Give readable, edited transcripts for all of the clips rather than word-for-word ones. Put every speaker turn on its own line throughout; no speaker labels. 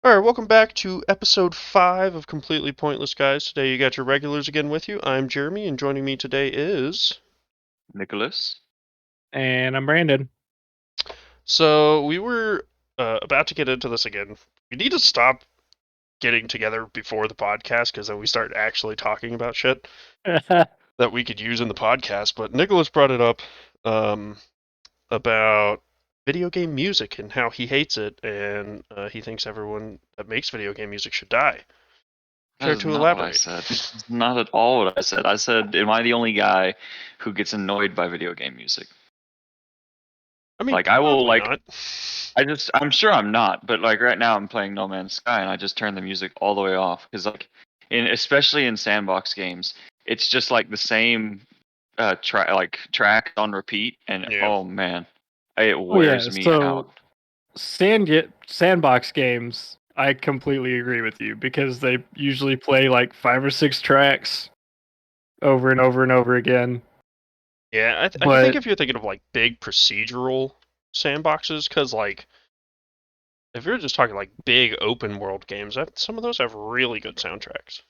All right, welcome back to episode 5 of Completely Pointless Guys. Today you got your regulars again with you. I'm Jeremy, and joining me today is.
Nicholas.
And I'm Brandon.
So, we were about to get into this again. We need to stop getting together before the podcast because then we start actually talking about shit that we could use in the podcast. But Nicholas brought it up um, about video game music and how he hates it, and he thinks everyone that makes video game music should die.
That
Care
is
to
not what I
elaborate?
said. It's not at all what I said. I said, am I the only guy who gets annoyed by video game music?
I mean,
Like, I will,
probably
like,
not.
I'm sure I'm not, but, like, right now I'm playing No Man's Sky and I just turn the music all the way off. Because, like, especially in sandbox games, it's just, like, the same track on repeat. And,
Yeah.
oh, man, it
Oh yeah,
wears me
so
out.
sandbox games, I completely agree with you because they usually play like 5 or 6 tracks over and over and over again.
Yeah, I think
But
if you're thinking of like big procedural sandboxes, because like if you're just talking like big open world games, some of those have really good soundtracks.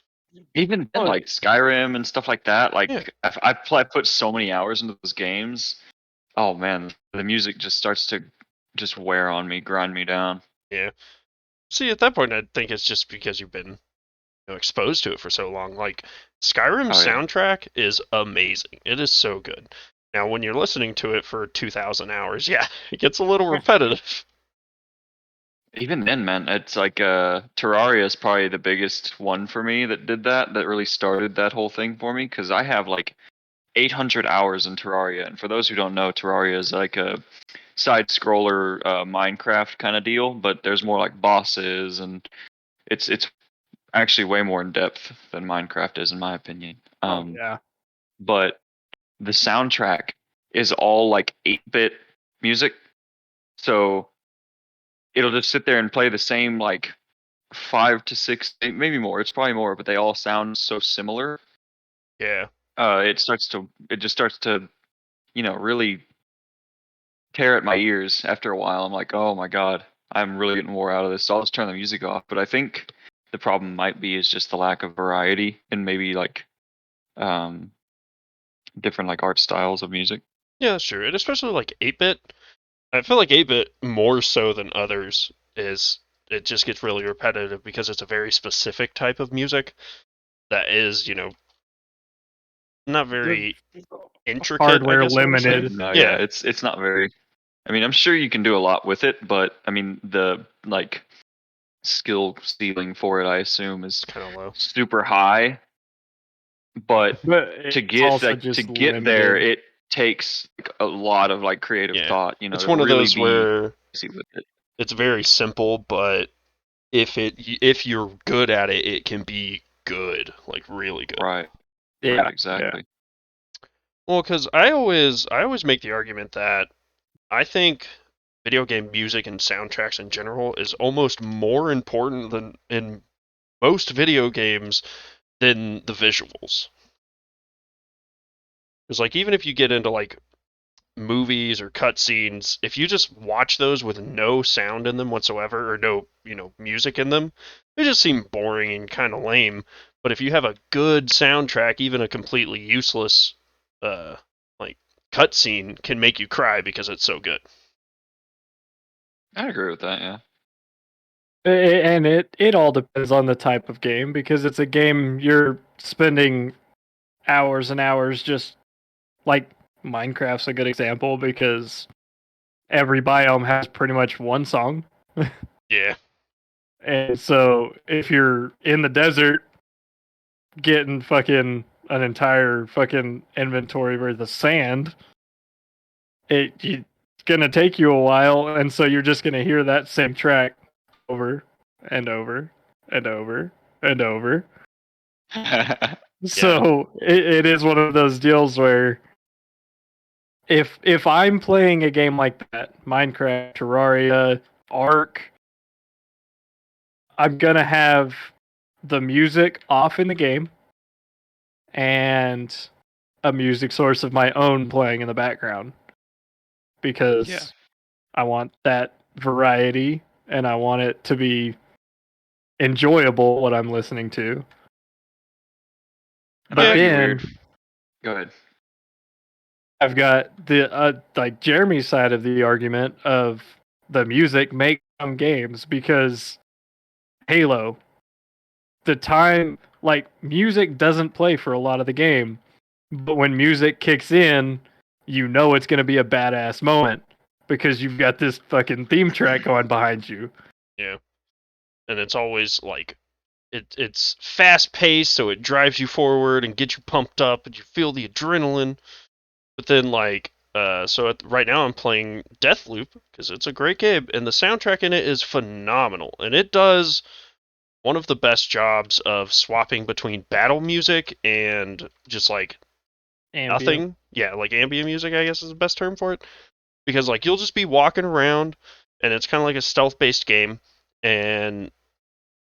Even then,
well,
like Skyrim and stuff like that,
Yeah,
like I put so many hours into those games. Oh man, the music just starts to just wear on me, grind me down.
yeah. See, at that point, I think it's just because you've been exposed to it for so long. Like Skyrim's
Oh yeah.
soundtrack is amazing. It is so good. Now, when you're listening to it for 2,000 hours, yeah, it gets a little repetitive.
Even then, man, it's like Terraria is probably the biggest one for me that did that, that really started that whole thing for me, because I have like 800 hours in Terraria, and for those who don't know, Terraria is like a side scroller Minecraft kind of deal, but there's more like bosses, and it's actually way more in depth than Minecraft is, in my opinion.
oh yeah,
But the soundtrack is all like 8-bit music, so it'll just sit there and play the same like 5 to 6, maybe more. It's probably more, but they all sound so similar.
Yeah.
It just starts to, really tear at my ears after a while. I'm like, oh my god, I'm really getting more out of this. So I'll just turn the music off. But I think the problem might be is just the lack of variety and maybe like um different like art styles of music.
Yeah, that's true. And especially like 8-bit. I feel like 8-bit more so than others is it just gets really repetitive because it's a very specific type of music that is, not
the
very intricate, I
hardware
guess I want to say.
limited.
No, yeah,
Yeah,
it's not very. I mean, I'm sure you can do a lot with it, but I mean, the like skill ceiling for it, I assume, is
kind of low.
super high. But
But
to
it's
get
also
like to
just
get there,
limited.
it takes like, a lot of like creative
Yeah.
thought,
It's
to
one of
really
those
be
where
easy with it.
it's very simple, but if you're good at it, it can be good, like really good.
Right, right,
Yeah, yeah.
exactly.
Well, because I always make the argument that I think video game music and soundtracks in general is almost more important than in most video games than the visuals. Because like even if you get into like movies or cutscenes, if you just watch those with no sound in them whatsoever or no music in them, they just seem boring and kind of lame. But if you have a good soundtrack, even a completely useless uh like cutscene can make you cry because it's so good.
I agree with that. Yeah.
And it all depends on the type of game because it's a game you're spending hours and hours just like Minecraft's a good example because every biome has pretty much one song.
Yeah.
And so if you're in the desert getting fucking an entire fucking inventory worth of sand, it's gonna take you a while, and so you're just gonna hear that same track over and over and over and over.
Yeah.
So it is one of those deals where if I'm playing a game like that, Minecraft, Terraria, Ark, I'm gonna have the music off in the game and a music source of my own playing in the background
Yeah.
because I want that variety and I want it to be enjoyable what I'm listening to.
And
But
that might be
then
weird. Go ahead.
I've got the like Jeremy's side of the argument of the music make some games because Halo, the time like music doesn't play for a lot of the game, but when music kicks in, you know it's gonna be a badass moment because you've got this fucking theme track going behind you.
Yeah. And it's always like it's fast paced, so it drives you forward and gets you pumped up, and you feel the adrenaline. But then like right now I'm playing Deathloop because it's a great game, and the soundtrack in it is phenomenal, and it does one of the best jobs of swapping between battle music and just like
Ambient.
nothing. Yeah, like ambient music, I guess is the best term for it. Because like you'll just be walking around, and it's kind of like a stealth-based game, and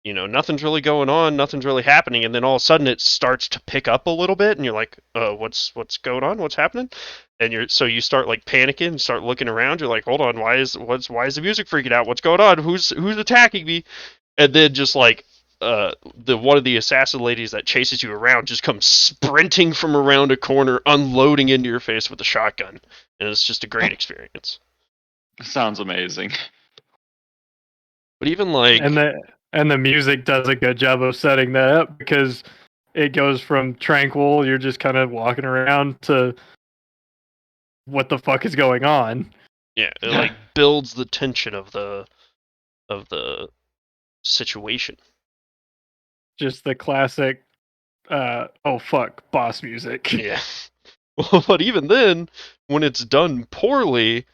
nothing's really going on, nothing's really happening, and then all of a sudden it starts to pick up a little bit, and you're like, what's going on? What's happening? And you start like panicking and start looking around. You're like, hold on, why is the music freaking out? What's going on? Who's attacking me? And then just like the one of the assassin ladies that chases you around just comes sprinting from around a corner, unloading into your face with a shotgun, and it's just a great experience.
Sounds amazing.
But even like
And the music does a good job of setting that up because it goes from tranquil, you're just kind of walking around, to what the fuck is going on.
yeah, it like builds the tension of the situation.
Just the classic oh fuck boss music.
Yeah. But even then, when it's done poorly,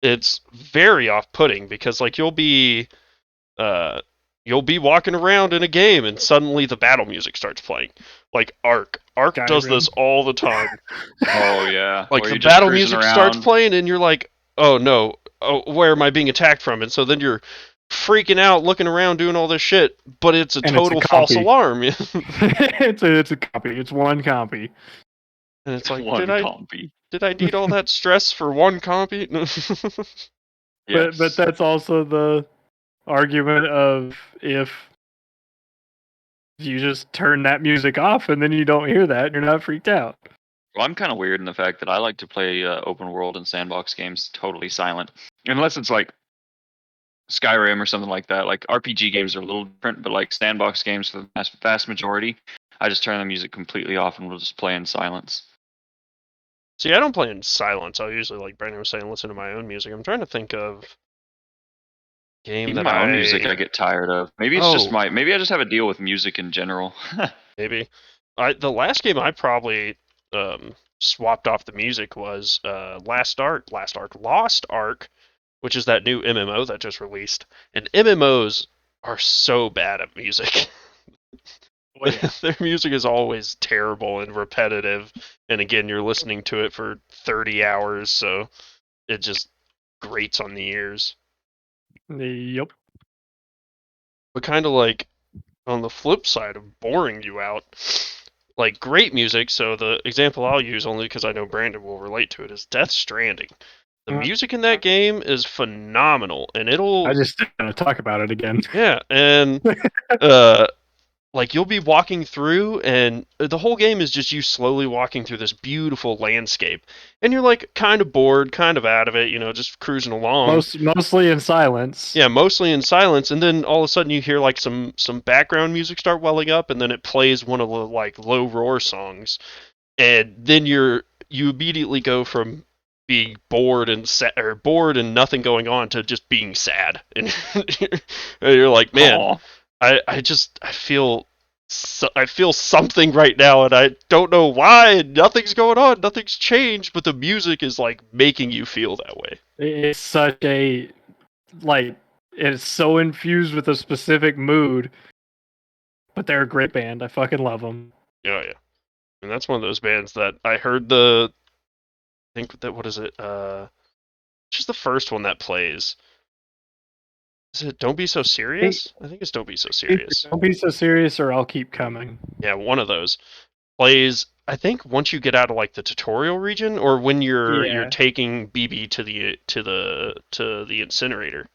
it's very off-putting because like uh you'll be walking around in a game and suddenly the battle music starts playing. Like Ark. Ark does
Skyrim.
this all the time.
Oh yeah.
Like
Where
the
you're just
battle
cruising
music starts
around.
playing and you're like, "Oh no. Oh, where am I being attacked from?" And so then you're freaking out, looking around, doing all this shit, but it's a
And it's a
total false
compy.
alarm.
it's a copy. It's one copy.
And it's like,
One compy.
did I need all that stress for one copy?
Yes.
But that's also the argument of if you just turn that music off and then you don't hear that, you're not freaked out.
Well, I'm kind of weird in the fact that I like to play open world and sandbox games totally silent, unless it's like Skyrim or something like that. Like RPG games are a little different, but like sandbox games for the vast majority, I just turn the music completely off and we'll just play in silence.
See, I don't play in silence. I'll usually, like Brandon was saying, listen to my own music. I'm trying to think of game
Even
that
my own music, I get tired of. Maybe it's just maybe I just have a deal with music in general.
maybe. The last game I probably swapped off the music was Lost Ark, which is that new MMO that just released. And MMOs are so bad at music.
Well, yeah.
Their music is always terrible and repetitive, and again, you're listening to it for 30 hours, so it just grates on the ears.
Yep.
But kind of like on the flip side of boring you out, like great music. So the example I'll use, only because I know Brandon will relate to it, is Death Stranding. The music in that game is phenomenal, and
I just didn't want to talk about it again.
yeah, and like you'll be walking through, and the whole game is just you slowly walking through this beautiful landscape, and you're like kind of bored, kind of out of it, just cruising along.
Mostly in silence.
Yeah, mostly in silence, and then all of a sudden you hear like some background music start welling up, and then it plays one of the like low roar songs, and then you immediately go from being bored and bored and nothing going on to just being sad, and you're like, man,
Aw.
I feel something right now, and I don't know why. And nothing's going on, nothing's changed, but the music is like making you feel that way.
It's such a it's so infused with a specific mood. But they're a great band. I fucking love them.
Yeah, yeah. And that's one of those bands that I heard I think that what is it? Just the first one that plays. Is it Don't Be So Serious? I think it's Don't Be So Serious.
Don't be so serious, or I'll keep coming.
Yeah, one of those plays. I think once you get out of like the tutorial region, or when you're taking BB to the incinerator.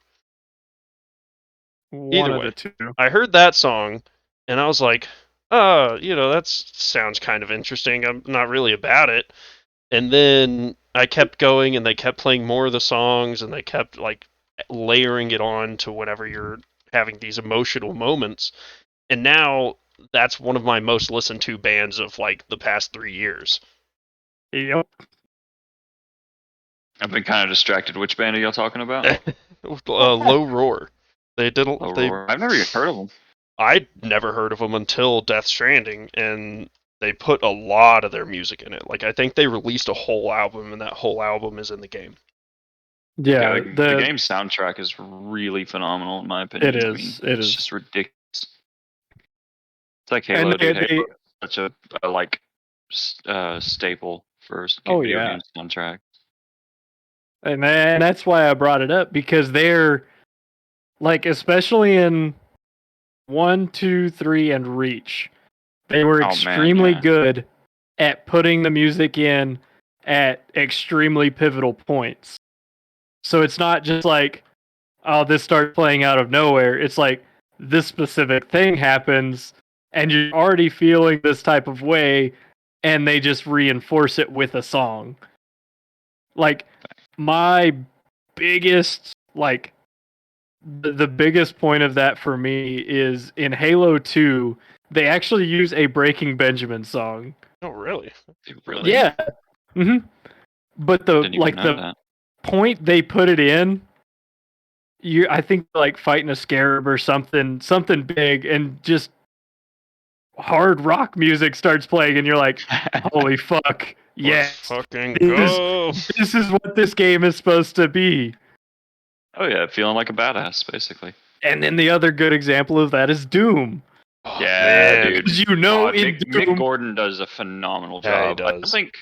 One
Either
of
way,
the two.
I heard that song, and I was like, oh, that sounds kind of interesting. I'm not really about it. And then I kept going, and they kept playing more of the songs, and they kept like layering it on to whenever you're having these emotional moments. And now that's one of my most listened to bands of like the past 3 years.
Yep.
I've been kind of distracted. Which band are y'all talking about?
Low Roar. They did.
Low
They.
Roar. I've never even heard of them.
I'd never heard of them until Death Stranding, and they put a lot of their music in it. Like I think they released a whole album, and that whole album is in the game.
Yeah,
the game's soundtrack is really phenomenal in my opinion.
It
I mean,
is. It
it's
is.
just ridiculous. It's like Halo, dude. Halo is such a like staple for video game soundtrack.
And that's why I brought it up, because they're like, especially in 1, 2, 3, and Reach, they were extremely good at putting the music in at extremely pivotal points. So it's not just like, oh, this starts playing out of nowhere. It's like this specific thing happens, and you're already feeling this type of way, and they just reinforce it with a song. Like, my biggest, like, the biggest point of that for me is in Halo 2, they actually use a Breaking Benjamin song.
Oh, really?
Really?
Yeah. Mm-hmm. But the point they put it in, I think like fighting a scarab or something big, and just hard rock music starts playing, and you're like, holy fuck, yes,
let's fucking go.
This is what this game is supposed to be.
Oh yeah, feeling like a badass, basically.
And then the other good example of that is Doom.
Oh, yeah, dude.
Because
Mick Gordon does a phenomenal job.
Yeah, he does.
I think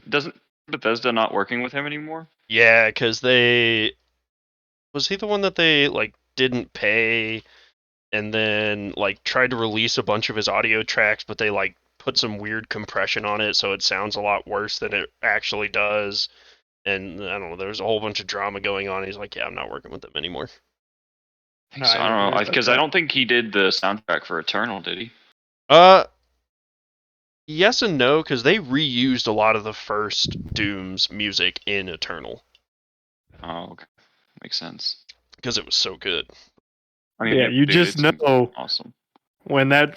doesn't Bethesda not working with him anymore?
Yeah, because was he the one that they like didn't pay, and then like tried to release a bunch of his audio tracks, but they like put some weird compression on it, so it sounds a lot worse than it actually does. And I don't know, there's a whole bunch of drama going on. He's like, yeah, I'm not working with them anymore.
I don't know, because I don't think he did the soundtrack for Eternal, did he?
Yes and no, because they reused a lot of the first Doom's music in Eternal.
Oh, okay. Makes sense.
Because it was so good.
I mean, yeah, you just know
awesome.
When the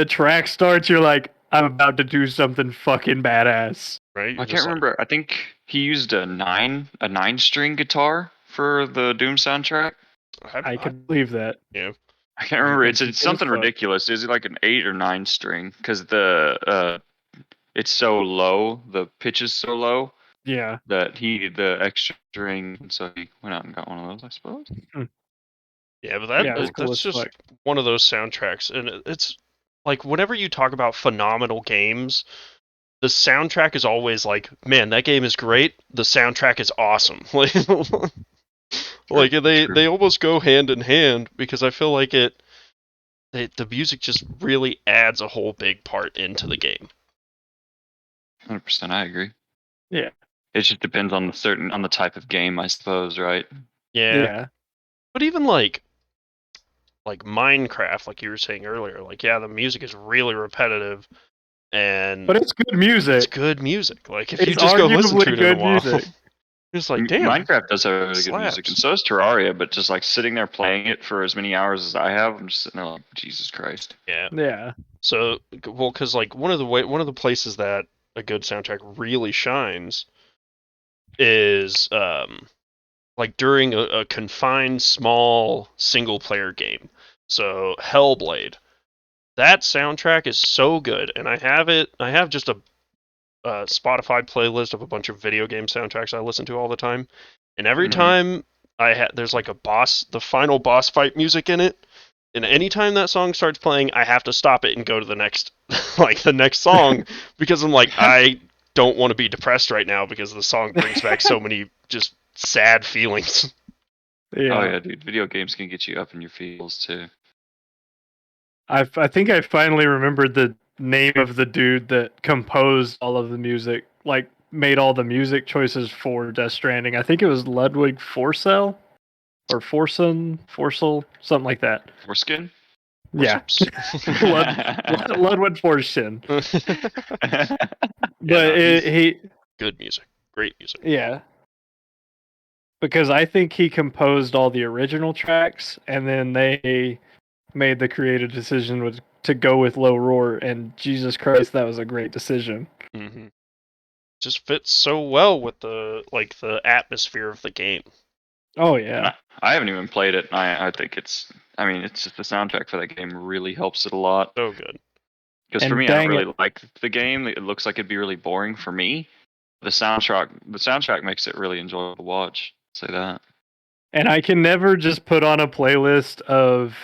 track starts, you're like, I'm about to do something fucking badass.
Right?
I can't remember. I think he used a 9-string guitar for the Doom soundtrack.
I can believe that.
Yeah.
I can't remember. It's something ridiculous. Is it like an 8 or 9 string? Because it's so low. The pitch is so low.
Yeah.
That he needed the extra string, so he went out and got one of those, I suppose.
Yeah, but that's just one of those soundtracks, and it's like whenever you talk about phenomenal games, the soundtrack is always like, man, that game is great. The soundtrack is awesome. Like they almost go hand in hand, because I feel like the music just really adds a whole big part into the game.
100%, I agree.
Yeah.
It just depends on the type of game, I suppose, right?
Yeah. But even like Minecraft, like you were saying earlier, like the music is really repetitive, but
it's good music.
It's good music. Like if you just go listen to it in a while, it's like, damn.
Minecraft does have really good music, and so does Terraria. But just like sitting there playing it for as many hours as I have, I'm just sitting there like, Jesus Christ.
Yeah.
Yeah.
So, well, because like one of the places that a good soundtrack really shines is like during a confined small single player game. So Hellblade, that soundtrack is so good, and I have just a Spotify playlist of a bunch of video game soundtracks I listen to all the time, and every time there's like the final boss fight music in it, and anytime that song starts playing, I have to stop it and go to the next song, because I'm like, I don't want to be depressed right now, because the song brings back so many just sad feelings.
Yeah.
Oh yeah, dude. Video games can get you up in your feels too.
I think I finally remembered the name of the dude that composed all of the music, like made all the music choices for Death Stranding. I think it was Ludwig Forsell. or Forsel, something like that.
Foreskin?
Yeah, Ludwig Forskin. But he
good music, great music.
Yeah, because I think he composed all the original tracks, and then they made the creative decision to go with Low Roar, and Jesus Christ, that was a great decision.
Mm-hmm. Just fits so well with the atmosphere of the game.
Oh yeah,
I haven't even played it. I think it's just the soundtrack for that game really helps it a lot.
So good.
Because for me, I don't really like the game. It looks like it'd be really boring for me. The soundtrack makes it really enjoyable to watch. Say that.
And I can never just put on a playlist of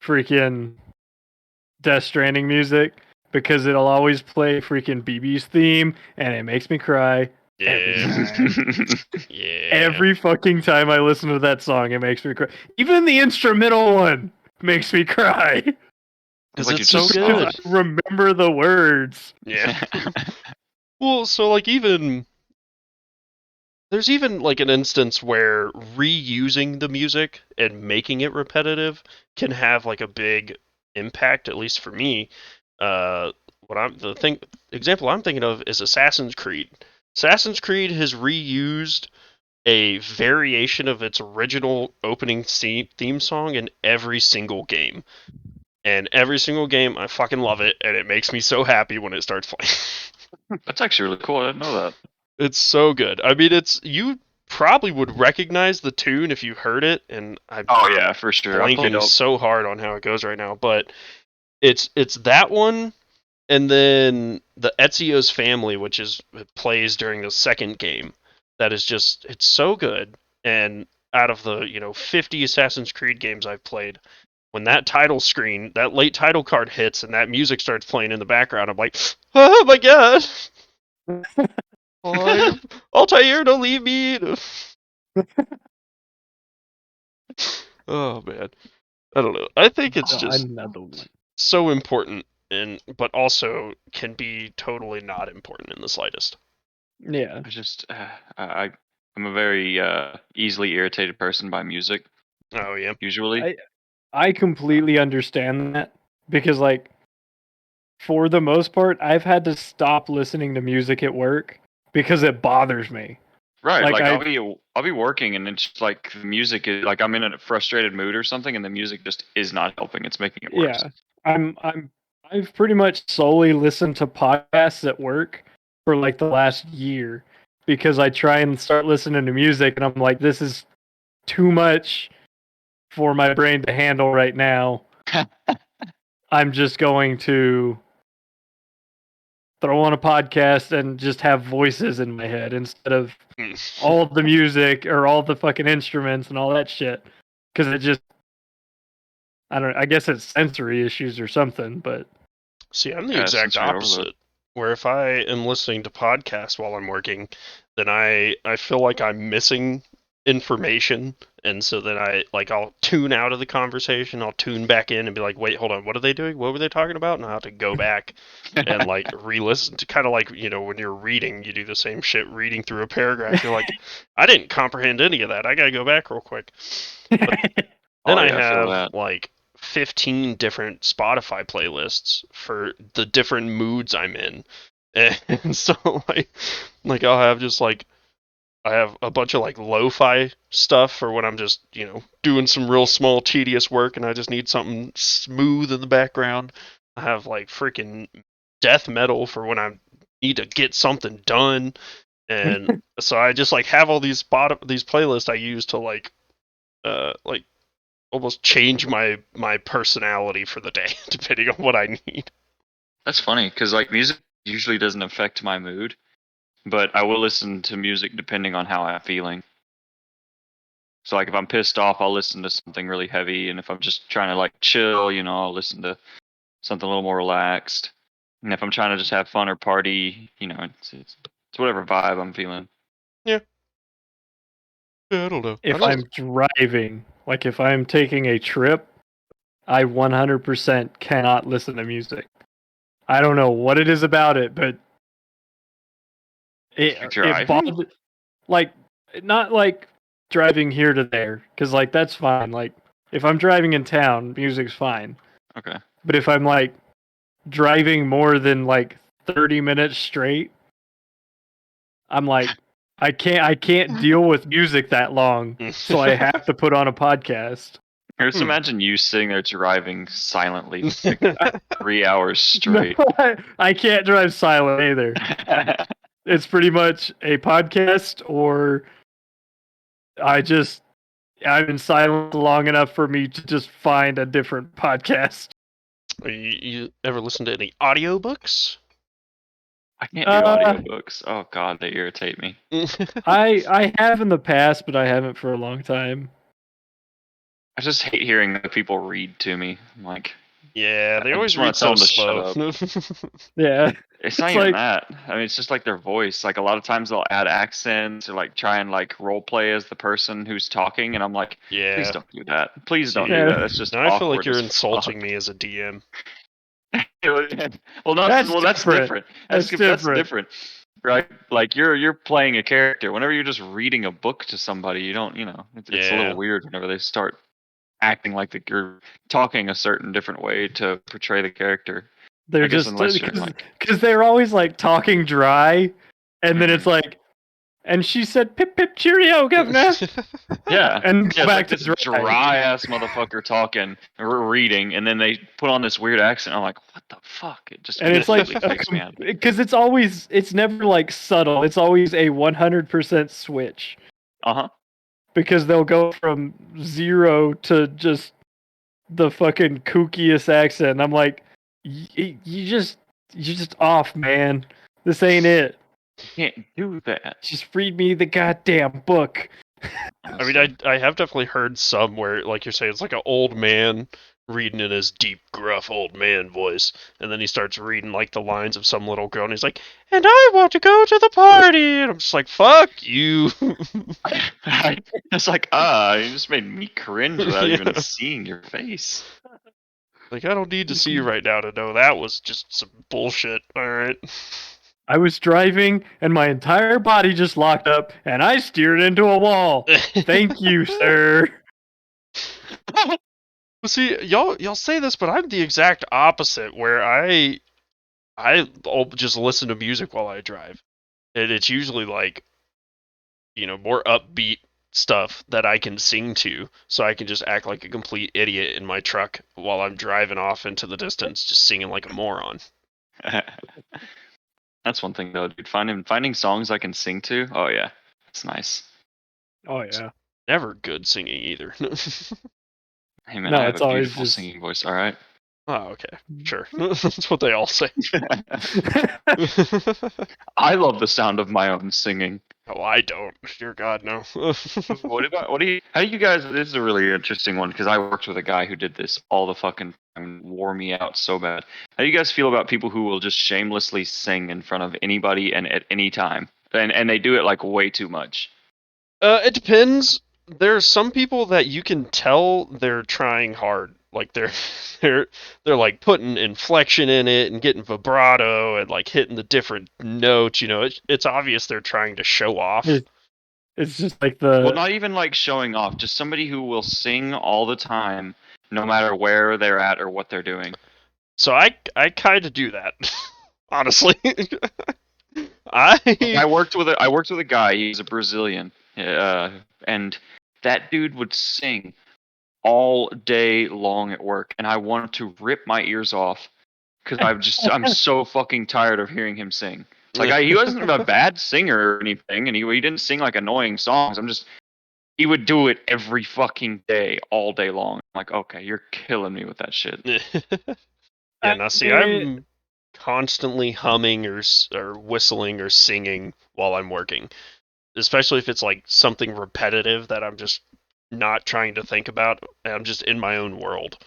freaking Death Stranding music because it'll always play freaking BB's theme, and it makes me cry.
Yeah. Yeah.
Every fucking time I listen to that song, it makes me cry. Even the instrumental one makes me cry.
Because it's so good.
I remember the words.
Yeah. Well, so there's even an instance where reusing the music and making it repetitive can have a big impact, at least for me. Example I'm thinking of is Assassin's Creed. Assassin's Creed has reused a variation of its original opening theme song in every single game. And every single game, I fucking love it, and it makes me so happy when it starts playing.
That's actually really cool. I didn't know that.
It's so good. I mean, you probably would recognize the tune if you heard it, and
oh yeah, for sure.
Blanking so hard on how it goes right now, but it's that one, and then the Ezio's Family, which plays during the second game. That is just, it's so good. And out of the 50 Assassin's Creed games I've played, when that title screen, that late title card hits, and that music starts playing in the background, I'm like, oh my god. Altair, don't leave me. Oh man, I don't know. I think it's just so important, but also can be totally not important in the slightest.
Yeah,
I'm a very easily irritated person by music.
Oh yeah,
usually.
I completely understand that because for the most part, I've had to stop listening to music at work because it bothers me.
Right, I'll be working and it's just the music is I'm in a frustrated mood or something, and the music just is not helping. It's making it worse.
Yeah, I've pretty much solely listened to podcasts at work for the last year because I try and start listening to music, and I'm like, this is too much for my brain to handle right now. I'm just going to throw on a podcast and just have voices in my head instead of all the music or all the fucking instruments and all that shit. Because it just, I guess it's sensory issues or something, but.
See, I'm the exact opposite. Where if I am listening to podcasts while I'm working, then I feel like I'm missing information, and so then I'll tune out of the conversation, I'll tune back in and be like, wait, hold on, what are they doing? What were they talking about? And I have to go back and re-listen to, kind of when you're reading, you do the same shit reading through a paragraph. You're like, I didn't comprehend any of that. I gotta go back real quick. But then I have 15 different Spotify playlists for the different moods I'm in. And so I'll have just I have a bunch of lo-fi stuff for when I'm just, doing some real small tedious work and I just need something smooth in the background. I have freaking death metal for when I need to get something done. And so I just have all these playlists I use to almost change my personality for the day depending on what I need.
That's funny because music usually doesn't affect my mood, but I will listen to music depending on how I'm feeling. So if I'm pissed off, I'll listen to something really heavy, and if I'm just trying to chill, I'll listen to something a little more relaxed. And if I'm trying to just have fun or party, it's whatever vibe I'm feeling.
Yeah. I don't know.
If I'm driving, if I'm taking a trip, I 100% cannot listen to music. I don't know what it is about it, but it bothers, not driving here to there, because like that's fine. Like if I'm driving in town, music's fine.
Okay.
But if I'm like driving more than like 30 minutes straight, I'm like, I can't deal with music that long, so I have to put on a podcast.
I just imagine you sitting there driving silently for like 3 hours straight.
No, I can't drive silent either. It's pretty much a podcast, or I'm in silence long enough for me to just find a different podcast.
You ever listen to any audiobooks?
I can't do audiobooks. Oh god, they irritate me.
I have in the past, but I haven't for a long time.
I just hate hearing other people read to me. I'm like,
yeah, they
I
always
just wanna
read
tell
so
them to shut
slow.
Yeah.
it's not
It's
even
like-
that. I mean, it's just like their voice. Like a lot of times they'll add accents or like try and like role play as the person who's talking, and I'm like, please
Yeah.
don't do that. Please don't
Yeah.
do that. That's just
Now I feel like
awkward
you're
as
insulting me as a DM.
well,
That's
that's different.
That's
That's
different.
different, right? Like you're playing a character. Whenever you're just reading a book to somebody, you don't, it's a
Yeah.
little weird whenever they start acting like you're talking a certain different way to portray the character.
They're
I guess
just
unless you're like,
because they're always like talking dry, and then it's like, and she said, "Pip pip cheerio, governor,"
yeah,
and go
it's
back
like
to
this dry ass motherfucker talking or reading, and then they put on this weird accent. I'm like, what the fuck? It just
And it's like
completely takes me out.
because it's never like subtle. It's always a 100% switch. Because they'll go from 0 to just the fucking kookiest accent. And I'm like, you're just off, man. This ain't it.
You can't do that.
Just read me the goddamn book.
I mean, I have definitely heard some where, like you're saying, it's like an old man reading in his deep, gruff old man voice, and then he starts reading like the lines of some little girl, and he's like, "And I want to go to the party," and I'm just like, "Fuck you."
It's like, you just made me cringe without even seeing your face.
Like, I don't need to see you right now to know that was just some bullshit. All right.
I was driving, and my entire body just locked up, and I steered into a wall. Thank you, sir.
Well, see, y'all say this, but I'm the exact opposite. Where I'll just listen to music while I drive, and it's usually like, more upbeat stuff that I can sing to, so I can just act like a complete idiot in my truck while I'm driving off into the distance, just singing like a moron.
That's one thing though, dude. Finding songs I can sing to. Oh yeah, it's nice.
Oh yeah.
Never good singing either.
Hey man,
No,
I have
it's
a
always
beautiful
just-
singing voice. All right.
Oh, okay, sure. That's what they all say.
I love the sound of my own singing.
Oh, I don't. Dear God, no.
How do you guys? This is a really interesting one because I worked with a guy who did this all the fucking time and wore me out so bad. How do you guys feel about people who will just shamelessly sing in front of anybody and at any time, and they do it like way too much?
It depends. There's some people that you can tell they're trying hard. Like they're like putting inflection in it and getting vibrato and like hitting the different notes. It's obvious they're trying to show off.
It's just like the
Well, not even like showing off. Just somebody who will sing all the time, no matter where they're at or what they're doing.
So I kind of do that, honestly.
I worked with a guy. He's a Brazilian, and that dude would sing all day long at work, and I wanted to rip my ears off because I'm so fucking tired of hearing him sing. Like he wasn't a bad singer or anything, and he didn't sing like annoying songs. He would do it every fucking day, all day long. I'm like, okay, you're killing me with that shit.
Yeah, now see, I'm constantly humming or whistling or singing while I'm working, especially if it's like something repetitive that I'm just not trying to think about. I'm just in my own world.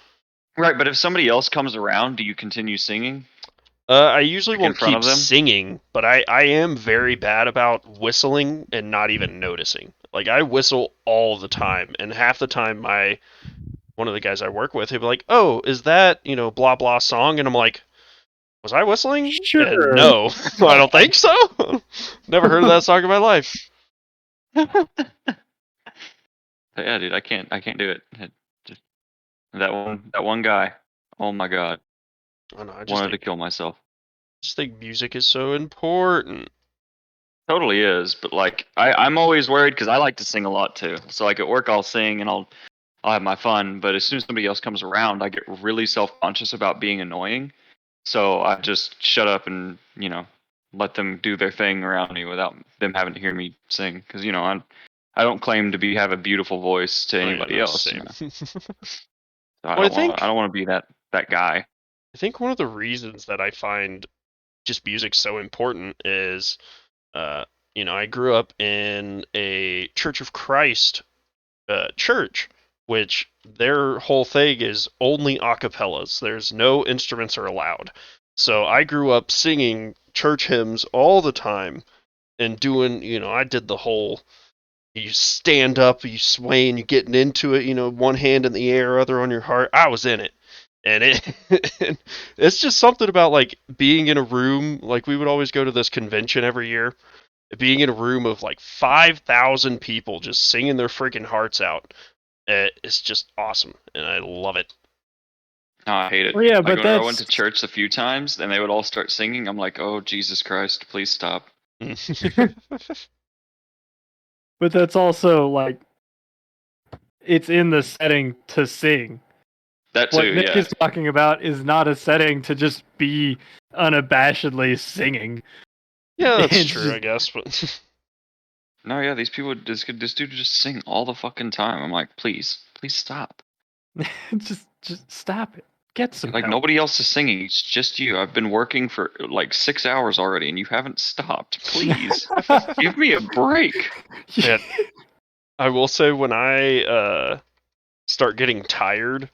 Right, but if somebody else comes around, do you continue singing?
I usually
Like in
won't
front
keep
of them?
singing, but I am very bad about whistling and not even noticing. Like I whistle all the time, and half the time one of the guys I work with, he'll be like, "Oh, is that blah blah song?" And I'm like, "Was I whistling?"
Sure.
And no, I don't think so. Never heard of that song in my life.
Yeah, dude, I can't do it. Just that one guy. Oh my god,
I don't know. I
wanted to kill myself.
just think music is so important.
Totally is, but like I'm always worried because I like to sing a lot too. So like at work I'll sing and I'll have my fun, but as soon as somebody else comes around, I get really self-conscious about being annoying. So I just shut up and let them do their thing around me without them having to hear me sing. Because I don't claim to have a beautiful voice to
Oh, yeah,
anybody
no,
else.
same.
So I
Well,
don't want to be that guy.
I think one of the reasons that I find just music so important is, uh, I grew up in a Church of Christ church, which their whole thing is only acapellas. There's no instruments are allowed. So I grew up singing church hymns all the time and doing, I did the whole you stand up, you sway, and you're getting into it, one hand in the air, other on your heart. I was in it. And it's just something about like being in a room, like we would always go to this convention every year, being in a room of like 5,000 people just singing their freaking hearts out. It's just awesome, and I love it.
No, I hate it.
Well, yeah,
Like
but
whenever I went
that's
to church a few times and they would all start singing, I'm like, oh Jesus Christ, please stop.
but that's also like it's in the setting to sing.
That
What
too,
Nick
yeah.
is talking about is not a setting to just be unabashedly singing.
Yeah, that's
It's
true,
just-
I guess, but
No, yeah, these people, this dude would just sing all the fucking time. I'm like, please stop.
just stop it. Get some
Like
help.
nobody else is singing. It's just you. I've been working for like 6 hours already, and you haven't stopped. Please give me a break.
yeah, I will say when I start getting tired,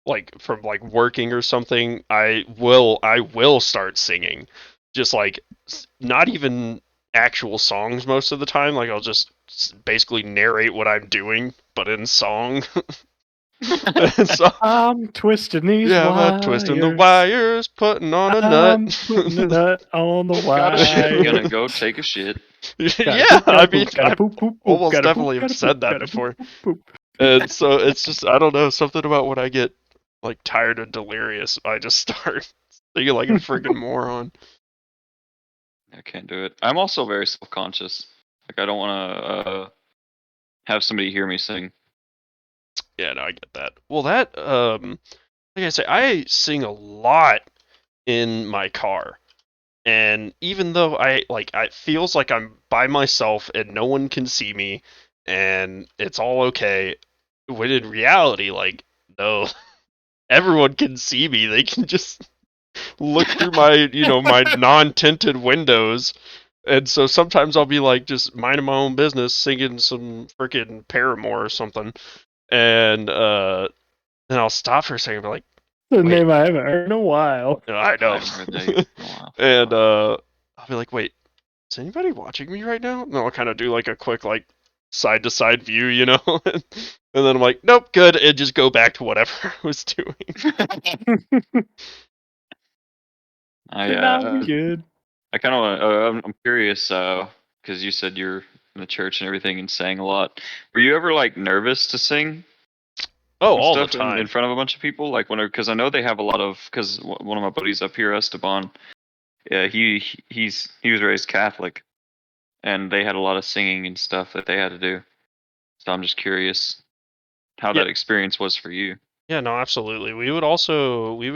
like from like working or something, I will start singing, just like not even actual songs most of the time. Like I'll just basically narrate what I'm doing, but in song. So
I'm twisting these
yeah, I'm
wires.
twisting the wires, putting on a nut.
I'm putting a nut on the
Got a shit.
wire.
Gonna go take a shit.
Gotta
Yeah,
poop,
I
gotta
mean,
poop, gotta
I
poop, poop, poop,
almost
gotta poop,
definitely have
gotta
said
poop,
that
gotta poop,
before.
poop, poop.
And so it's just, I don't know, something about when I get like tired and delirious, I just start singing like a friggin' moron.
I can't do it. I'm also very self-conscious. Like I don't want to have somebody hear me sing.
Yeah, no, I get that. Well, that, like I say, I sing a lot in my car. And even though it feels like I'm by myself and no one can see me and it's all okay, when in reality, like, no, everyone can see me. They can just look through my non-tinted windows. And so sometimes I'll be like just minding my own business, singing some freaking Paramore or something. And then I'll stop for a second and be like,
The
wait,
name I haven't heard in a while.
I
I
know.
haven't heard that in a while.
And I'll be like, wait, is anybody watching me right now? No, I'll kind of do like a quick like side to side view, and then I'm like, nope, good, and just go back to whatever I was doing.
I'm good.
I kind of I'm curious because you said you're in the church and everything and sang a lot. Were you ever like nervous to sing
Oh,
and
all the
stuff in
time.
front of a bunch of people? Like because I know they have a lot of because one of my buddies up here, Esteban, yeah, he was raised Catholic and they had a lot of singing and stuff that they had to do. So I'm just curious how
Yeah,
that experience was for you.
yeah, no, absolutely. We would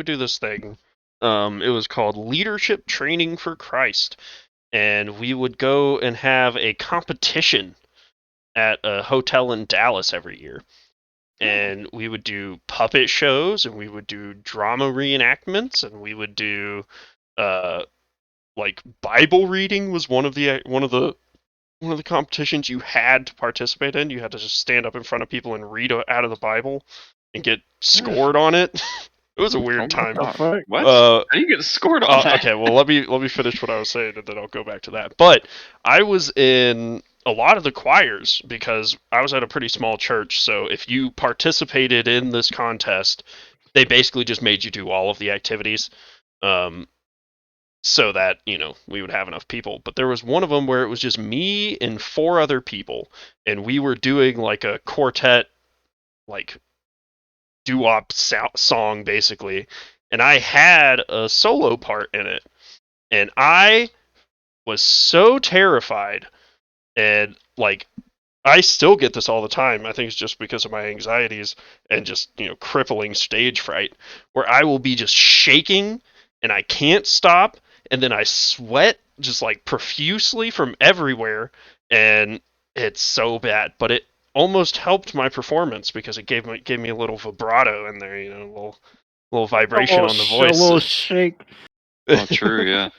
do this thing. It was called Leadership Training for Christ, and we would go and have a competition at a hotel in Dallas every year. And we would do puppet shows, and we would do drama reenactments, and we would do uh like Bible reading was one of the competitions you had to participate in. You had to just stand up in front of people and read out of the Bible and get scored on it. It was a
Oh
weird
my
time.
The
god!
fuck?
What?
Uh,
How do you get scored on that?
okay, well let me finish what I was saying and then I'll go back to that. But I was in a lot of the choirs because I was at a pretty small church. So if you participated in this contest, they basically just made you do all of the activities. Um, so that, we would have enough people. But there was one of them where it was just me and 4 other people, and we were doing like a quartet, like doo-wop song basically, and I had a solo part in it, and I was so terrified, and like I still get this all the time. I think it's just because of my anxieties and just, crippling stage fright, where I will be just shaking and I can't stop, and then I sweat just like profusely from everywhere, and it's so bad. But it almost helped my performance because it gave me a little vibrato in there, a little vibration on the
A
voice.
little shake.
Oh, true, yeah.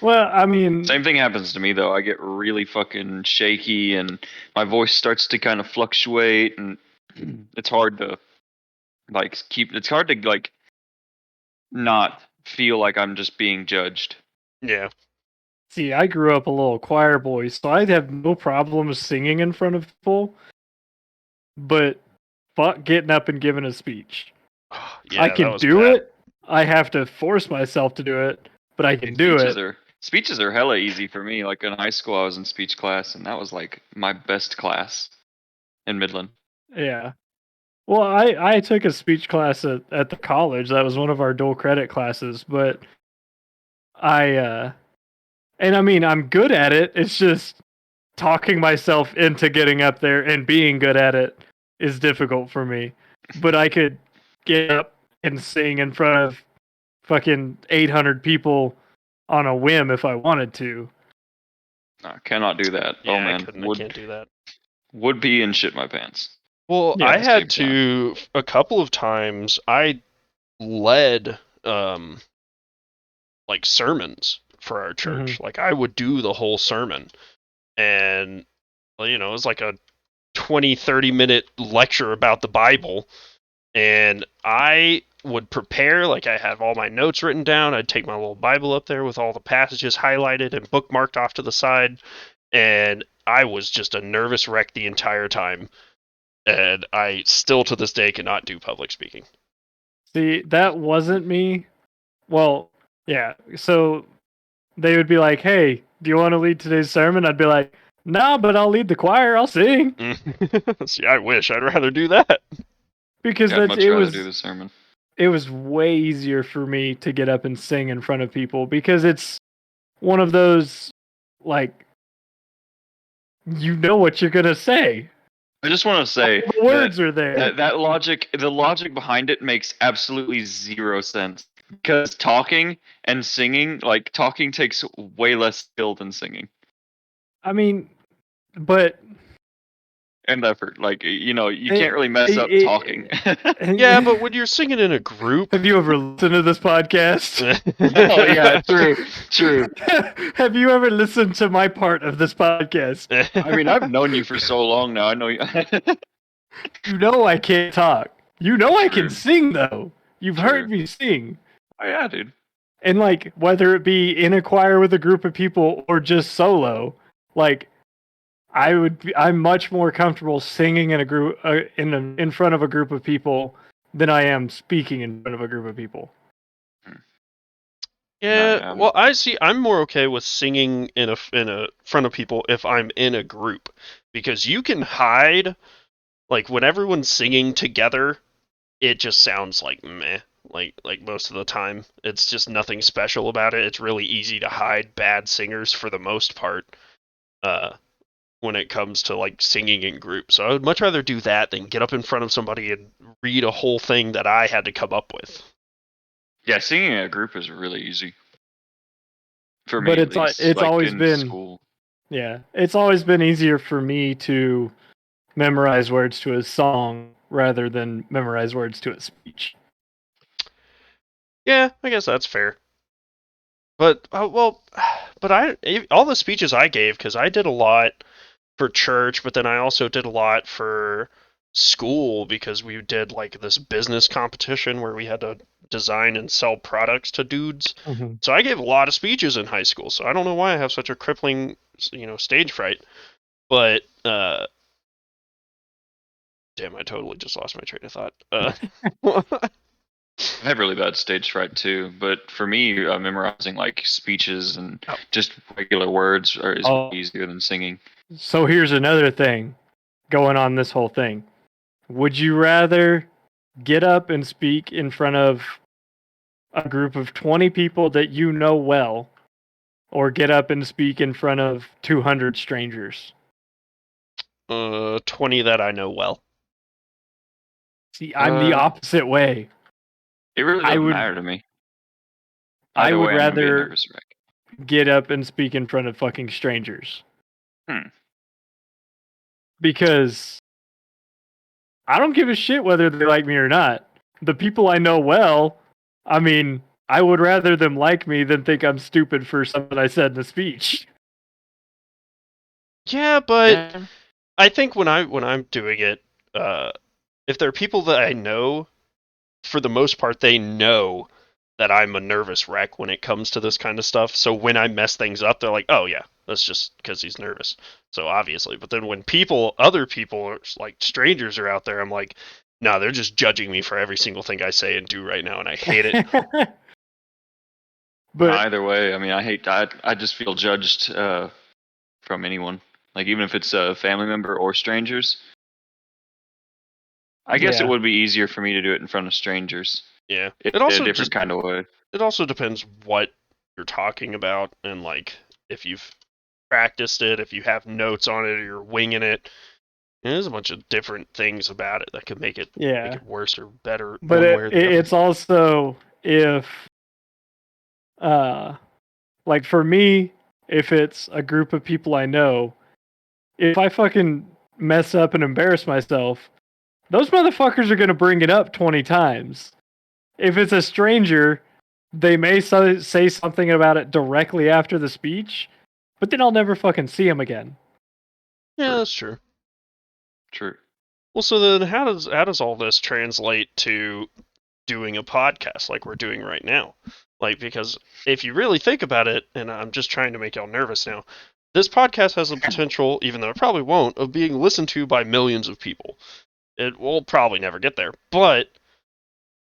Well, I mean,
Same thing happens to me though. I get really fucking shaky and my voice starts to kind of fluctuate, and it's hard to it's hard to not feel like I'm just being judged.
Yeah.
see, I grew up a little choir boy, so I'd have no problem singing in front of people, but fuck getting up and giving a speech.
Yeah,
I
that
can
was
do
bad.
it. I have to force myself to do it, but I can do it.
Speeches are hella easy for me. Like in high school, I was in speech class, and that was like my best class in Midland.
Yeah. Well, I took a speech class at the college. That was one of our dual credit classes, but and I mean, I'm good at it. It's just talking myself into getting up there and being good at it is difficult for me. But I could get up and sing in front of fucking 800 people on a whim if I wanted to.
I cannot do that.
Yeah,
Oh man,
I can't do that.
would pee and shit my pants.
Well,
Yeah,
I
at the same
had to a couple of times. I led like sermons for our church. Like I would do the whole sermon, and it was like a 20-30 minute lecture about the Bible, and I would prepare, like I have all my notes written down. I'd take my little Bible up there with all the passages highlighted and bookmarked off to the side, and I was just a nervous wreck the entire time. And I still to this day cannot do public speaking.
See, that wasn't me. Well, yeah. So they would be like, "Hey, do you want to lead today's sermon?" I'd be like, "Nah, but I'll lead the choir. I'll sing."
See, I wish I'd rather do that.
Because
I'd much rather do the sermon.
It was way easier for me to get up and sing in front of people because it's one of those like you know what you're gonna say.
I just want to say
The words are there.
the logic behind it makes absolutely zero sense. Because talking and singing, like talking takes way less skill than singing
I mean, but
and effort. Like you can't really mess up talking.
Yeah, but when you're singing in a group,
have you ever listened to this podcast?
Oh yeah, true.
Have you ever listened to my part of this podcast?
I mean, I've known you for so long now. I know you.
You know I can't talk. You know I can
True.
sing though. You've
True.
heard me sing.
Oh yeah, dude.
And like whether it be in a choir with a group of people or just solo, like I'm much more comfortable singing in a group in front of a group of people than I am speaking in front of a group of people.
Yeah, well, I'm more okay with singing in a front of people if I'm in a group, because you can hide, like when everyone's singing together, it just sounds like meh, like most of the time. It's just nothing special about it. It's really easy to hide bad singers for the most part. When it comes to like singing in groups. So I would much rather do that than get up in front of somebody and read a whole thing that I had to come up with.
Yeah, singing in a group is really easy. For me,
But
at least.
it's
like
always
in
been
school.
Yeah, it's always been easier for me to memorize words to a song rather than memorize words to a speech.
Yeah, I guess that's fair. But all the speeches I gave, because I did a lot for church, but then I also did a lot for school because we did like this business competition where we had to design and sell products to dudes.
Mm-hmm.
So I gave a lot of speeches in high school. So I don't know why I have such a crippling, stage fright. But damn, I totally just lost my train of thought.
I have really bad stage fright too, but for me, memorizing like speeches and just regular words is way easier than singing.
So here's another thing going on this whole thing. Would you rather get up and speak in front of a group of 20 people that you know well, or get up and speak in front of 200 strangers?
20 that I know well.
See, I'm the opposite way.
It really doesn't matter to me.
I would
way, I'm gonna be a
rather
nervous wreck.
get up and speak in front of fucking strangers. Because I don't give a shit whether they like me or not. The people I know well, I mean, I would rather them like me than think I'm stupid for something I said in the speech.
Yeah, but I think when I'm doing it, if there are people that I know, for the most part, they know that I'm a nervous wreck when it comes to this kind of stuff. So when I mess things up, they're like, "Oh yeah, that's just because he's nervous." So obviously, but then when other people, like strangers, are out there, I'm like, "No, they're just judging me for every single thing I say and do right now, and I hate it."
But
either way, I mean, I just feel judged from anyone, like even if it's a family member or strangers. I guess it would be easier for me to do it in front of strangers.
Yeah,
in a different kind of way.
It also depends what you're talking about, and like if you've practiced it, if you have notes on it, or you're winging it. There's a bunch of different things about it that could make it worse or better.
But it's also if, like for me, if it's a group of people I know, if I fucking mess up and embarrass myself, those motherfuckers are gonna bring it up 20 times. If it's a stranger, they may say something about it directly after the speech, but then I'll never fucking see them again.
Yeah, that's true.
True.
Well, so then how does all this translate to doing a podcast like we're doing right now? Like, because if you really think about it, and I'm just trying to make y'all nervous now, this podcast has the potential, even though it probably won't, of being listened to by millions of people. It will probably never get there, but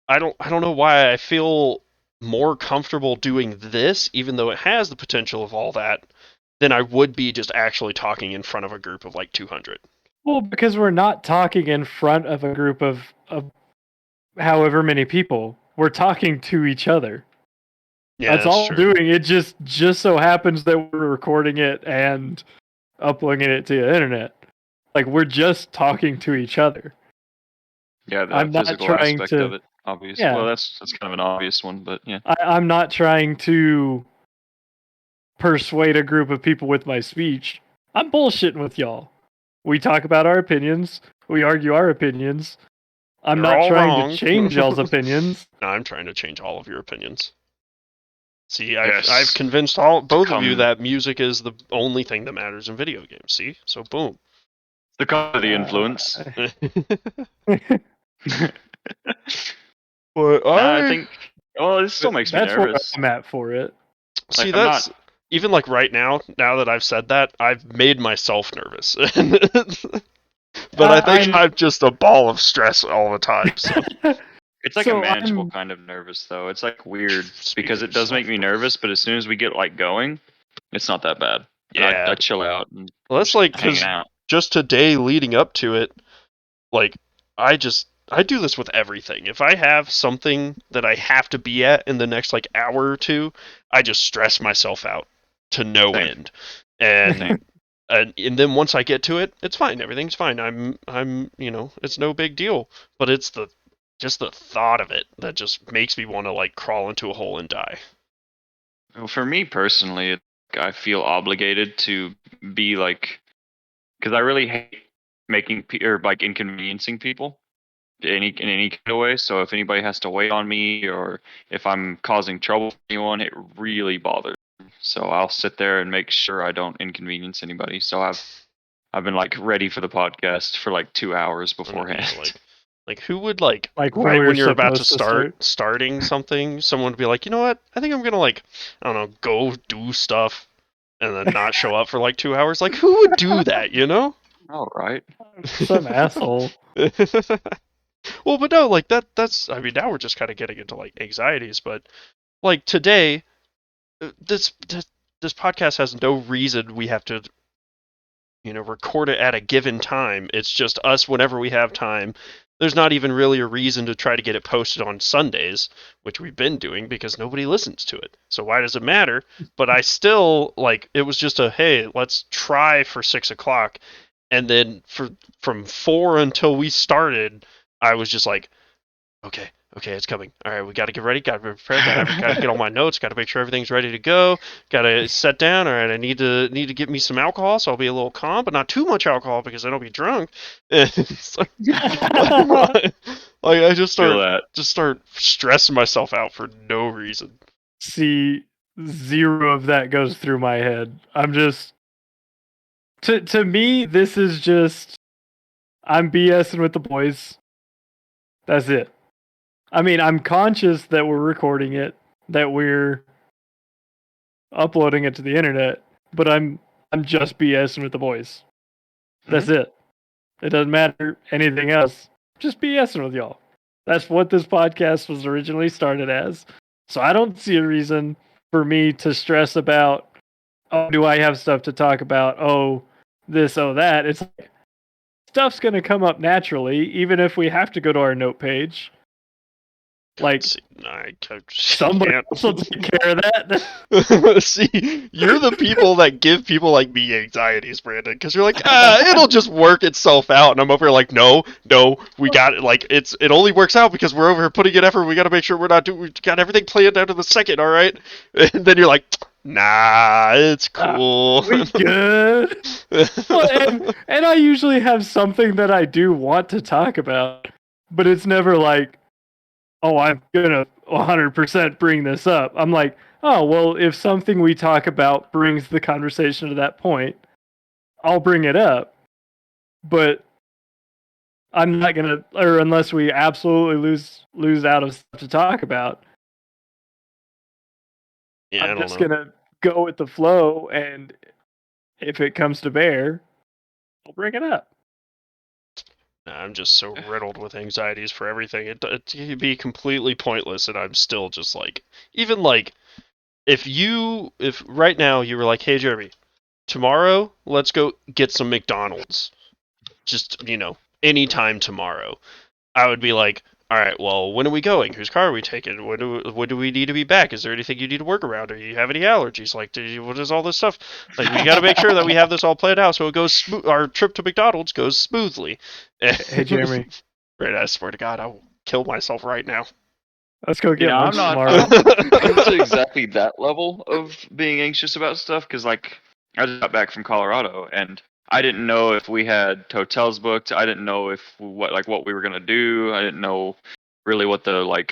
I don't know why I feel more comfortable doing this, even though it has the potential of all that, than I would be just actually talking in front of a group of like 200.
Well, because we're not talking in front of a group of however many people. We're talking to each other.
Yeah,
that's all we're doing. It just so happens that we're recording it and uploading it to the internet. Like we're just talking to each other.
Yeah, the physical aspect of it, obviously. Yeah. Well, that's kind of an obvious one, but yeah.
I'm not trying to persuade a group of people with my speech. I'm bullshitting with y'all. We talk about our opinions. We argue our opinions. I'm not trying to change y'all's opinions.
No, I'm trying to change all of your opinions. See, I've convinced both of you that music is the only thing that matters in video games. See? So boom.
The comedy influence.
But
I think it still makes me nervous.
That's what I'm at for it.
See, that's even like right now that I've said that, I've made myself nervous. But I think I'm just a ball of stress all the time. So.
It's like a manageable kind of nervous, though. It's like weird because it does make me nervous, but as soon as we get like going, it's not that bad.
Yeah,
I chill out. And
that's like because just today leading up to it, like I do this with everything. If I have something that I have to be at in the next like hour or two, I just stress myself out to no end. And and then once I get to it, it's fine. Everything's fine. I'm it's no big deal. But it's just the thought of it that just makes me want to like crawl into a hole and die.
Well, for me personally, I feel obligated to be like, because I really hate making or like inconveniencing people in any kind of way. So if anybody has to wait on me or if I'm causing trouble for anyone, it really bothers me. So I'll sit there and make sure I don't inconvenience anybody. So I've been like ready for the podcast for like 2 hours beforehand.
Like who would like right when you're about to starting something, someone would be like, you know what? I think I'm gonna like, I don't know, go do stuff and then not show up for like 2 hours. Like who would do that, you know?
All right.
Some asshole.
Well, but no, like that's I mean now we're just kind of getting into like anxieties, but like today this podcast has no reason we have to record it at a given time. It's just us whenever we have time. There's not even really a reason to try to get it posted on Sundays, which we've been doing because nobody listens to it. So why does it matter? But I still like it was just a hey, let's try for 6 o'clock, and then from 4 until we started, I was just like, okay, it's coming. All right, we got to get ready. Got to be prepared. Got to get all my notes. Got to make sure everything's ready to go. Got to sit down. All right, I need to get me some alcohol, so I'll be a little calm, but not too much alcohol because then I'll be drunk. like, I just
Feel
start stressing myself out for no reason.
See, zero of that goes through my head. I'm just to me, this is just I'm BSing with the boys. That's it. I mean, I'm conscious that we're recording it, that we're uploading it to the internet, but I'm just BSing with the boys. That's it. It doesn't matter anything else. Just BSing with y'all. That's what this podcast was originally started as. So I don't see a reason for me to stress about, oh, do I have stuff to talk about? Oh, this, oh, that. It's like, stuff's going to come up naturally, even if we have to go to our note page. Like, somebody else will take care of that.
See, you're the people that give people like me anxieties, Brandon, because you're like, it'll just work itself out, and I'm over here like, no, we got it. Like, it only works out because we're over here putting in effort. We got to make sure we got everything planned down to the second, all right? And then you're like, nah, it's cool.
We good. Well, and I usually have something that I do want to talk about, but it's never like, oh, I'm gonna 100% bring this up. I'm like, oh, well, if something we talk about brings the conversation to that point, I'll bring it up. But I'm not gonna, or unless we absolutely lose out of stuff to talk about.
Yeah,
I'm just gonna go with the flow, and if it comes to bear, I'll bring it up.
I'm just so riddled with anxieties for everything. It can be completely pointless, and I'm still just like, even like, if right now you were like, hey Jeremy, tomorrow let's go get some McDonald's, just anytime tomorrow, I would be like, all right, well, when are we going? Whose car are we taking? When do we need to be back? Is there anything you need to work around? Do you have any allergies? Like, what is all this stuff? Like, we got to make sure that we have this all planned out so it goes smooth. Our trip to McDonald's goes smoothly.
Hey Jeremy,
right? I swear to God, I will kill myself right now.
let's go get lunch
I'm
tomorrow.
not to exactly that level of being anxious about stuff because, like, I just got back from Colorado and I didn't know if we had hotels booked. I didn't know if what we were gonna do. I didn't know really what the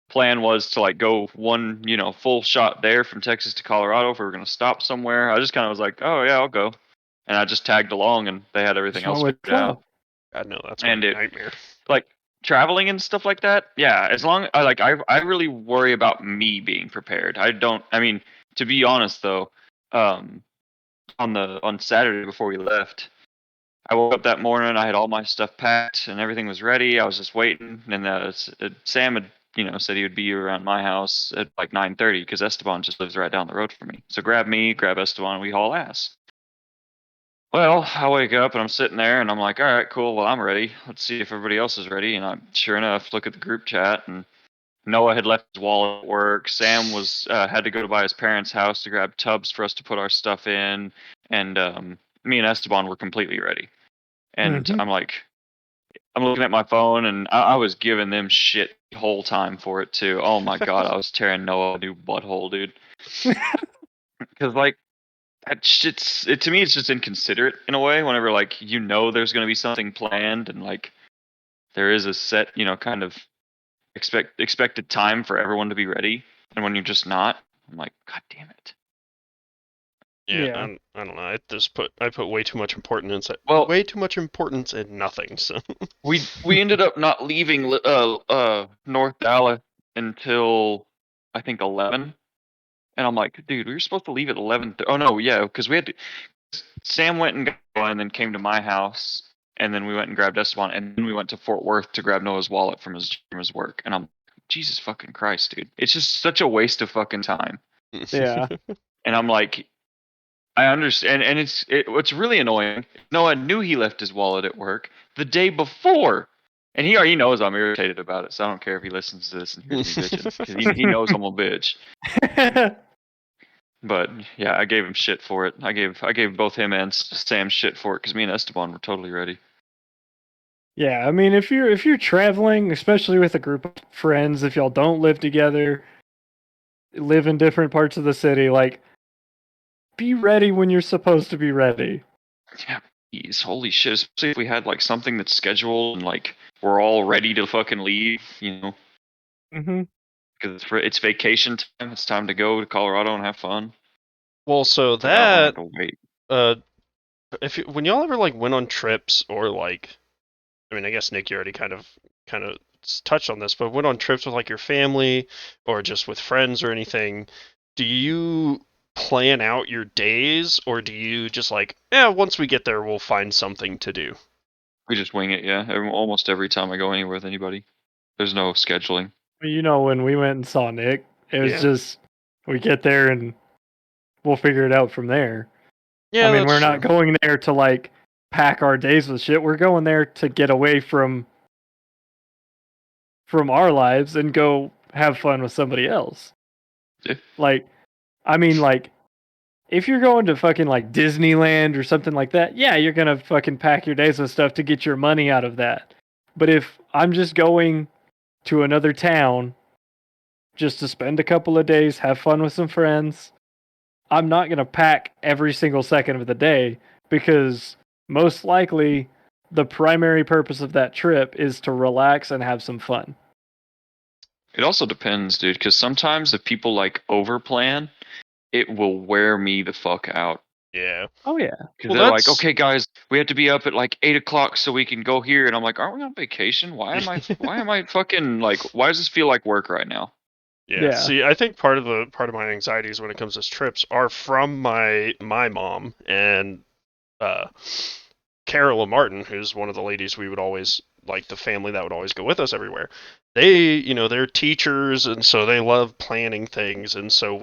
plan was to go one full shot there from Texas to Colorado if we were gonna stop somewhere. I just kind of was like, oh yeah, I'll go, and I just tagged along and they had everything else figured out.
God no, that's
and
my nightmare.
Like traveling and stuff like that, yeah, as long I really worry about me being prepared. I mean, to be honest though, on Saturday before we left, I woke up that morning, I had all my stuff packed and everything was ready. I was just waiting, and Sam had said he would be around my house at like 9:30 because Esteban just lives right down the road from me. So grab Esteban, and we haul ass. Well, I wake up and I'm sitting there and I'm like, all right, cool. Well, I'm ready. Let's see if everybody else is ready. And I, sure enough, look at the group chat and Noah had left his wallet at work. Sam was had to go to by his parents' house to grab tubs for us to put our stuff in, and me and Esteban were completely ready. And I'm looking at my phone and I was giving them shit the whole time for it too. Oh my god, I was tearing Noah a new butthole, dude. Because to me it's just inconsiderate in a way whenever there's going to be something planned and there is a set kind of expected time for everyone to be ready, and when you're just not, I'm like, god damn it.
Yeah. I don't know. I put way too much importance in nothing. So
we ended up not leaving North Dallas until I think 11. And I'm like, dude, we were supposed to leave at 11. Oh no, yeah, because we had to. Sam went and got one, and then came to my house, and then we went and grabbed Esteban, and then we went to Fort Worth to grab Noah's wallet from his work. And I'm, Jesus fucking Christ, dude! It's just such a waste of fucking time.
Yeah.
And I'm like, I understand, and what's really annoying. Noah knew he left his wallet at work the day before, and he already knows I'm irritated about it. So I don't care if he listens to this and hears me bitching, because he knows I'm a bitch. But yeah, I gave him shit for it. I gave both him and Sam shit for it because me and Esteban were totally ready.
Yeah, I mean, if you're traveling, especially with a group of friends, if y'all don't live together, live in different parts of the city, like, be ready when you're supposed to be ready.
Yeah, geez, holy shit! Especially if we had like something that's scheduled and like we're all ready to fucking leave,
Mm-hmm.
because it's vacation time. It's time to go to Colorado and have fun.
Well, so
It's like, I don't
that
have to wait.
when y'all ever like went on trips or like, I mean, I guess Nick, you already kind of touched on this, but went on trips with like your family or just with friends or anything, do you plan out your days or do you just like, once we get there, we'll find something to do?
We just wing it, yeah. Almost every time I go anywhere with anybody, there's no scheduling.
When we went and saw Nick, it was
Yeah.
just, we get there and we'll figure it out from there.
Yeah,
I mean,
that's
we're not
true.
going there to like pack our days with shit. We're going there to get away from our lives and go have fun with somebody else.
Yeah.
Like, I mean, like, if you're going to fucking like Disneyland or something like that, yeah, you're gonna fucking pack your days with stuff to get your money out of that. But if I'm just going to another town just to spend a couple of days, have fun with some friends, I'm not gonna pack every single second of the day because most likely the primary purpose of that trip is to relax and have some fun.
It also depends, dude, because sometimes if people like overplan, it will wear me the fuck out.
Yeah.
Oh yeah.
Because they're like, okay, guys, we have to be up at like 8 o'clock so we can go here, and I'm like, aren't we on vacation? Why am I fucking like? Why does this feel like work right now?
Yeah. See, I think part of my anxieties when it comes to trips are from my mom and uh, Carol and Martin, who's one of the ladies we would always like, the family that would always go with us everywhere. They, they're teachers, and so they love planning things, and so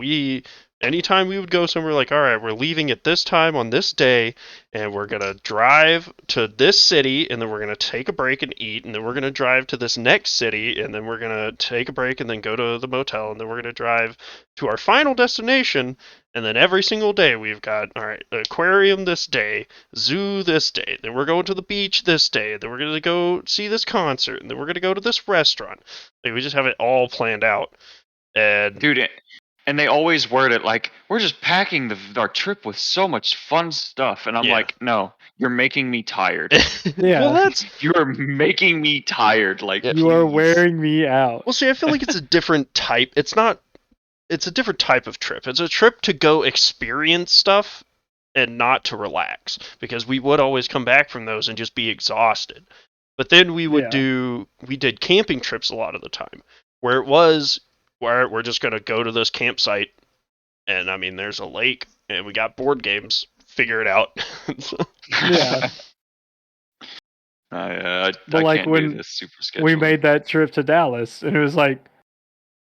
anytime we would go somewhere, like, all right, we're leaving at this time on this day, and we're gonna drive to this city, and then we're gonna take a break and eat, and then we're gonna drive to this next city, and then we're gonna take a break and then go to the motel, and then we're gonna drive to our final destination. And then every single day we've got, all right, aquarium this day, zoo this day, then we're going to the beach this day, then we're going to go see this concert, and then we're going to go to this restaurant. Like, we just have it all planned out. And
Dude, and they always word it like, we're just packing our trip with so much fun stuff. And I'm like, no, you're making me tired.
Yeah.
Well,
you're making me tired. Like,
you are wearing me out.
Well, see, I feel like it's a different type. It's a different type of trip. It's a trip to go experience stuff and not to relax, because we would always come back from those and just be exhausted. But then we did camping trips a lot of the time, where we're just going to go to this campsite, and I mean, there's a lake and we got board games, figure it out.
Yeah.
I
like
can't
when
do this super schedule.
we made that trip to Dallas, and it was like,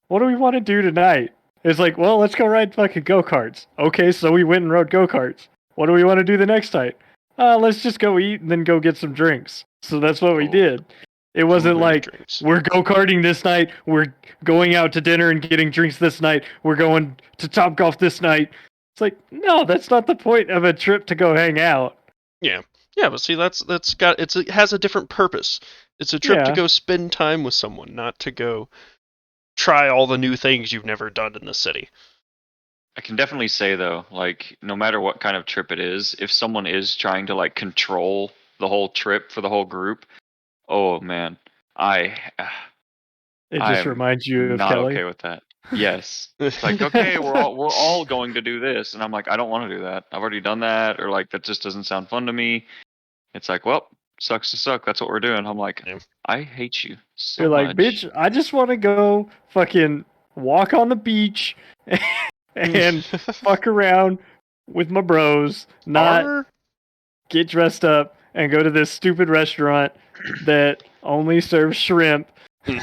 what do we want to do tonight? It's like, well, let's go ride fucking go-karts. Okay, so we went and rode go-karts. What do we want to do the next night? Let's just go eat and then go get some drinks. So that's what we did. It wasn't like, we're go-karting this night, we're going out to dinner and getting drinks this night, we're going to Topgolf this night. It's like, no, that's not the point of a trip to go hang out.
Yeah, but see, it has a different purpose. It's a trip to go spend time with someone, not to go try all the new things you've never done in the city.
I can definitely say though, like, no matter what kind of trip it is, if someone is trying to like control the whole trip for the whole group, oh man,
it just reminds you of
not
Kelly.
okay with that. Yes, it's like, okay, we're all going to do this, and I'm like, I don't want to do that. I've already done that, or like that just doesn't sound fun to me. It's like, well, sucks to suck. That's what we're doing. I'm like, I hate you so
You're like,
much.
bitch, I just want to go fucking walk on the beach and fuck around with my bros, not get dressed up and go to this stupid restaurant that only serves shrimp.
And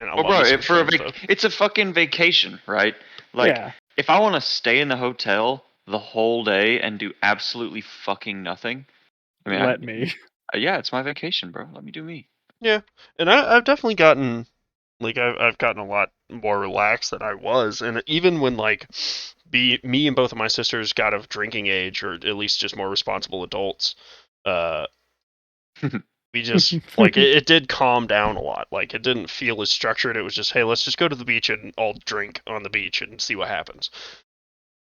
I
Well,
love me
bro,
some shrimp, though.
it's a fucking vacation, right? Like,
Yeah.
if I want to stay in the hotel the whole day and do absolutely fucking nothing, I mean,
Let me.
yeah, it's my vacation, bro. Let me do me.
Yeah, and I've definitely gotten like I've gotten a lot more relaxed than I was, and even when like me and both of my sisters got of drinking age, or at least just more responsible adults, uh, we just like it did calm down a lot. Like it didn't feel as structured. It was just, hey, let's just go to the beach and all drink on the beach and see what happens.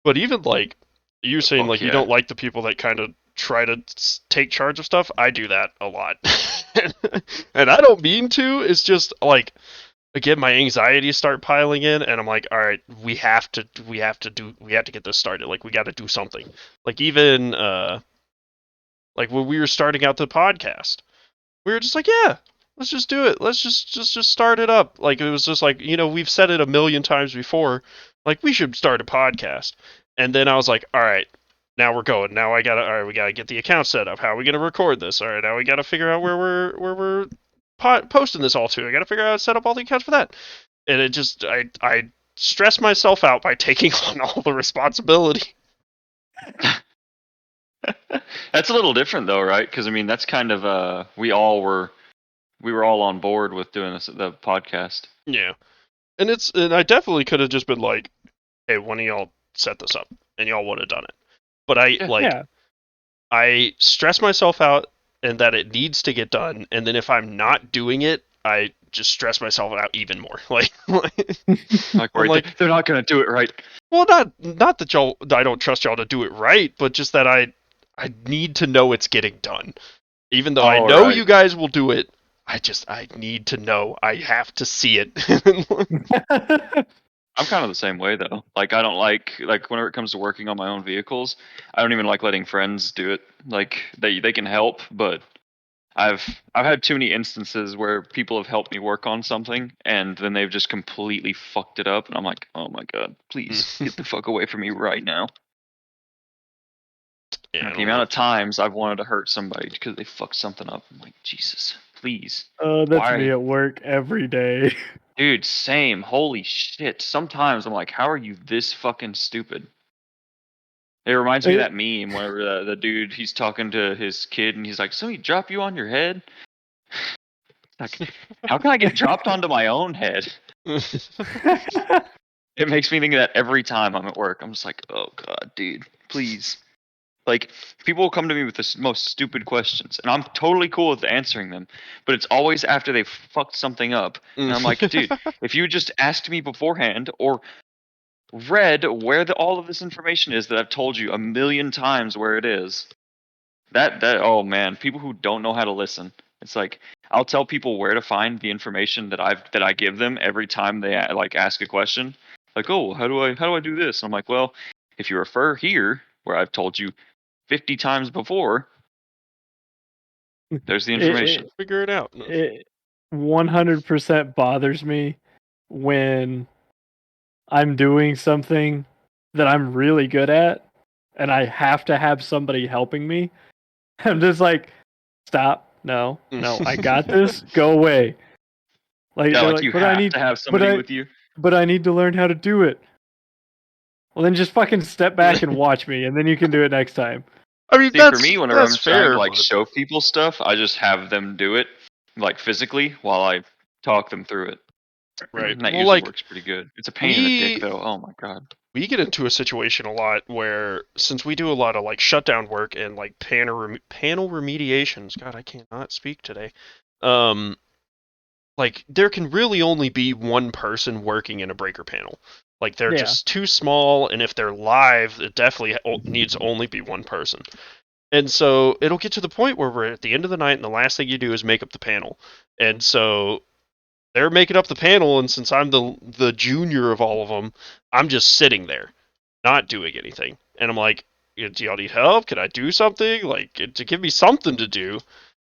But even like you saying,
Fuck
like you
yeah.
don't like the people that kind of try to take charge of stuff. I do that a lot, and I don't mean to. It's just like again, my anxieties start piling in, and I'm like, all right, we have to get this started. Like we got to do something. Like even like when we were starting out the podcast, we were just like, yeah, let's just do it. Let's just start it up. Like it was just like, we've said it a million times before. Like we should start a podcast. And then I was like, all right, now we're going. Now we gotta get the account set up. How are we gonna record this? All right, now we gotta figure out where we're posting this all to. I gotta figure out how to set up all the accounts for that. And it just I stress myself out by taking on all the responsibility.
That's a little different though, right? Because I mean, that's kind of we were all on board with doing the podcast.
Yeah. And I definitely could have just been like, hey, one of y'all set this up, and y'all would have done it. But
Yeah.
I stress myself out and that it needs to get done, and then if I'm not doing it, I just stress myself out even more. Like
Right, they're not gonna do it right.
Well, not that I don't trust y'all to do it right, but just that I need to know it's getting done. Even though I know you guys will do it, I need to know. I have to see it.
I'm kind of the same way though. Like I don't like whenever it comes to working on my own vehicles, I don't even like letting friends do it. Like they can help, but I've had too many instances where people have helped me work on something and then they've just completely fucked it up, and I'm like, oh my god, please get the fuck away from me right now.
Yeah,
The amount of times I've wanted to hurt somebody because they fucked something up, I'm like, Jesus, please.
That's
Why?
me at work every day.
Dude, same. Holy shit. Sometimes I'm like, how are you this fucking stupid? It reminds me of that meme where the dude, he's talking to his kid and he's like, somebody drop you on your head? Like, how can I get dropped onto my own head? It makes me think of that every time I'm at work. I'm just like, oh god, dude, please. Like, people will come to me with the most stupid questions, and I'm totally cool with answering them, but it's always after they've fucked something up. And I'm like, dude, if you just asked me beforehand or read where all of this information is that I've told you a million times where it is, that oh man, people who don't know how to listen. It's like I'll tell people where to find the information that I give them every time they like ask a question. Like, oh, how do I do this? I'm like, well, if you refer here where I've told you 50 times before, there's the information.
Figure it out.
It 100% bothers me when I'm doing something that I'm really good at and I have to have somebody helping me. I'm just like, stop. No, I got this. Go away. Like,
Yeah,
they're
like you
but I
have
need
to have somebody with you.
But I need to learn how to do it. Well, then just fucking step back and watch me, and then you can do it next time.
I mean,
See, for me, whenever I'm trying to like
but...
show people stuff, I just have them do it, like physically, while I talk them through it.
Right.
And that
well,
usually
like,
works pretty good. It's a pain in the dick, though. Oh my god.
We get into a situation a lot where, since we do a lot of like shutdown work and like panel remediations, God, I cannot speak today. Like there can really only be one person working in a breaker panel. Like they're just too small, and if they're live, it definitely needs to only be one person. And so it'll get to the point where we're at the end of the night, and the last thing you do is make up the panel. And so they're making up the panel, and since I'm the junior of all of them, I'm just sitting there, not doing anything. And I'm like, do y'all need help? Can I do something? Like, to give me something to do.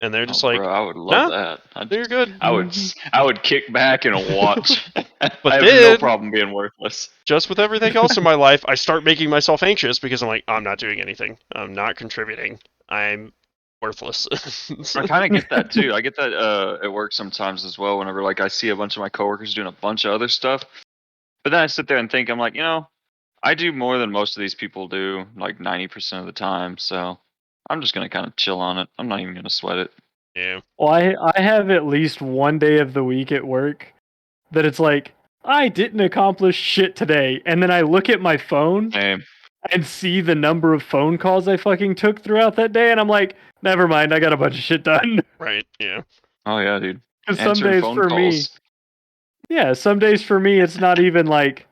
And they're just like,
bro, I would love that.
You're good.
I would kick back and watch.
But
I have
then,
no problem being worthless.
Just with everything else in my life, I start making myself anxious because I'm like, I'm not doing anything. I'm not contributing. I'm worthless.
I kind of get that too. I get that at work sometimes as well. Whenever like I see a bunch of my coworkers doing a bunch of other stuff, but then I sit there and think, I'm like, I do more than most of these people do, like 90% of the time. So I'm just gonna kind of chill on it. I'm not even gonna sweat it.
Yeah.
Well, I have at least one day of the week at work that it's like, I didn't accomplish shit today. And then I look at my phone
Same.
and see the number of phone calls I fucking took throughout that day. And I'm like, never mind, I got a bunch of shit done.
Right. Yeah.
Oh yeah, dude.
Because some
Answering
days
phone
for me,
calls.
some days for me, it's not even like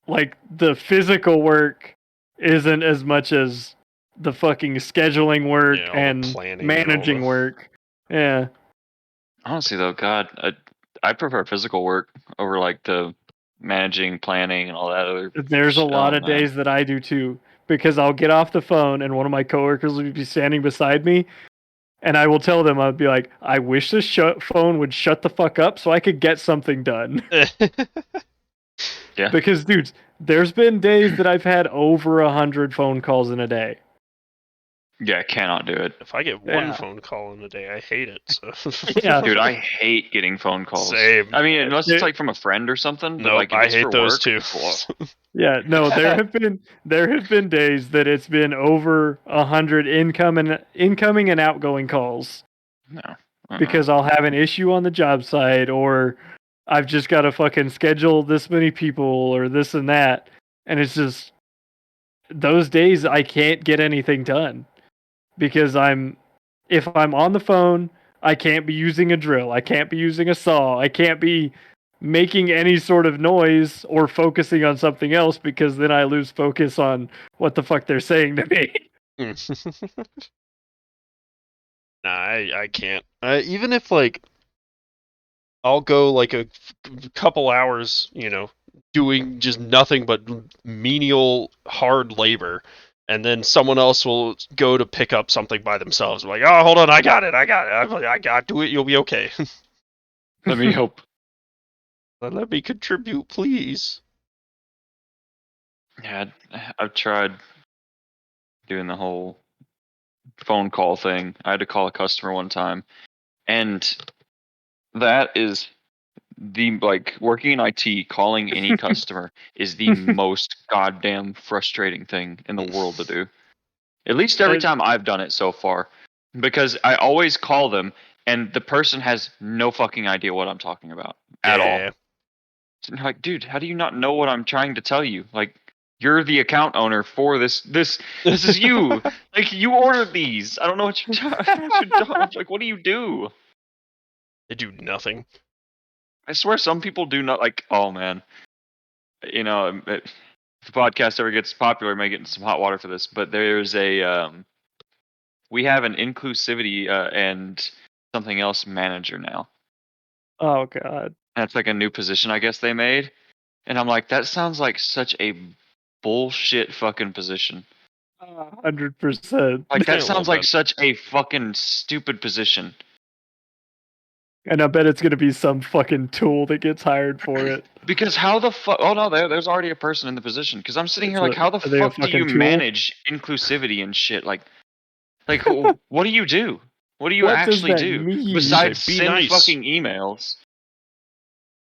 the physical work isn't as much as the fucking scheduling work
Yeah, all the
and
planning and all
managing
the-
work. Yeah.
Honestly though, God, I prefer physical work over like the managing, planning, and all that other.
There's a lot of days that I do too, because I'll get off the phone and one of my coworkers will be standing beside me, and I will tell them, I'll be like, I wish this phone would shut the fuck up so I could get something done.
Yeah.
Because, dudes, there's been days that I've had over 100 phone calls in a day.
Yeah, I cannot do it.
If I get one phone call in a day, I hate it. So.
Yeah.
Dude, I hate getting phone calls.
Same.
I mean, unless it's like from a friend or something. But
Nope,
like, if
I
it's
hate
for
those
work,
too.
Yeah, no, there have been days that it's been over 100 incoming and outgoing calls.
No.
Because I'll have an issue on the job site, or I've just got to fucking schedule this many people or this and that. And it's just those days I can't get anything done because if I'm on the phone, I can't be using a drill. I can't be using a saw. I can't be making any sort of noise or focusing on something else because then I lose focus on what the fuck they're saying to me.
Nah, I can't. Even if like I'll go like a couple hours, doing just nothing but menial hard labor, and then someone else will go to pick up something by themselves. I'm like, oh, hold on, I got it. I'm like, I got do it. You'll be okay.
Let me help.
Let me contribute, please.
Yeah, I've tried doing the whole phone call thing. I had to call a customer one time, and that is working in IT, calling any customer is the most goddamn frustrating thing in the world to do. At least every time I've done it so far, because I always call them and the person has no fucking idea what I'm talking about at all. And like, dude, how do you not know what I'm trying to tell you? Like, you're the account owner for this. This is you. Like, you ordered these. I don't know what you're like. What do you do?
They do nothing.
I swear, some people do not like. Oh man, if the podcast ever gets popular, I may get in some hot water for this. But there's we have an inclusivity and something else manager now.
Oh god.
That's like a new position I guess they made. And I'm like, that sounds like such a bullshit fucking position.
100%.
Like
Yeah, a
that sounds
little
like
bit.
such a fucking stupid position.
And I bet it's gonna be some fucking tool that gets hired for it.
Because how the fuck? Oh no, there's already a person in the position. Because I'm sitting here like, how the
Are they a
fuck do you
fucking tool?
manage inclusivity and shit? Like what do you do? What do you
What does
actually
that
do
mean?
besides
Say, be
send
nice.
fucking emails?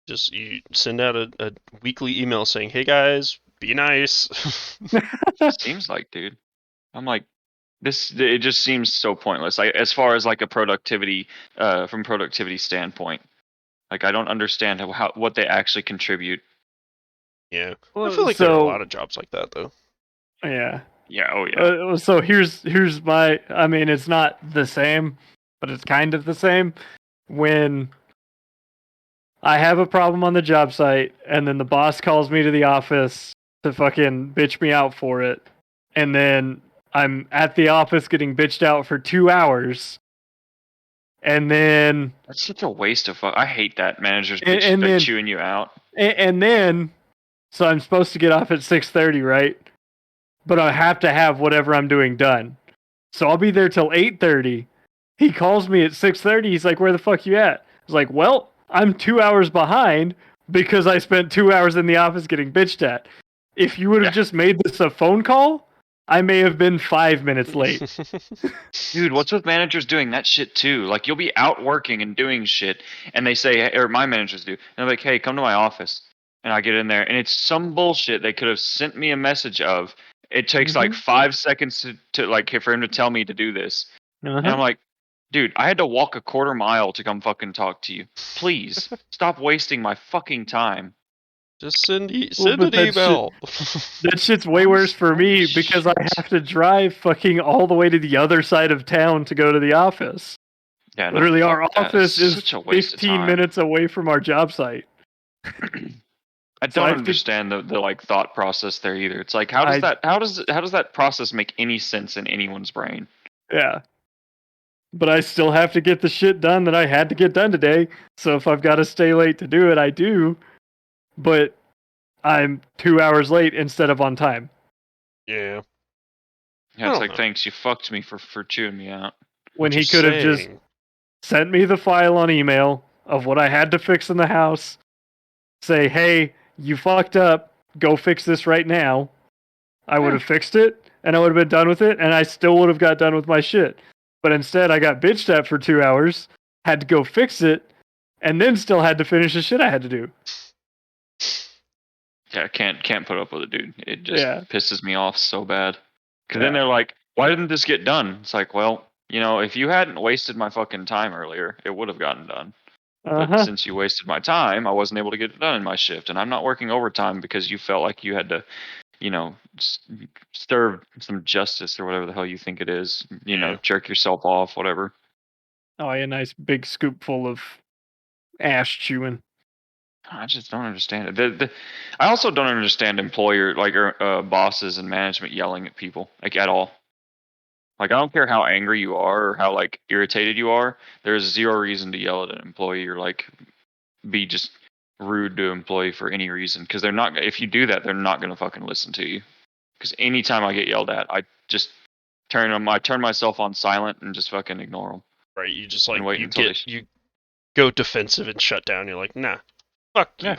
Just you send out a weekly email saying, "Hey guys, be nice."
Seems like, dude. I'm like, it just seems so pointless. As far as like a productivity, from productivity standpoint, like I don't understand what they actually contribute.
Yeah, I feel like there are a lot of jobs like that though.
Yeah.
Yeah. Oh yeah.
So here's my. I mean, it's not the same, but it's kind of the same. When I have a problem on the job site, and then the boss calls me to the office to fucking bitch me out for it, and then I'm at the office getting bitched out for 2 hours, and then
That's such a waste of fuck. I hate that managers
and then
chewing you out.
and then so I'm supposed to get off at 6:30, right? But I have to have whatever I'm doing done. So I'll be there till 8:30. He calls me at 6:30. He's like, "Where the fuck you at?" I was like, "Well, I'm 2 hours behind because I spent 2 hours in the office getting bitched at. If you would have just made this a phone call, I may have been 5 minutes late.
Dude, what's with managers doing that shit too? Like, you'll be out working and doing shit, and they say, or my managers do, and they're like, "Hey, come to my office," and I get in there, and it's some bullshit they could have sent me a message of. It takes like 5 seconds to like for him to tell me to do this, and I'm like, dude, I had to walk a quarter mile to come fucking talk to you. Please stop wasting my fucking time.
Just send an email.
That shit's way worse for me because I have to drive fucking all the way to the other side of town to go to the office.
Yeah, no,
literally, our
fuck that.
office
It's
is
such a waste of
15
time.
minutes away from our job site.
I don't understand the like thought process there either. It's like how does that process make any sense in anyone's brain?
Yeah. But I still have to get the shit done that I had to get done today. So if I've got to stay late to do it, I do. But I'm 2 hours late instead of on time.
Yeah.
Yeah, it's like, thanks, you fucked me for chewing me out.
When he could have just sent me the file on email of what I had to fix in the house. Say, hey, you fucked up. Go fix this right now. I would have fixed it, and I would have been done with it, and I still would have got done with my shit. But instead, I got bitched at for 2 hours, had to go fix it, and then still had to finish the shit I had to do.
Yeah, can't put up with it, dude. It just pisses me off so bad. Because then they're like, why didn't this get done? It's like, well, if you hadn't wasted my fucking time earlier, it would have gotten done. But since you wasted my time, I wasn't able to get it done in my shift. And I'm not working overtime because you felt like you had to, serve some justice or whatever the hell you think it is. Jerk yourself off, whatever.
Oh, yeah, nice big scoop full of ass chewing.
I just don't understand it. I also don't understand employer bosses and management yelling at people at all. Like, I don't care how angry you are or how irritated you are. There's zero reason to yell at an employee or be just rude to an employee for any reason, because they're not. If you do that, they're not gonna fucking listen to you. Because anytime I get yelled at, I just turn myself on silent and just fucking ignore them.
Right, you just you go defensive and shut down. You're like, nah, fuck you.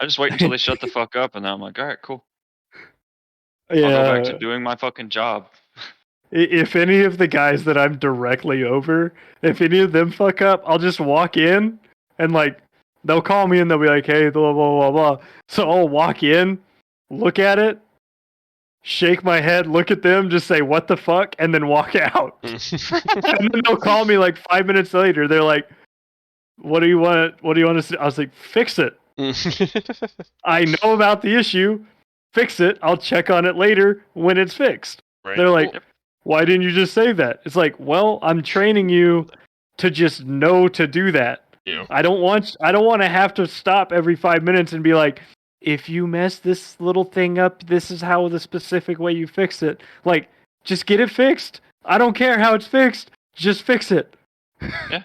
I just wait until they shut the fuck up, and then I'm like, all right, cool.
Yeah.
I'll go back to doing my fucking job.
If any of the guys that I'm directly over, if any of them fuck up, I'll just walk in and they'll call me and they'll be like, hey, blah, blah, blah, blah. So I'll walk in, look at it, shake my head, look at them, just say, what the fuck, and then walk out. And then they'll call me 5 minutes later. They're like, what do you want to see? I was like, fix it. I know about the issue. Fix it. I'll check on it later when it's fixed. Right. They're like, why didn't you just say that? It's like, well, I'm training you to just know to do that.
Yeah.
I don't want to have to stop every 5 minutes and be like, if you mess this little thing up, this is how the specific way you fix it. Just get it fixed. I don't care how it's fixed. Just fix it.
Yeah.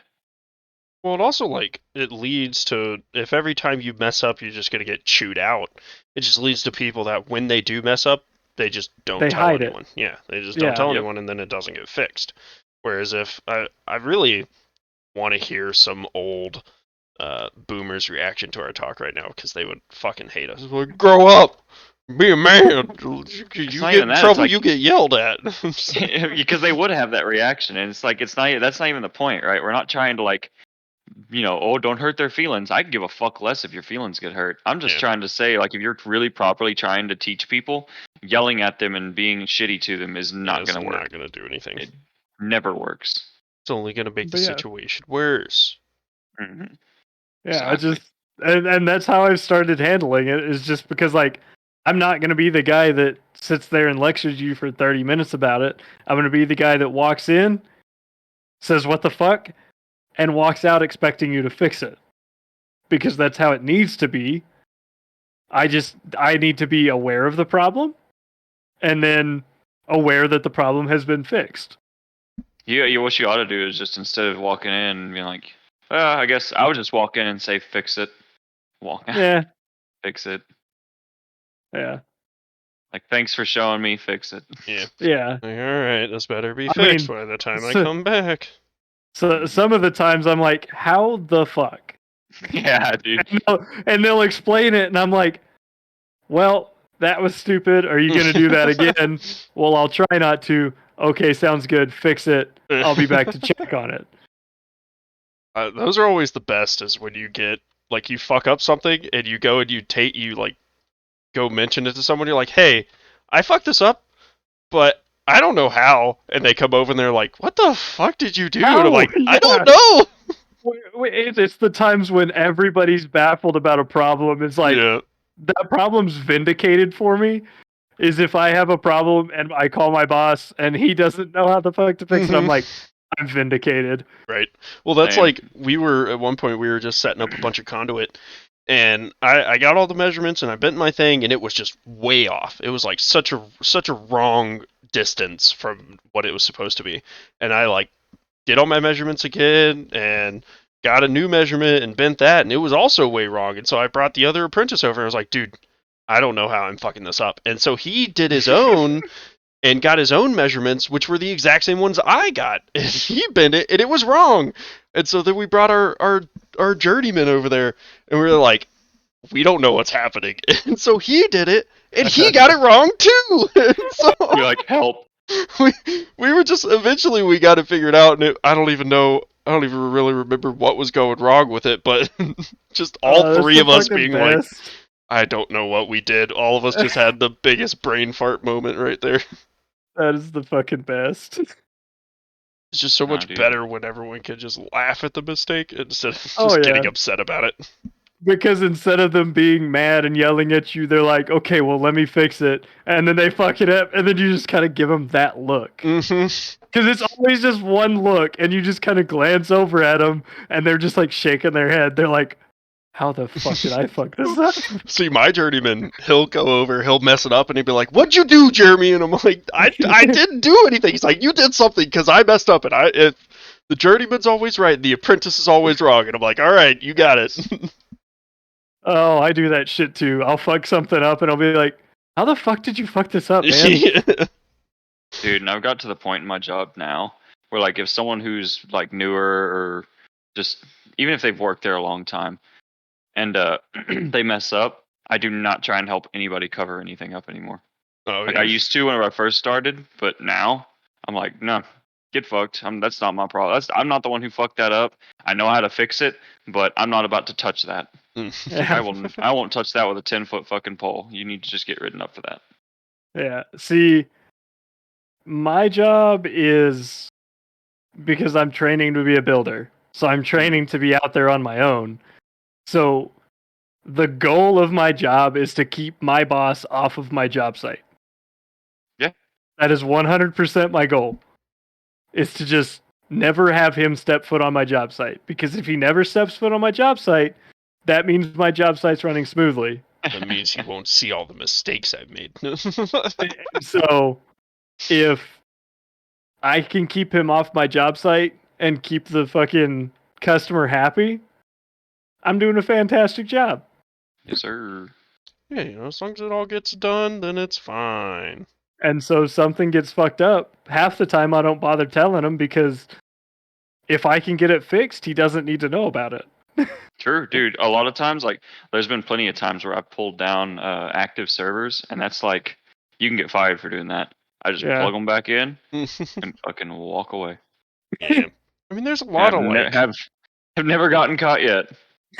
Well, it also it leads to, if every time you mess up you're just gonna get chewed out, it just leads to people that when they do mess up, they just don't tell anyone. Yeah, they just don't tell anyone, and then it doesn't get fixed. Whereas if I really want to hear some old boomers' reaction to our talk right now, because they would fucking hate us. Like, grow up, be a man. You get in trouble, you get yelled at.
Because they would have that reaction, and it's that's not even the point, right? We're not trying to don't hurt their feelings. I can give a fuck less if your feelings get hurt. I'm just trying to say, if you're really properly trying to teach people, yelling at them and being shitty to them is not going to work.
It's not going to do anything.
It never works.
It's only going to make the situation worse.
Mm-hmm.
Yeah, exactly. And that's how I've started handling it, is just because I'm not going to be the guy that sits there and lectures you for 30 minutes about it. I'm going to be the guy that walks in, says what the fuck, and walks out expecting you to fix it. Because that's how it needs to be. I need to be aware of the problem, and then aware that the problem has been fixed.
Yeah, what you ought to do is just, instead of walking in and being like, I guess I would just walk in and say, fix it. Walk in.
Yeah.
Fix it.
Yeah.
Thanks for showing me, fix it.
Yeah.
Yeah.
Alright, this better be fixed by the time I come back.
So some of the times I'm like, how the fuck?
Yeah, dude.
And they'll explain it, and I'm like, well, that was stupid. Are you going to do that again? Well, I'll try not to. Okay, sounds good. Fix it. I'll be back to check on it.
Those are always the best, is when you get, like, you fuck up something and you go and you like go mention it to someone. You're like, hey, I fucked this up, but I don't know how. And they come over and they're like, what the fuck did you do? And I'm like, I don't know.
It's the times when everybody's baffled about a problem. It's like,
Yeah.
that problem's vindicated for me. Is if I have a problem and I call my boss and he doesn't know how the fuck to fix it, I'm like, I'm vindicated.
Right. Well, that's
Same.
like, we were, at one point, we were just setting up a bunch of conduit, and I got all the measurements, and I bent my thing, and it was just way off. It was like such a wrong distance from what it was supposed to be. And I, like, did all my measurements again, and got a new measurement, and bent that, and it was also way wrong. And so I brought the other apprentice over, and I was like, dude, I don't know how I'm fucking this up. And so he did his own and got his own measurements, which were the exact same ones I got. And he bent it, and it was wrong. And so then we brought our journeyman over there, and we were like, we don't know what's happening. And so he did it, and he got it wrong too. And so
You're like, help.
we were just, eventually we got it figured out, and I don't even really remember what was going wrong with it, but just all three of us being like, I don't know what we did. All of us just had the biggest brain fart moment right there.
That is the fucking best.
It's just so much
dude.
better when everyone can just laugh at the mistake instead of just getting upset about it.
Because instead of them being mad and yelling at you, they're like, okay, well, let me fix it. And then they fuck it up, and then you just kind of give them that look. Because it's always just one look, and you just kind of glance over at them, and they're just like shaking their head. They're like, how the fuck did I fuck this up?
See, my journeyman, he'll go over, he'll mess it up, and he'll be like, what'd you do, Jeremy? And I'm like, I didn't do anything. He's like, you did something, because I messed up, and if the journeyman's always right, the apprentice is always wrong. And I'm like, all right, you got it.
Oh, I do that shit too. I'll fuck something up, and I'll be like, how the fuck did you fuck this up, man?
Dude, and I've got to the point in my job now where, like, if someone who's like newer or just even if they've worked there a long time and they mess up, I do not try and help anybody cover anything up anymore.
Oh,
like
yeah.
I used to when I first started, but now I'm like, no, get fucked. That's not my problem. I'm not the one who fucked that up. I know how to fix it, but I'm not about to touch that. I won't touch that with a 10-foot fucking pole. You need to just get ridden up for that.
Yeah. See, my job is because I'm training to be a builder. So I'm training to be out there on my own. So the goal of my job is to keep my boss off of my job site.
Yeah.
That is 100% my goal. Is to just never have him step foot on my job site. Because if he never steps foot on my job site, that means my job site's running smoothly.
That means he won't see all the mistakes I've made.
So, if I can keep him off my job site and keep the fucking customer happy, I'm doing a fantastic job.
Yes, sir.
Yeah, as long as it all gets done, then it's fine.
And so something gets fucked up, half the time I don't bother telling him because if I can get it fixed, he doesn't need to know about it.
True, dude. A lot of times, like, there's been plenty of times where I've pulled down active servers, and that's like, you can get fired for doing that. I just plug them back in and fucking walk away.
Yeah. I mean, there's a lot of like...
have never gotten caught yet.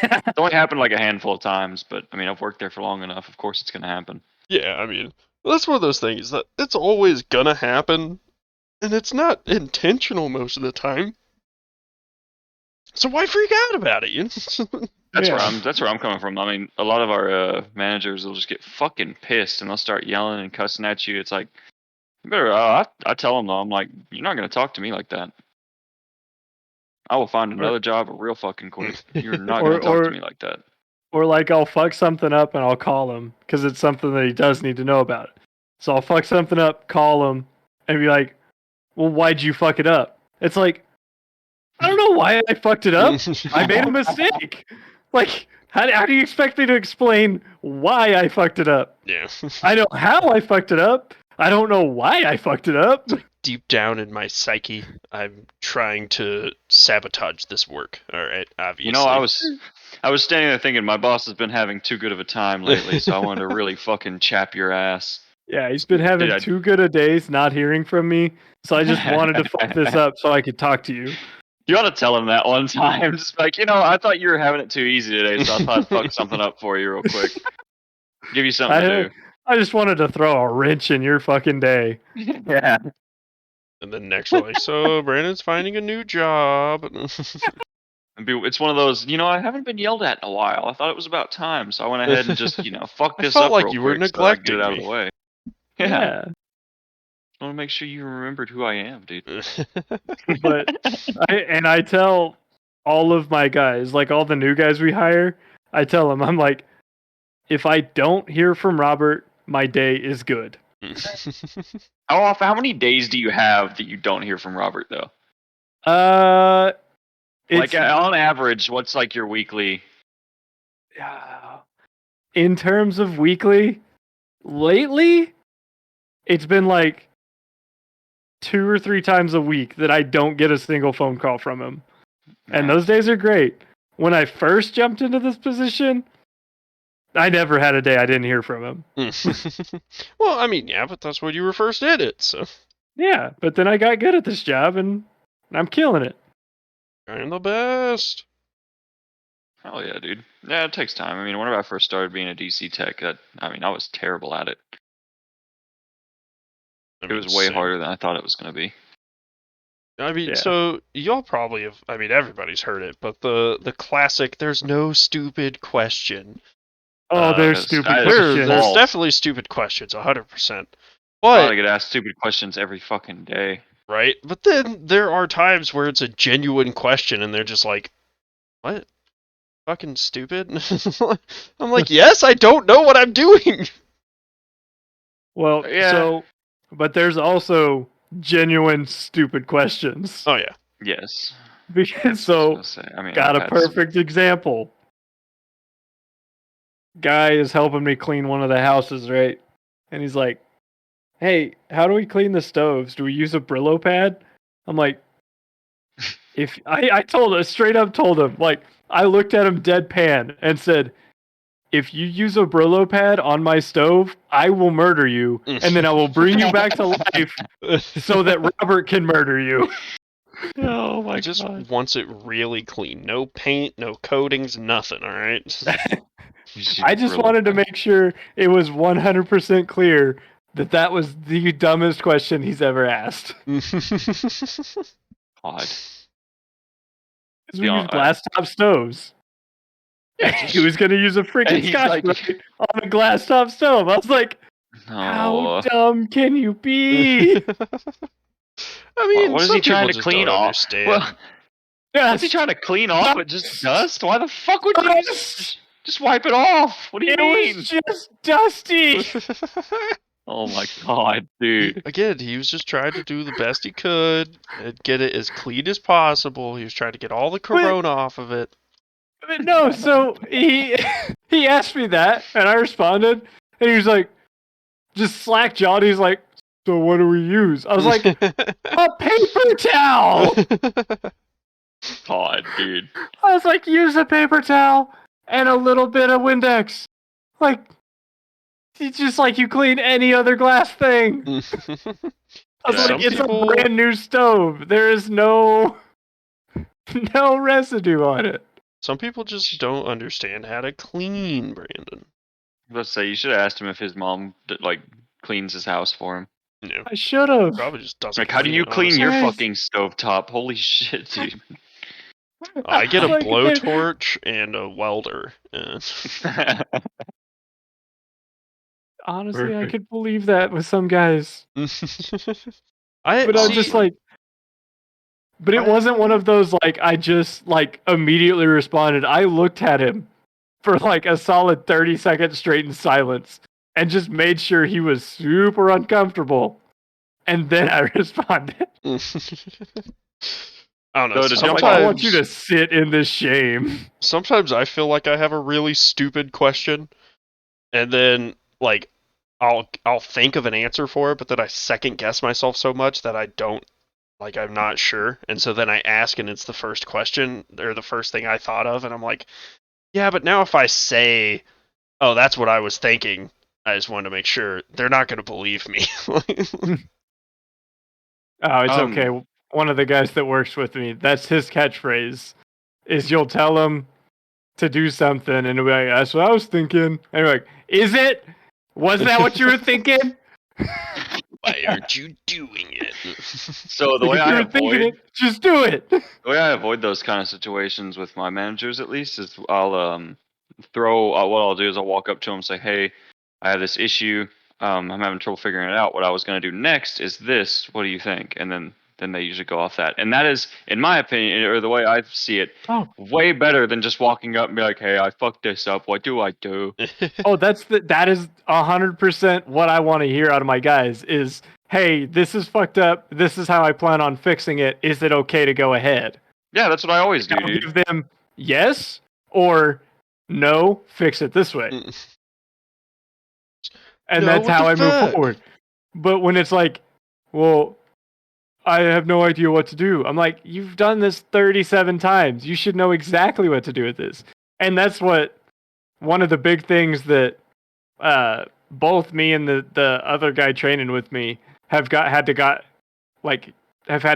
It's only happened like a handful of times, but I mean, I've worked there for long enough. Of course, it's gonna happen.
Yeah, I mean, that's one of those things that it's always gonna happen, and it's not intentional most of the time. So why freak out about it? You know?
That's where I'm coming from. I mean, a lot of our managers will just get fucking pissed and they'll start yelling and cussing at you. It's like, you better. I tell them though, I'm like, you're not gonna talk to me like that. I will find another job real fucking quick. You're not gonna talk to me like that.
Or like I'll fuck something up and I'll call him because it's something that he does need to know about. So I'll fuck something up, call him, and be like, well, why'd you fuck it up? It's like, I don't know why I fucked it up. I made a mistake. Like, how do you expect me to explain why I fucked it up?
Yeah.
I know how I fucked it up. I don't know why I fucked it up.
Deep down in my psyche, I'm trying to sabotage this work. All right, obviously.
You know, I was standing there thinking my boss has been having too good of a time lately, so I wanted to really fucking chap your ass.
Yeah, he's been having
Dude,
too good of days not hearing from me, so I just wanted to fuck this up so I could talk to you.
You ought to tell him that one time. Just like, I thought you were having it too easy today, so I thought I'd fuck something up for you real quick. Give you something to do.
I just wanted to throw a wrench in your fucking day.
Yeah.
And then next we're like, so Brandon's finding a new job.
It's one of those, I haven't been yelled at in a while. I thought it was about time, so I went ahead and just, fuck
I
this
felt
up
like
real
you were
quick so I can get
neglecting
it out of
me.
the way. Yeah. I want to make sure you remembered who I am, dude.
But I tell all of my guys, like all the new guys we hire, I tell them, I'm like, if I don't hear from Robert, my day is good.
How many days do you have that you don't hear from Robert though?
It's,
like on average, what's like your weekly?
In terms of weekly, lately, it's been like 2 or 3 times a week that I don't get a single phone call from him. And those days are great. When I first jumped into this position, I never had a day I didn't hear from him.
Well, I mean, yeah, but that's when you were first in it, so.
Yeah, but then I got good at this job and I'm killing it.
I'm the best.
Hell yeah, dude. Yeah, it takes time. I mean, whenever I first started being a DC tech, I was terrible at it. It was way harder than I thought it was going to be.
I mean, so y'all probably have, I mean, everybody's heard it, but the classic, there's no stupid question.
Oh, there's stupid questions.
There's definitely stupid questions, 100%. But
I get asked stupid questions every fucking day.
Right? But then there are times where it's a genuine question and they're just like, what? Fucking stupid? I'm like, yes, I don't know what I'm doing.
Well, yeah. But there's also genuine stupid questions.
Oh, yeah.
Yes.
Because got a perfect example. Guy is helping me clean one of the houses, right? And he's like, hey, how do we clean the stoves? Do we use a Brillo pad? I'm like, if I straight up told him, like, I looked at him deadpan and said, if you use a Brillo pad on my stove, I will murder you, and then I will bring you back to life so that Robert can murder you.
Oh my god.
Just wants it really clean. No paint, no coatings, nothing, alright?
I just wanted to make sure it was 100% clear that was the dumbest question he's ever asked.
God.
Because we use glass top stoves. Yeah, he was going to use a freaking Scotch on a glass top stove. I was like, how dumb can you be?
I mean,
what is he trying to clean off? Well, what's he trying to clean off? But just dust? Why the fuck would you just wipe it off? What do you mean?
It was just dusty.
Oh my god, dude.
Again, he was just trying to do the best he could and get it as clean as possible. He was trying to get all the corona off of it.
But no, so he asked me that, and I responded, and he was like, just slack-jawed. He's like, so what do we use? I was like, a paper towel!
God, dude.
I was like, use a paper towel and a little bit of Windex. Like, it's just like you clean any other glass thing. I was like, it's a brand new stove. There is no residue on it.
Some people just don't understand how to clean, Brandon.
Let's say you should have asked him if his mom cleans his house for him.
Yeah.
I should have.
Probably just doesn't.
Like, how do you clean your fucking stovetop? Holy shit, dude.
I get a blowtorch and a welder.
Honestly, I could believe that with some guys.
But
I'm just like, but it wasn't one of those like I just like immediately responded. I looked at him for like a solid 30 seconds straight in silence and just made sure he was super uncomfortable. And then I responded.
I don't know.
Sometimes I want you to sit in this shame.
Sometimes I feel like I have a really stupid question, and then like I'll think of an answer for it, but then I second guess myself so much that I don't. Like, I'm not sure. And so then I ask, and it's the first question, or the first thing I thought of, and I'm like, Yeah, but now if I say, "Oh, that's what I was thinking," I just wanted to make sure they're not going to believe me.
Oh, it's okay. One of the guys that works with me, that's his catchphrase. Is you'll tell him to do something, and he'll be like, "That's what I was thinking." And you're like, "Is it? Was that what you were thinking?"
Why aren't you doing it?
So the
Like,
way
if you
I
were thinking
avoid
it, just do it.
the way I avoid those kind of situations with my managers, at least, is I'll throw what I'll do is I'll walk up to them and say, "Hey, I have this issue. I'm having trouble figuring it out. What I was going to do next is this. What do you think?" And then they usually go off that. And that is, in my opinion, or the way I see it,
Oh,
way better than just walking up and be like, "Hey, I fucked this up. What do I do?"
oh, that is 100% what I want to hear out of my guys. Is, hey, this is fucked up. This is how I plan on fixing it. Is it okay to go ahead?
Yeah, that's what I always do,
I'll
dude.
give them yes or no. Fix it this way, and
No,
that's
what
how
the
I move
fuck?
forward. But when it's like, well, I have no idea what to do. I'm like, you've done this 37 times. You should know exactly what to do with this. And that's what one of the big things that both me and the other guy training with me have had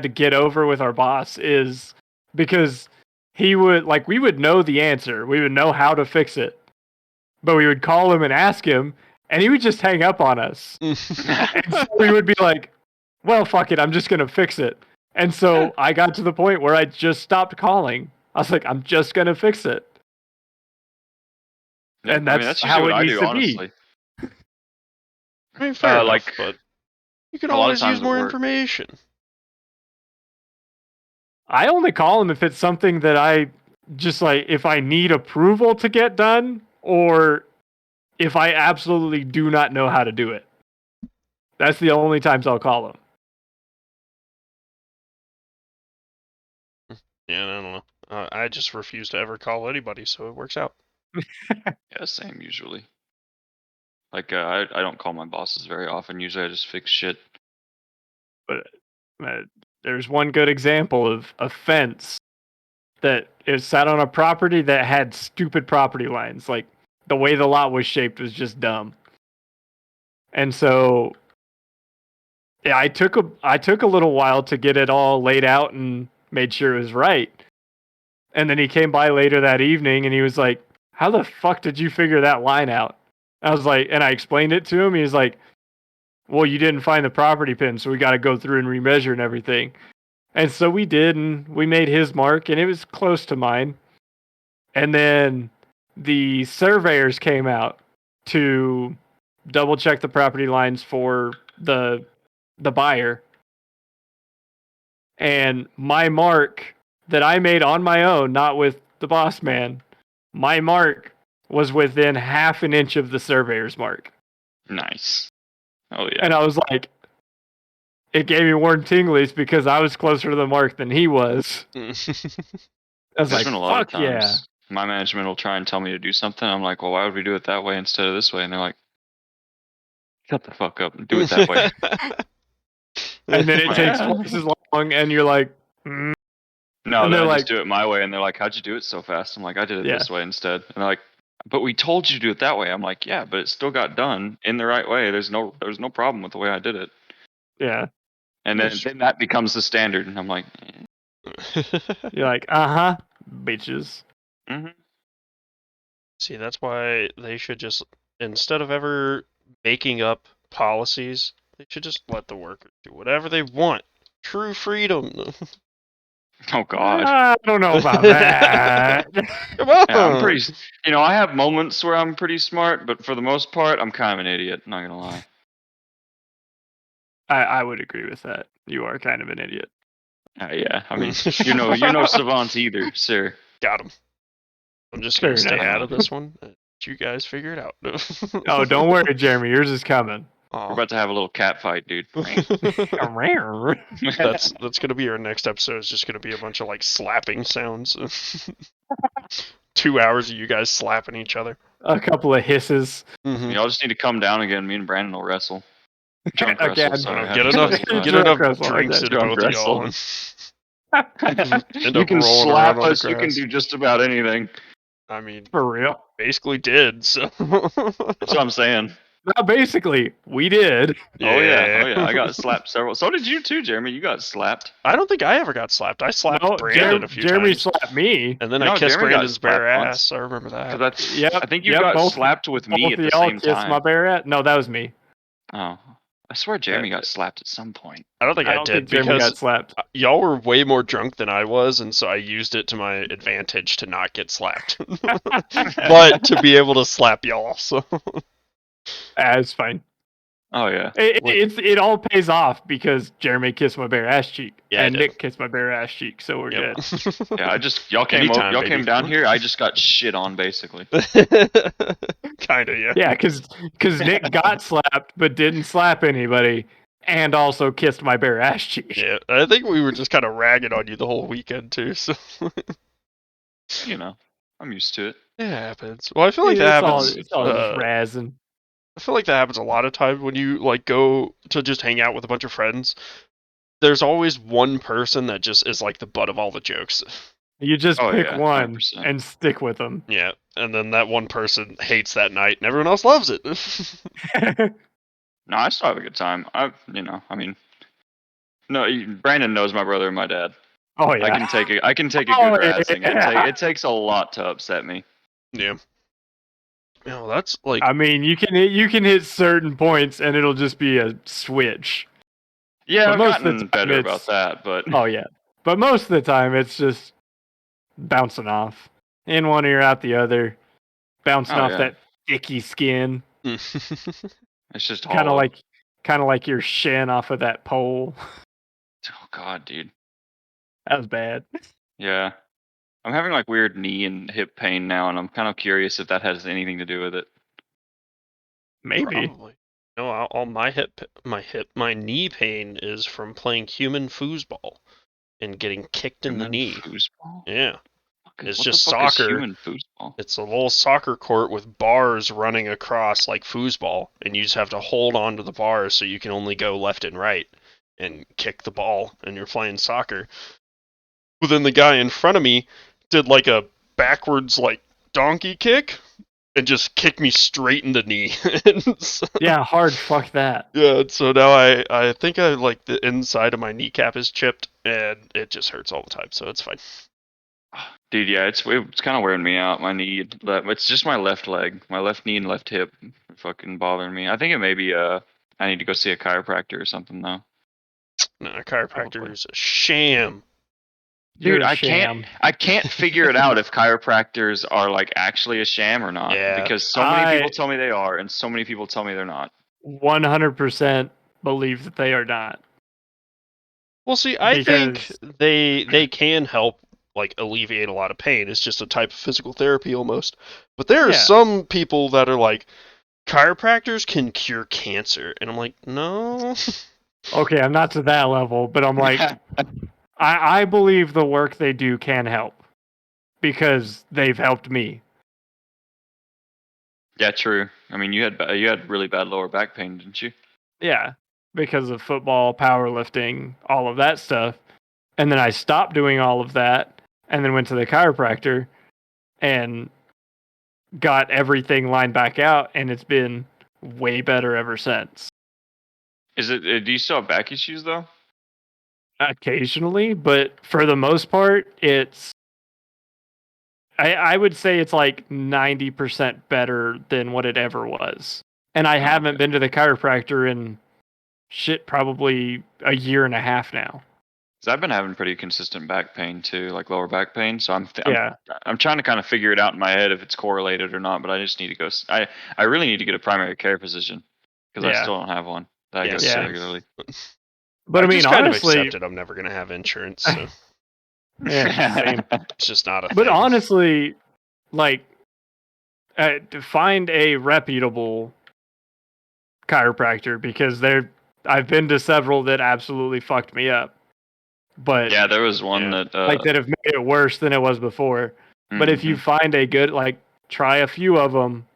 to get over with our boss is because he would like we would know the answer. We would know how to fix it. But we would call him and ask him and he would just hang up on us. And so we would be like, well, fuck it, I'm just gonna fix it. And so I got to the point where I just stopped calling. I was like, I'm just gonna fix it.
Yeah,
And
I mean
that's
that's usually
how
what
it
I
needs
do,
to be.
honestly.
I mean, fair enough,
Like
but you can
a lot of
always use
times at
more
work.
information.
I only call him if it's something that I just like if I need approval to get done or if I absolutely do not know how to do it. That's the only times I'll call him.
Yeah, I don't know. I just refuse to ever call anybody, so it works out.
Yeah, same usually. Like I don't call my bosses very often. Usually I just fix shit.
But there's one good example of a fence that is sat on a property that had stupid property lines. Like the way the lot was shaped was just dumb. And so yeah, I took a little while to get it all laid out and made sure it was right. And then he came by later that evening and he was like, "How the fuck did you figure that line out?" I was like, and I explained it to him. He was like, "Well, you didn't find the property pin, so we got to go through and remeasure and everything." And so we did, and we made his mark, and it was close to mine. And then the surveyors came out to double check the property lines for the buyer. And my mark that I made on my own, not with the boss man, my mark was within half an inch of the surveyor's mark.
Nice. Oh yeah.
And I was like, it gave me warm tinglies because I was closer to the mark than he was. I was
There's
like,
been a lot of
fuck yeah.
times my management will try and tell me to do something. I'm like, well, why would we do it that way instead of this way? And they're like, shut the fuck up and do it that way.
And then it
Like,
takes
"Yeah."
twice as long, and you're like, mm.
No,
And
then
they're
I
like,
just do it my way, and they're like, "How'd you do it so fast?" I'm like, "I did it
yeah,
this way instead." And they're like, "But we told you to do it that way." I'm like, "Yeah, but it still got done in the right way. There's no problem with the way I did it."
yeah.
And then that becomes the standard, and I'm like,
You're like, uh-huh, bitches.
mm-hmm.
See, that's why they should just, instead of ever making up policies, they should just let the workers do whatever they want. True freedom.
"Oh God."
I don't know about that.
Come on.
Yeah, I'm pretty. I have moments where I'm pretty smart, but for the most part, I'm kind of an idiot. Not gonna lie.
I would agree with that. You are kind of an idiot.
Yeah, I mean, you're no savant either, sir.
Got him. I'm just gonna
Fair
stay
enough.
out of this one. You guys figure it out.
Oh, don't worry, Jeremy. Yours is coming.
We're about to have a little cat fight, dude.
that's gonna be our next episode. It's just gonna be a bunch of like slapping sounds. 2 hours of you guys slapping each other.
A couple of hisses.
Y'all just need to come down again. Me and Brandon will wrestle. Drunk
Again.
wrestle. Sorry,
Get
Drunk
enough
wrestle,
drinks
okay.
into
Drunk
both of y'all.
wrestle.
End
You
up
can
rolling
slap
around on the
us. You can
grass.
do just about anything.
I mean,
For real?
basically did. So.
That's what I'm saying.
No, basically, we did.
Oh yeah. I got slapped several. So did you too, Jeremy. You got slapped.
I don't think I ever got slapped. I slapped
No,
Brandon a few
Jeremy
times,
slapped me.
and then I
No,
kissed
Jeremy got
Brandon's bare
slapped once.
ass. I remember that.
Because
Yep.
I think you got slapped with me at
Both
the
of y'all
same
kissed my
time.
bare ass. No, that was me.
Oh, I swear Jeremy got slapped at some point.
I don't think
I
I
don't
did
think Jeremy
because
got slapped.
y'all were way more drunk than I was, and so I used it to my advantage to not get slapped, but to be able to slap y'all. So
It's fine.
Oh yeah.
It all pays off because Jeremy kissed my bare ass cheek,
Yeah, I
and
did.
Nick kissed my bare ass cheek, so we're
Yep.
good.
Yeah, y'all came
Anytime,
y'all
baby.
came down here. I just got shit on basically.
Kinda, yeah.
Yeah, because Nick got slapped but didn't slap anybody, and also kissed my bare ass cheek.
Yeah, I think we were just kind of ragging on you the whole weekend too. So
You know, I'm used to it.
it happens. Well, I feel like that happens.
It's all just razzing.
I feel like that happens a lot of times when you like go to just hang out with a bunch of friends. There's always one person that just is like the butt of all the jokes.
You just
Oh,
pick
yeah,
one
100%.
and stick with them.
Yeah, and then that one person hates that night, and everyone else loves it.
No, I still have a good time. I mean, no, Brandon knows my brother and my dad.
Oh yeah.
I can take a
Oh,
good razzing.
yeah.
It takes a lot to upset me.
Yeah. No, that's like
I mean, you can hit certain points and it'll just be a switch.
Yeah,
But
I've
most of the
gotten
time
better about that, but
Oh yeah. But most of the time it's just bouncing off. In one ear, out the other. Bouncing
Oh,
off
yeah.
that icky skin.
it's just
Kinda
hollow.
like your shin off of that pole.
Oh god, dude.
That was bad.
Yeah. I'm having like weird knee and hip pain now, and I'm kind of curious if that has anything to do with it.
Maybe.
probably. No, all my knee pain is from playing human foosball and getting kicked in the knee.
Foosball?
Yeah. It's
What
just
the fuck is
soccer.
human foosball?
It's a little soccer court with bars running across like foosball, and you just have to hold on to the bars so you can only go left and right and kick the ball, and you're playing soccer. But then the guy in front of me did like a backwards like donkey kick and just kicked me straight in the knee. So,
Yeah, hard fuck that.
yeah, so now I think I like the inside of my kneecap is chipped and it just hurts all the time, so it's fine.
Dude, yeah, it's kind of wearing me out. My knee, it's just my left leg, my left knee and left hip, fucking bothering me. I think it may be I need to go see a chiropractor or something though.
No, chiropractor is a sham.
You're
Dude,
a sham.
I can't figure it out if chiropractors are like actually a sham or not.
Yeah.
Because so many people tell me they are, and so many people tell me they're not.
100% believe that they are not.
Well, see, I think
Because-
they can help like alleviate a lot of pain. It's just a type of physical therapy almost. But there are
Yeah.
some people that are like chiropractors can cure cancer, and I'm like, no.
Okay, I'm not to that level, but I'm like, I believe the work they do can help because they've helped me.
Yeah, true. I mean, you had really bad lower back pain, didn't you?
Yeah, because of football, powerlifting, all of that stuff. And then I stopped doing all of that and then went to the chiropractor and got everything lined back out, and it's been way better ever since.
Is it? Do you still have back issues though?
Occasionally, but for the most part, I would say it's like 90% better than what it ever was. And I haven't been to the chiropractor in probably a year and a half now.
Because I've been having pretty consistent back pain too, like lower back pain. So I'm trying to kind of figure it out in my head if it's correlated or not. But I just need to go. I really need to get a primary care physician because I still don't have one that I go to regularly.
But I mean,
just kind
honestly,
of accepted I'm never gonna have insurance. So.
Yeah, same.
It's just not a thing.
But honestly, like, to find a reputable chiropractor because I've been to several that absolutely fucked me up. But
yeah, there was one that
that have made it worse than it was before. But if you find a good, try a few of them,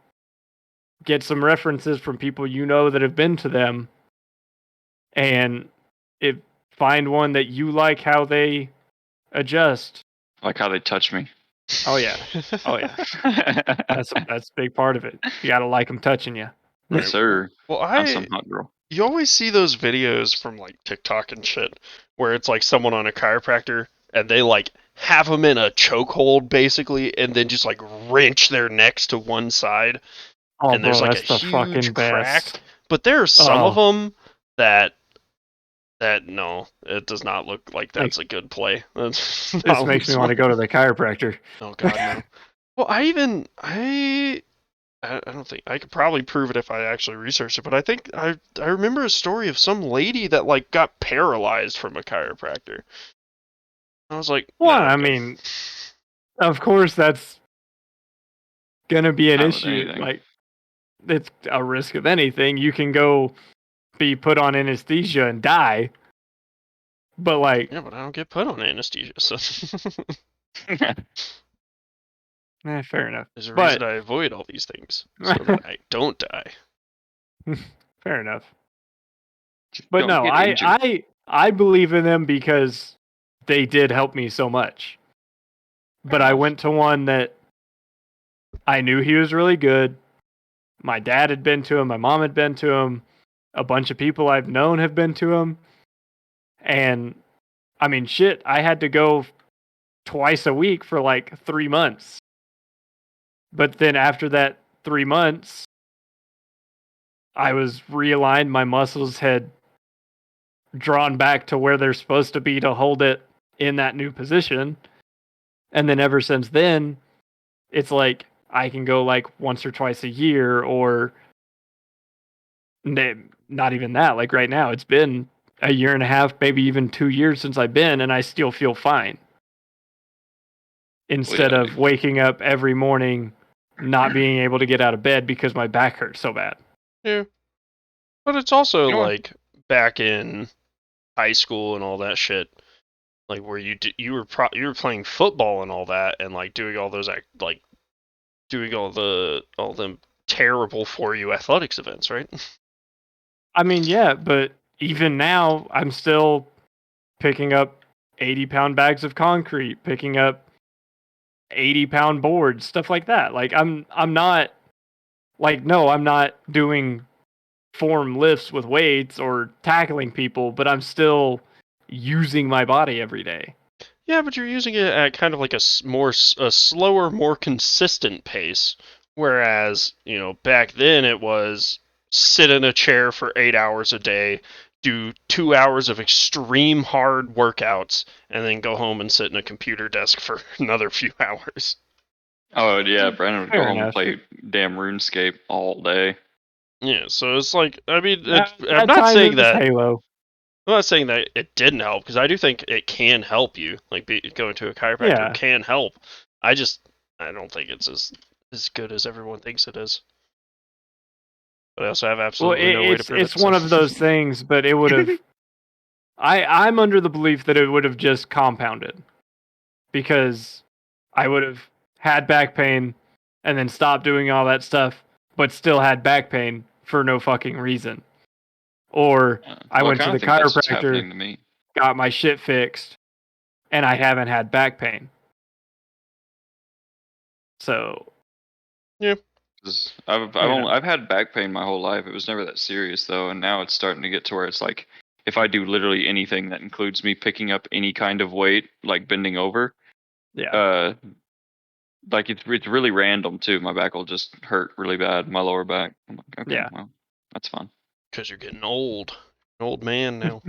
get some references from people you know that have been to them, and find one that you like how they adjust.
like how they touch me.
Oh yeah. Oh yeah. That's a big part of it. You gotta like them touching you.
Yes, sir.
Well,
I'm some hot girl.
you always see those videos from like TikTok and shit where it's like someone on a chiropractor and they like have them in a chokehold basically and then just like wrench their necks to one side
Oh,
and there's
bro,
like a
that's the fucking
huge crack.
best.
But there are some of
Oh,
them that no, it does not look like that's a good play. That's
this
not
makes me want to
smart.
go to the chiropractor.
Oh god, no. Well, I don't think I could probably prove it if I actually researched it, but I think I remember a story of some lady that like got paralyzed from a chiropractor. I was like,
Well,
nah, I'm
I
good.
mean, of course that's gonna be an
Not with
issue.
anything.
Like, it's a risk of anything. You can go be put on anesthesia and die, but like,
Yeah, but I don't get put on anesthesia, so
fair enough.
there's a reason
But
I avoid all these things so that I don't die.
fair enough.
Just
But
don't
no,
get injured.
I believe in them because they did help me so much. But I
enough.
went to one that I knew he was really good. My dad had been to him, my mom had been to him, a bunch of people I've known have been to him. And I mean, shit, I had to go twice a week for like 3 months. But then after that 3 months, I was realigned, my muscles had drawn back to where they're supposed to be to hold it in that new position. And then ever since then, it's like I can go like once or twice a year, or not even that. Like right now, it's been a year and a half, maybe even 2 years since I've been, and I still feel fine.
Well,
Instead
yeah,
of waking up every morning not being able to get out of bed because my back hurts so bad.
Yeah, but it's also
you know what?
like back in high school and all that shit, like where you were playing football and all that, and like doing all those like doing all them terrible for you athletics events, right?
I mean, yeah, but even now, I'm still picking up 80-pound bags of concrete, picking up 80-pound boards, stuff like that. Like I'm not like no, I'm not doing form lifts with weights or tackling people, but I'm still using my body every day.
Yeah, but you're using it at kind of like a slower, more consistent pace. Whereas, back then it was sit in a chair for 8 hours a day, do 2 hours of extreme hard workouts, and then go home and sit in a computer desk for another few hours.
Oh yeah, Brandon would go
Fair
home and
enough.
play damn RuneScape all day.
Yeah, so it's like, I mean, I'm
At
not
times
saying
it was
that
Halo.
I'm not saying that it didn't help because I do think it can help you. Like going to a chiropractor
Yeah.
can help. I don't think it's as good as everyone thinks it is. But I also have
Well,
absolutely no way to prove
it's
it. So.
one of those things, but it would have. I'm under the belief that it would have just compounded because I would have had back pain and then stopped doing all that stuff, but still had back pain for no fucking reason. Or I
Well, I
went to
kind
the
of think that's what's
chiropractor,
happening to me.
got my shit fixed, and I haven't had back pain. So,
Yeah.
'Cause I've had back pain my whole life. It was never that serious though, and now it's starting to get to where it's like if I do literally anything that includes me picking up any kind of weight, like bending over,
yeah.
uh, like it's really random too. My back will just hurt really bad, my lower back. I'm like, okay,
Yeah.
well, that's fine.
Because you're getting old, an old man now.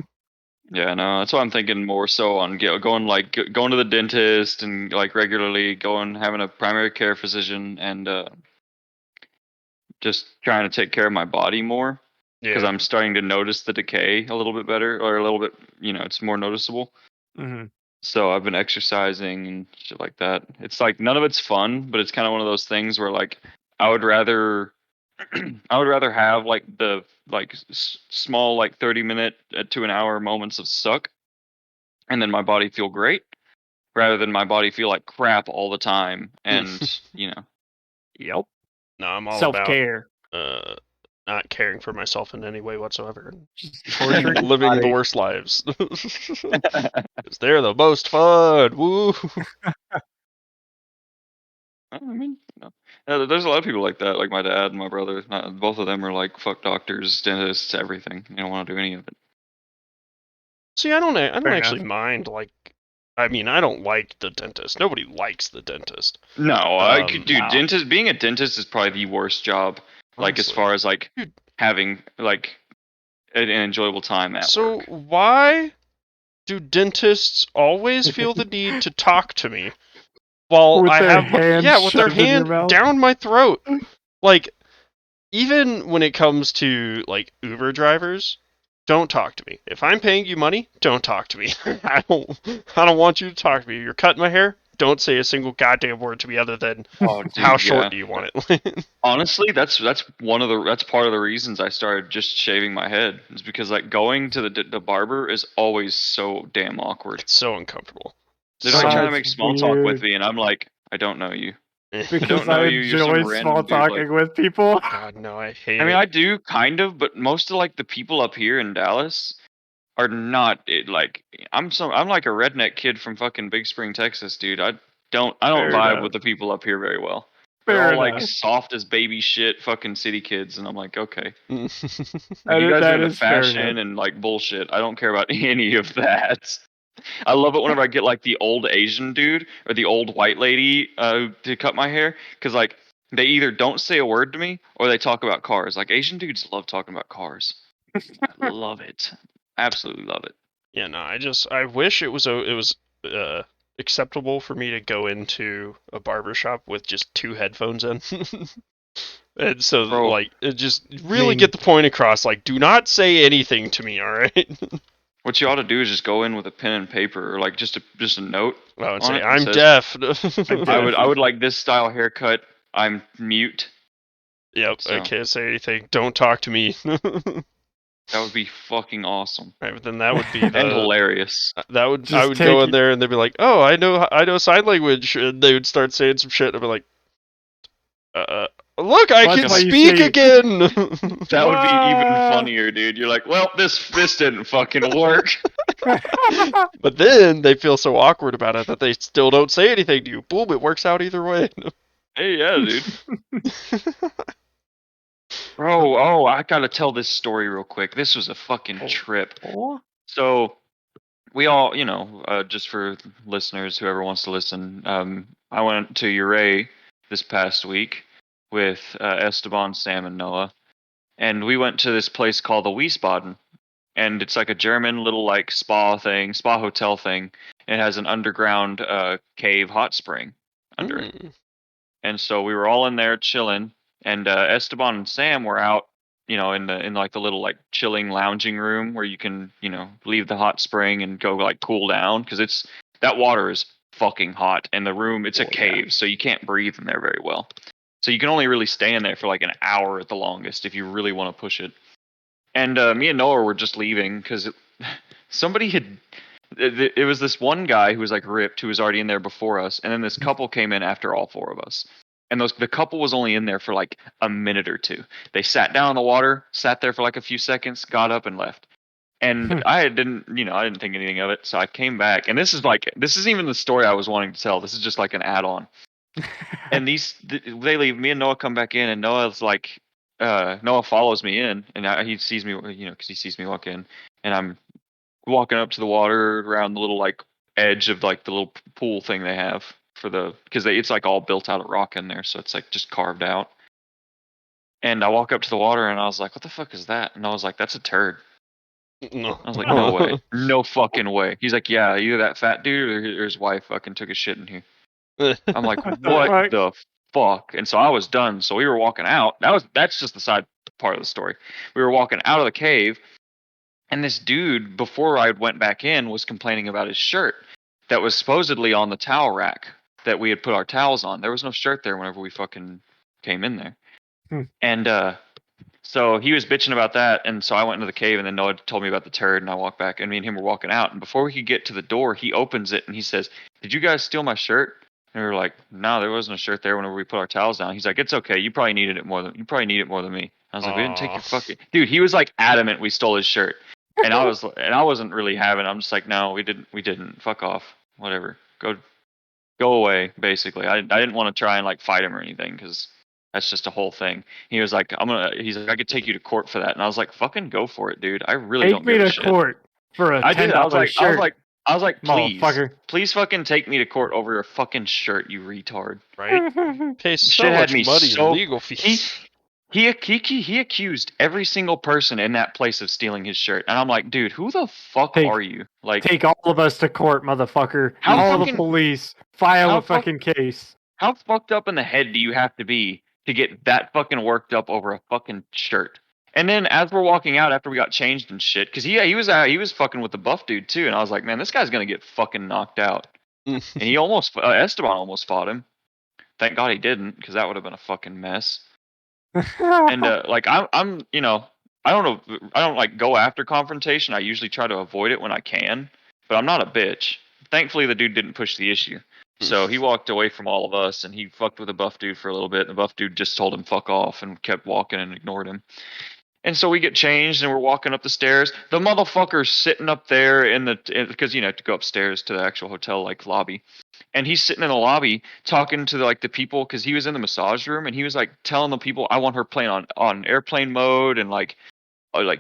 Yeah, no, that's why I'm thinking more so on going to the dentist and like regularly going having a primary care physician and just trying to take care of my body more because
Yeah.
I'm starting to notice the decay a little bit better or a little bit, it's more noticeable.
Mm-hmm.
So I've been exercising and shit like that. It's like none of it's fun, but it's kind of one of those things where like I would rather I would rather have like the like small like 30-minute to an hour moments of suck and then my body feel great rather than my body feel like crap all the time and
Yep.
No, I'm all
Self
about
care.
uh, not caring for myself in any way whatsoever
Just
and
torturing your
living the
body.
worst lives. 'Cause they're the most fun. Woo!
I mean, there's a lot of people like that. Like my dad and my brother. Both of them are like fuck doctors, dentists, everything. They don't want to do any of it.
See, I don't
Fair
actually
enough.
mind. Like, I mean, I don't like the dentist. Nobody likes the dentist.
No, I could, dude.
No.
Dentist, being a dentist is probably the worst job. Like as
Honestly.
far as like
Dude.
having like an enjoyable time at
So
work.
why do dentists always feel the need to talk to me while
With
I
their
have
hands
with their
shoved in your
hand
mouth.
down my throat? Like, even when it comes to like Uber drivers, don't talk to me. If I'm paying you money, don't talk to me. I don't want you to talk to me. You're cutting my hair. Don't say a single goddamn word to me other than
Oh,
how
dude,
short
yeah.
do you want it?
Honestly, that's part of the reasons I started just shaving my head. Is because like going to the barber is always so damn awkward.
It's so uncomfortable.
They're like trying to
That's
make small talk with
weird.
me, and I'm like, I don't know you. I
Because
don't
I
know you. You're some
enjoy small
random dude. Like,
talking with people.
God no, I hate
I mean,
it.
I do kind of, but most of like the people up here in Dallas are not like I'm like a redneck kid from fucking Big Spring, Texas, dude. I don't
Fair
vibe
enough.
with the people up here very well. They're
Fair
all like
enough.
soft as baby shit, fucking city kids, and I'm like, okay. Like
That
you
is,
guys are
that
into
is fair enough.
fashion and like bullshit. I don't care about any of that. I love it whenever I get like the old Asian dude or the old white lady to cut my hair because like they either don't say a word to me or they talk about cars. Like Asian dudes love talking about cars. I love it. Absolutely love it.
Yeah, no, I wish it was uh acceptable for me to go into a barber shop with just two headphones in. And so
Bro,
like it just
I
really
mean,
get the point across, like, do not say anything to me, all right?
what you ought to do is just go in with a pen and paper or like just a note
I would
on
say
it that
I'm
says
deaf.
I'm
I
deaf.
would like this style haircut. I'm mute.
Yep, I
So
can't say anything. Don't talk to me.
that would be fucking awesome
Right, but then that would be
and
the
hilarious.
I
Just
would go
take
in there and they'd be like, "Oh, I know sign language," and they would start saying some shit. And I'd be like, uh, "Look, I
Watch
can
how you
speak
say.
again."
That would be even
"Wah."
funnier, dude. You're like, well, this didn't fucking work.
But then they feel so awkward about it that they still don't say anything to you. Boom, it works out either way.
Hey, yeah, dude. Bro, oh, I gotta tell this story real quick. This was a fucking trip.
Oh.
So we all, just for listeners, whoever wants to listen, I went to Uray this past week with Esteban, Sam, and Noah, and we went to this place called the Wiesbaden, and it's like a German little like spa hotel thing. It has an underground cave hot spring under it.
Mm.
And so we were all in there chilling, and Esteban and Sam were out, in like the little like chilling lounging room where you can, leave the hot spring and go like cool down because that water is fucking hot, and the room it's a
Oh, yeah.
cave, so you can't breathe in there very well. So you can only really stay in there for like an hour at the longest if you really want to push it. And me and Noah were just leaving because somebody had. It was this one guy who was like ripped, who was already in there before us, and then this couple came in after all four of us. And the couple was only in there for like a minute or two. They sat down in the water, sat there for like a few seconds, got up and left. And I didn't think anything of it, so I came back. And this isn't even the story I was wanting to tell. This is just like an add-on. And they leave. Me and Noah come back in, and Noah's like, Noah follows me in, and he sees me, because he sees me walk in, and I'm walking up to the water around the little like edge of like the little pool thing they have because it's like all built out of rock in there, so it's like just carved out. And I walk up to the water, and I was like, "What the fuck is that?" And I was like, "That's a turd."
No.
I was like, "No way, no fucking way." He's like, "Yeah, either that fat dude or his wife fucking took a shit in here." I'm like,
What the
what
fuck?
the fuck? And so I was done. So we were walking out. That's just the side part of the story. We were walking out of the cave, and this dude, before I went back in, was complaining about his shirt that was supposedly on the towel rack that we had put our towels on. There was no shirt there whenever we fucking came in there.
Hmm.
And so he was bitching about that, and so I went into the cave, and then Noah told me about the turd, and I walked back, and me and him were walking out, and before we could get to the door, he opens it, and he says, "Did you guys steal my shirt?" And we were like, "No, there wasn't a shirt there whenever we put our towels down." He's like, "It's okay. You probably need it more than me." I was like, "We didn't take your fucking dude." He was like adamant we stole his shirt, and I wasn't really having it. I'm just like, "No, we didn't. Fuck off. Whatever. Go Go away, basically. I didn't want to try and like fight him or anything because that's just a whole thing. He was like, he's like, I could take you to court for that, and I was like, fucking go for it, dude. I really
Take
don't
me
give a
to
shit.
court for a
I did.
$10 shirt.
I was like, please,
motherfucker.
please, fucking take me to court over a fucking shirt, you retard.
Right? Pay so
Shit had
much
me
money in
so.
legal fees.
He accused every single person in that place of stealing his shirt, and I'm like, dude, who the fuck are you? Like,
Take all of us to court, motherfucker.
How
Call the
fucking-
police. File
how
a fucking case.
how fucked up in the head do you have to be to get that fucking worked up over a fucking shirt? And then as we're walking out after we got changed and shit, because he was fucking with the buff dude too, and I was like, man, this guy's gonna get fucking knocked out. And he almost Esteban almost fought him. Thank God he didn't, because that would have been a fucking mess. And like I'm I don't like go after confrontation. I usually try to avoid it when I can, but I'm not a bitch. Thankfully the dude didn't push the issue. So he walked away from all of us and he fucked with the buff dude for a little bit, and the buff dude just told him fuck off and kept walking and ignored him. And so we get changed and we're walking up the stairs. The motherfucker's sitting up there because you know to go upstairs to the actual hotel like lobby. And he's sitting in the lobby talking to the people because he was in the massage room and he was like telling the people I want her playing on airplane mode and like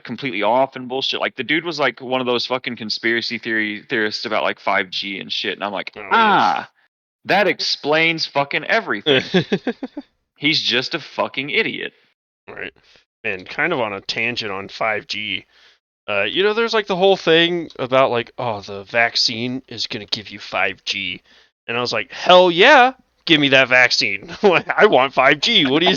completely off and bullshit. Like the dude was like one of those fucking conspiracy theorists about like 5G and shit. And I'm like, that explains fucking everything. He's just a fucking idiot.
Right. And kind of on a tangent on 5G. You know, there's like the whole thing about like, oh, the vaccine is gonna give you 5G. And I was like, hell yeah, give me that vaccine. I want 5G. What do you?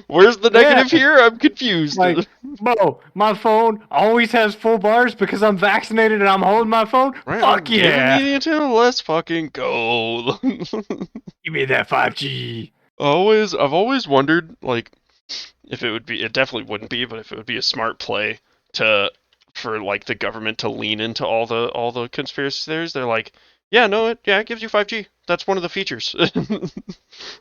Where's the negative here? I'm confused.
Like, bro, my phone always has full bars because I'm vaccinated and I'm holding my phone.
Right,
Fuck yeah!
Give me the antenna. Let's fucking go.
Give me that 5G.
I've always wondered like if it would be. It definitely wouldn't be, but if it would be a smart play for like the government to lean into all the conspiracy theories. They're like, yeah, no, it gives you 5G. That's one of the features.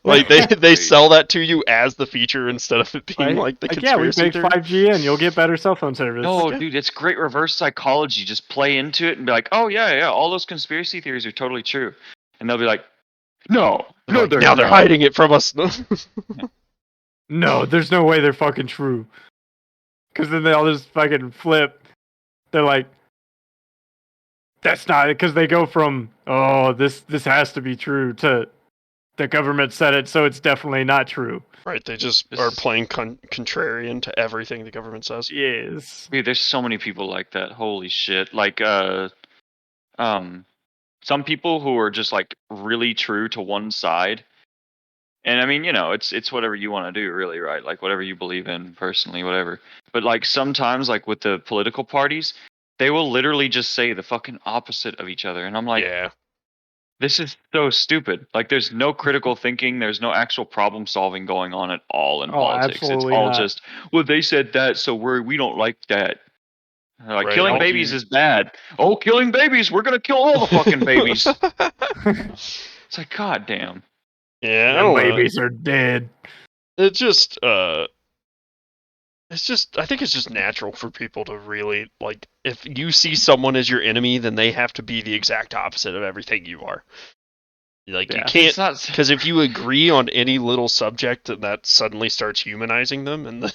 Like they sell that to you as the feature instead of it being like the conspiracy
we make 5G and you'll get better cell phone service.
No, dude, it's great reverse psychology. Just play into it and be like, oh yeah, all those conspiracy theories are totally true. And they'll be like, no,
like, now they're hiding it from us.
No, there's no way they're fucking true. Because then they all just fucking flip. They're like, that's not, because they go from, oh, this has to be true to the government said it, so it's definitely not true.
Right, they just are playing contrarian to everything the government says.
Yes.
Dude, there's so many people like that. Holy shit. Like, some people who are just like really true to one side. And I mean, you know, it's whatever you want to do, really, right? Like whatever you believe in personally, whatever. But like sometimes, like with the political parties, they will literally just say the fucking opposite of each other, and I'm like,
yeah,
this is so stupid. Like, there's no critical thinking, there's no actual problem solving going on at all in politics. It's all
not.
just, well, they said that, so we don't like that. Like
right.
killing babies is bad. Oh, killing babies, we're gonna kill all the fucking babies. It's like, god damn.
Yeah,
babies are dead.
It's just I think it's just natural for people to really like if you see someone as your enemy, then they have to be the exact opposite of everything you are. Like you can't, because if you agree on any little subject, then that suddenly starts humanizing them, and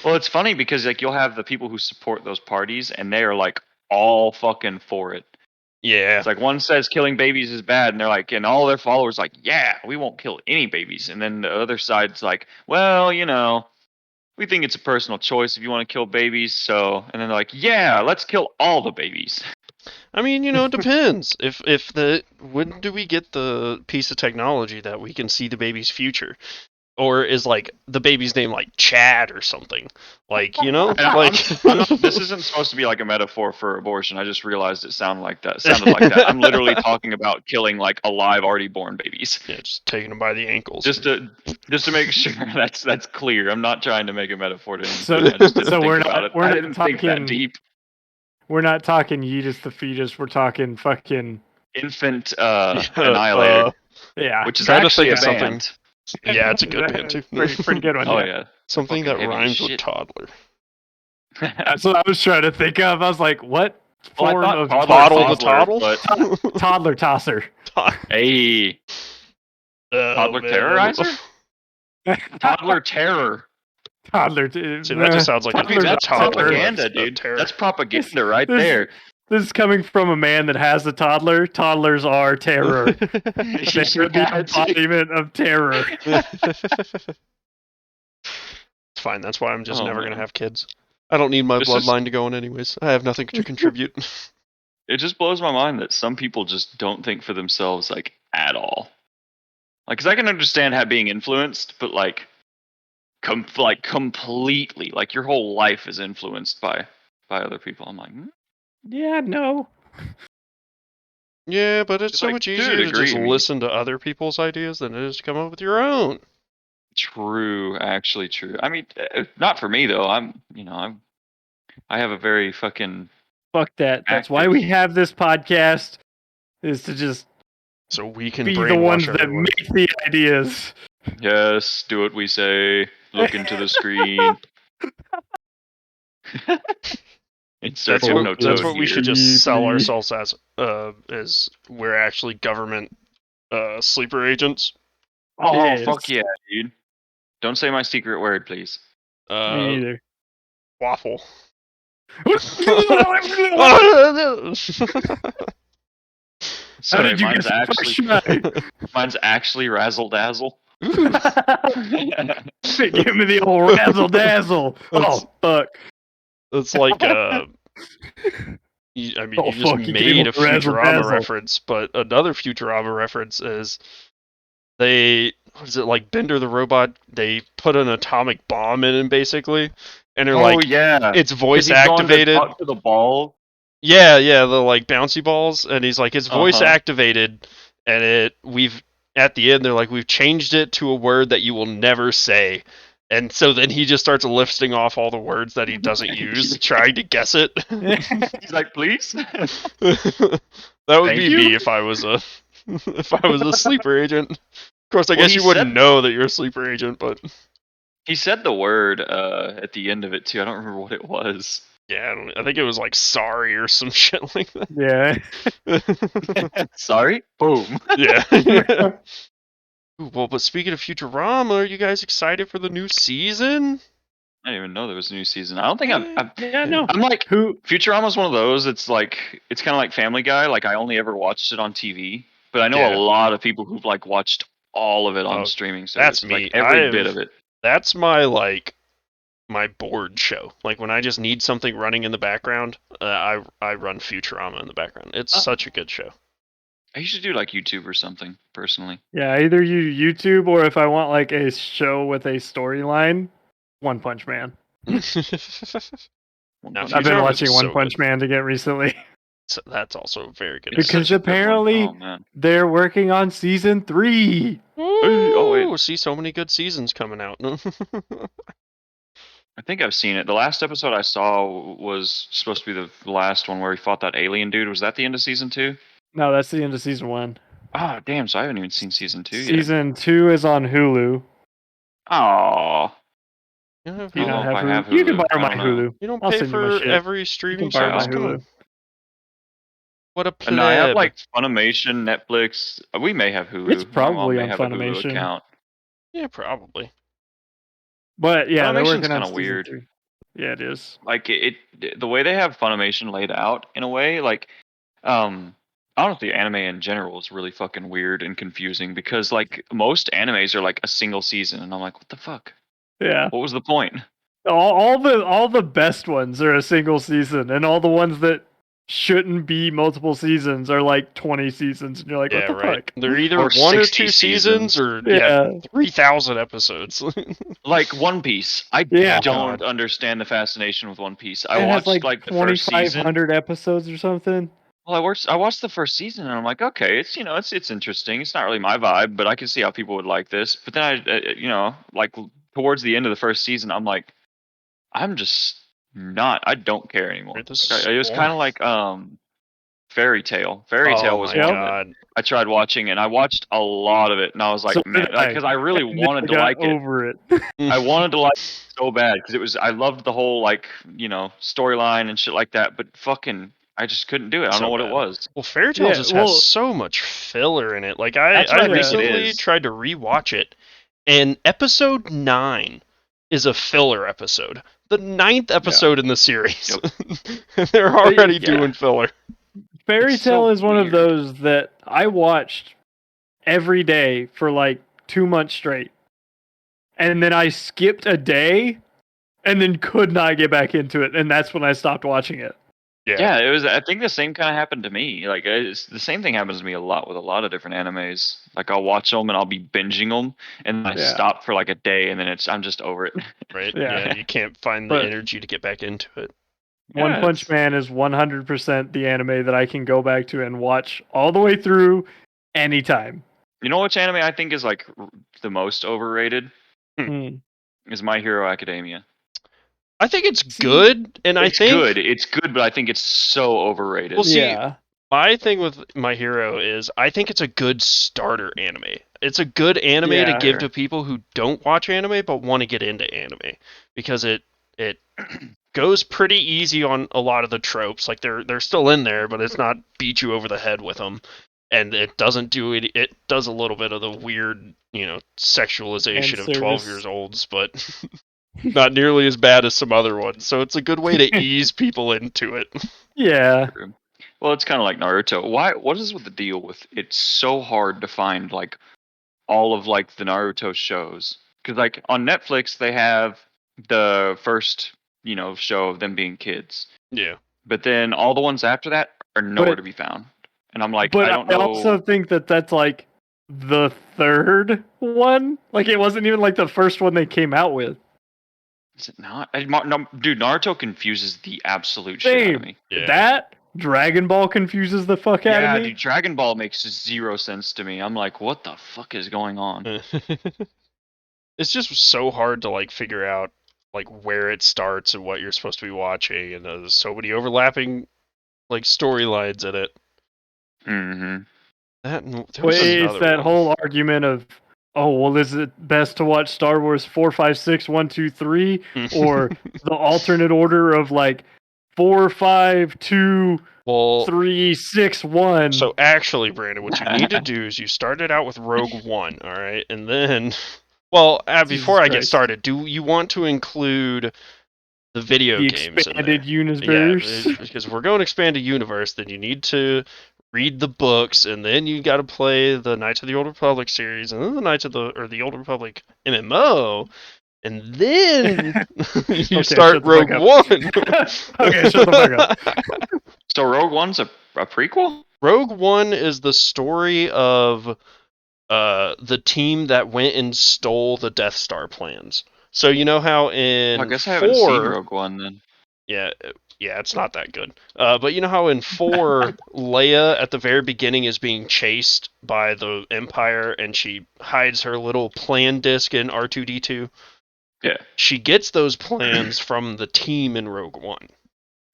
well, it's funny because like you'll have the people who support those parties, and they are like all fucking for it.
Yeah.
It's like one says killing babies is bad, and they're like, and all their followers like, yeah, we won't kill any babies. And then the other side's like, well, you know, we think it's a personal choice if you want to kill babies. So, and then they're like, yeah, let's kill all the babies.
I mean, you know, it depends. When do we get the piece of technology that we can see the baby's future? Or is like the baby's name like Chad or something? Like, you know, like
this isn't supposed to be like a metaphor for abortion. I just realized it sounded like that. I'm literally talking about killing like alive, already born babies.
Yeah, just taking them by the ankles.
Just to make sure that's clear. I'm not trying to make a metaphor to anything.
So we're not
think that deep.
We're not talking Yeetus the fetus. We're talking fucking
infant annihilator.
Yeah,
which is actually a band.
Yeah, it's a good band too.
Pretty good one.
Oh yeah,
something that rhymes with toddler.
That's what I was trying to think of. I was like, what form of
Toddle the
toddler,
toddle.
but
toddler tosser.
hey,
Oh,
toddler
man.
terrorizer, toddler terror.
Toddler.
See, that just sounds like
I mean, that's
toddler
propaganda,
of
dude.
terror.
That's propaganda right
This-
there.
This is coming from a man that has a toddler. Toddlers are terror. They're the embodiment of terror.
It's fine. That's why I'm just
Oh,
never
man.
gonna have kids. I don't need my
It's just-
bloodline to go in anyways. I have nothing to contribute.
It just blows my mind that some people just don't think for themselves, like, at all. Like, because I can understand how being influenced, but like completely, like your whole life is influenced by other people. I'm like,
Yeah, no.
Yeah, but it's
It's
so
like,
much
dude,
easier to just
agree me.
listen to other people's ideas than it is to come up with your own.
true, actually true. I mean, not for me though. I have a very fucking
Fuck that. That's why we have this podcast, is to just
So we can
be the ones
brainwash
that
everyone.
make the ideas.
yes, do what we say. Look into the screen. Insert
That's
your
what,
note
that's what we should just sell
Please.
ourselves as we're actually government sleeper agents.
Oh,
Yes.
fuck yeah, dude. Don't say my secret word, please.
Me neither.
Waffle.
Sorry,
did you
mine's
get the first
mine's actually razzle dazzle.
Give me the old razzle dazzle.
That's-
Oh fuck.
It's like
Oh,
you just
fuck, you gave
made
him
a
the razzle
Futurama
dazzle.
reference, but another Futurama reference is what is it, like Bender the robot? They put an atomic bomb in him basically, and they're like,
yeah,
it's
'Cause
voice
he's going to
activated.
talk to the ball.
Yeah, the like bouncy balls, and he's like, it's voice
Uh-huh.
activated, and we've at the end they're like, we've changed it to a word that you will never say. And so then he just starts listing off all the words that he doesn't use, trying to guess it.
He's like, please.
That would
Thank
be
you.
me if I was a sleeper agent. Of course, I
Well,
guess
he
you wouldn't
said-
know that you're a sleeper agent, but
He said the word at the end of it too. I don't remember what it was.
yeah, I think it was like sorry or some shit like
Yeah.
that.
Sorry. Boom.
Yeah. Ooh, well, but speaking of Futurama, are you guys excited for the new season?
I didn't even know there was a new season. I don't think
Yeah, no.
I'm like,
Who?
Futurama's one of those. It's like, it's kind of like Family Guy. Like, I only ever watched it on TV, but I know
Yeah.
a lot of people who've like watched all of it on
Oh,
streaming
that's
services.
me.
Like every bit of it.
That's my bored show. Like when I just need something running in the background, I run Futurama in the background. It's such a good show.
I used to do like YouTube or something personally.
Yeah, either YouTube or if I want like a show with a storyline, One Punch Man.
Now,
I've been
Futurama
watching
is
One
so
Punch Man again recently
So that's also very good.
It's
because
such a good one.
apparently
Oh man.
they're working on season 3.
Oh, wait.
Ooh, see so many good seasons coming out.
I think I've seen it. The last episode I saw was supposed to be the last one where he fought that alien dude. Was that the end of season 2?
No, that's the end of season 1.
Oh, damn. So I haven't even seen season 2 yet.
Season 2 is on Hulu.
Oh.
You don't have
Do you
I
not
don't know
have
if I have
Hulu? You can
Hulu.
borrow
I
my
don't know.
Hulu.
You don't
I'll
pay
send you my
for
shit.
every streaming
borrow my
service. Come
Hulu.
on. What a pleb.
No, I have like Funimation, Netflix. We may have Hulu.
It's probably
My
on
mom may have a Hulu
Funimation.
account.
Yeah, probably.
But yeah, they're
Funimation's
working on
kinda
season
weird.
3. Yeah, it is.
Like the way they have Funimation laid out in a way, like honestly, anime in general is really fucking weird and confusing because like most animes are like a single season, and I'm like, what the fuck?
Yeah.
What was the point?
All the best ones are a single season, and all the ones that shouldn't be multiple seasons are like 20 seasons, and you're like,
Yeah,
what the
right.
fuck?
They're either
Or
1 or
60
2 seasons, or
Yeah.
3,000 episodes.
Like One Piece. I
Yeah.
don't
God.
understand the fascination with One Piece. I
It has
watched
like
the first season.
2,500 episodes or something.
Well, I watched the first season and I'm like, okay, it's it's interesting. It's not really my vibe, but I can see how people would like this. But then like towards the end of the first season, I'm like, I'm just not. I don't care anymore.
Right, this
Like,
is
it was kind of
boring.
like Fairy Tale. Fairy Tale
Oh
was
my
one
god.
that I tried watching, and I watched a lot of it, and I was like,
So
man,
did I.
because I really
I never
wanted to
got
like it.
over it.
I wanted to like it so bad because I loved the whole like storyline and shit like that. But fucking I just couldn't do it. I don't know what it was.
Well, Fairy Tail just has so much filler in it. Like I recently tried to rewatch it, and episode 9 is a filler episode. The 9th episode in the series. Yep. They're already doing filler.
Fairy Tail is one of those that I watched every day for like 2 months straight. And then I skipped a day and then could not get back into it. And that's when I stopped watching it.
Yeah, it was. I think the same kind of happened to me. Like, the same thing happens to me a lot with a lot of different animes. Like, I'll watch them and I'll be binging them, and then I stop for like a day, and then I'm just over it.
Right? Yeah, you can't find the energy to get back into it.
One Punch Man is 100% the anime that I can go back to and watch all the way through anytime.
You know which anime I think is like the most overrated? Is My Hero Academia.
I think it's good, and I think
it's good, but I think it's so overrated.
Well, see, my thing with My Hero is I think it's a good starter anime. It's a good anime to give to people who don't watch anime but want to get into anime, because it goes pretty easy on a lot of the tropes. Like they're still in there, but it's not beat you over the head with them, and it doesn't do it. It does a little bit of the weird, sexualization of 12-year-olds, but not nearly as bad as some other ones. So it's a good way to ease people into it.
Yeah.
Well, it's kind of like Naruto. What is with the deal with it's so hard to find like all of like the Naruto shows? Because like on Netflix they have the first show of them being kids.
Yeah.
But then all the ones after that are nowhere to be found. And I'm like, I don't know.
I also think that's like the third one. Like it wasn't even like the first one they came out with.
Is it not? No, dude, Naruto confuses the absolute shit out of me.
Yeah. That Dragon Ball confuses the fuck out of me.
Yeah, dude, Dragon Ball makes 0 sense to me. I'm like, what the fuck is going on?
It's just so hard to like figure out like where it starts and what you're supposed to be watching, and there's so many overlapping like storylines in it.
Mm-hmm.
It's that whole argument of, oh, well, is it best to watch Star Wars 4, 5, 6, 1, 2, 3, or the alternate order of like 4, 5, 2, 3, 6, 1?
So actually, Brandon, what you need to do is you started out with Rogue One, all right, and then, before I get started, do you want to include the video games
expanded universe?
Yeah, because if we're going to expand a universe, then you need to read the books, and then you got to play the Knights of the Old Republic series, and then the Old Republic MMO, and then you start Rogue One.
Okay, shut the fuck up.
So Rogue One's a prequel?
Rogue One is the story of the team that went and stole the Death Star plans. So you know how in
I guess I haven't seen Rogue One then.
Yeah, it's not that good. But you know how in 4, Leia at the very beginning is being chased by the Empire, and she hides her little plan disc in R2-D2?
Yeah.
She gets those plans from the team in Rogue One.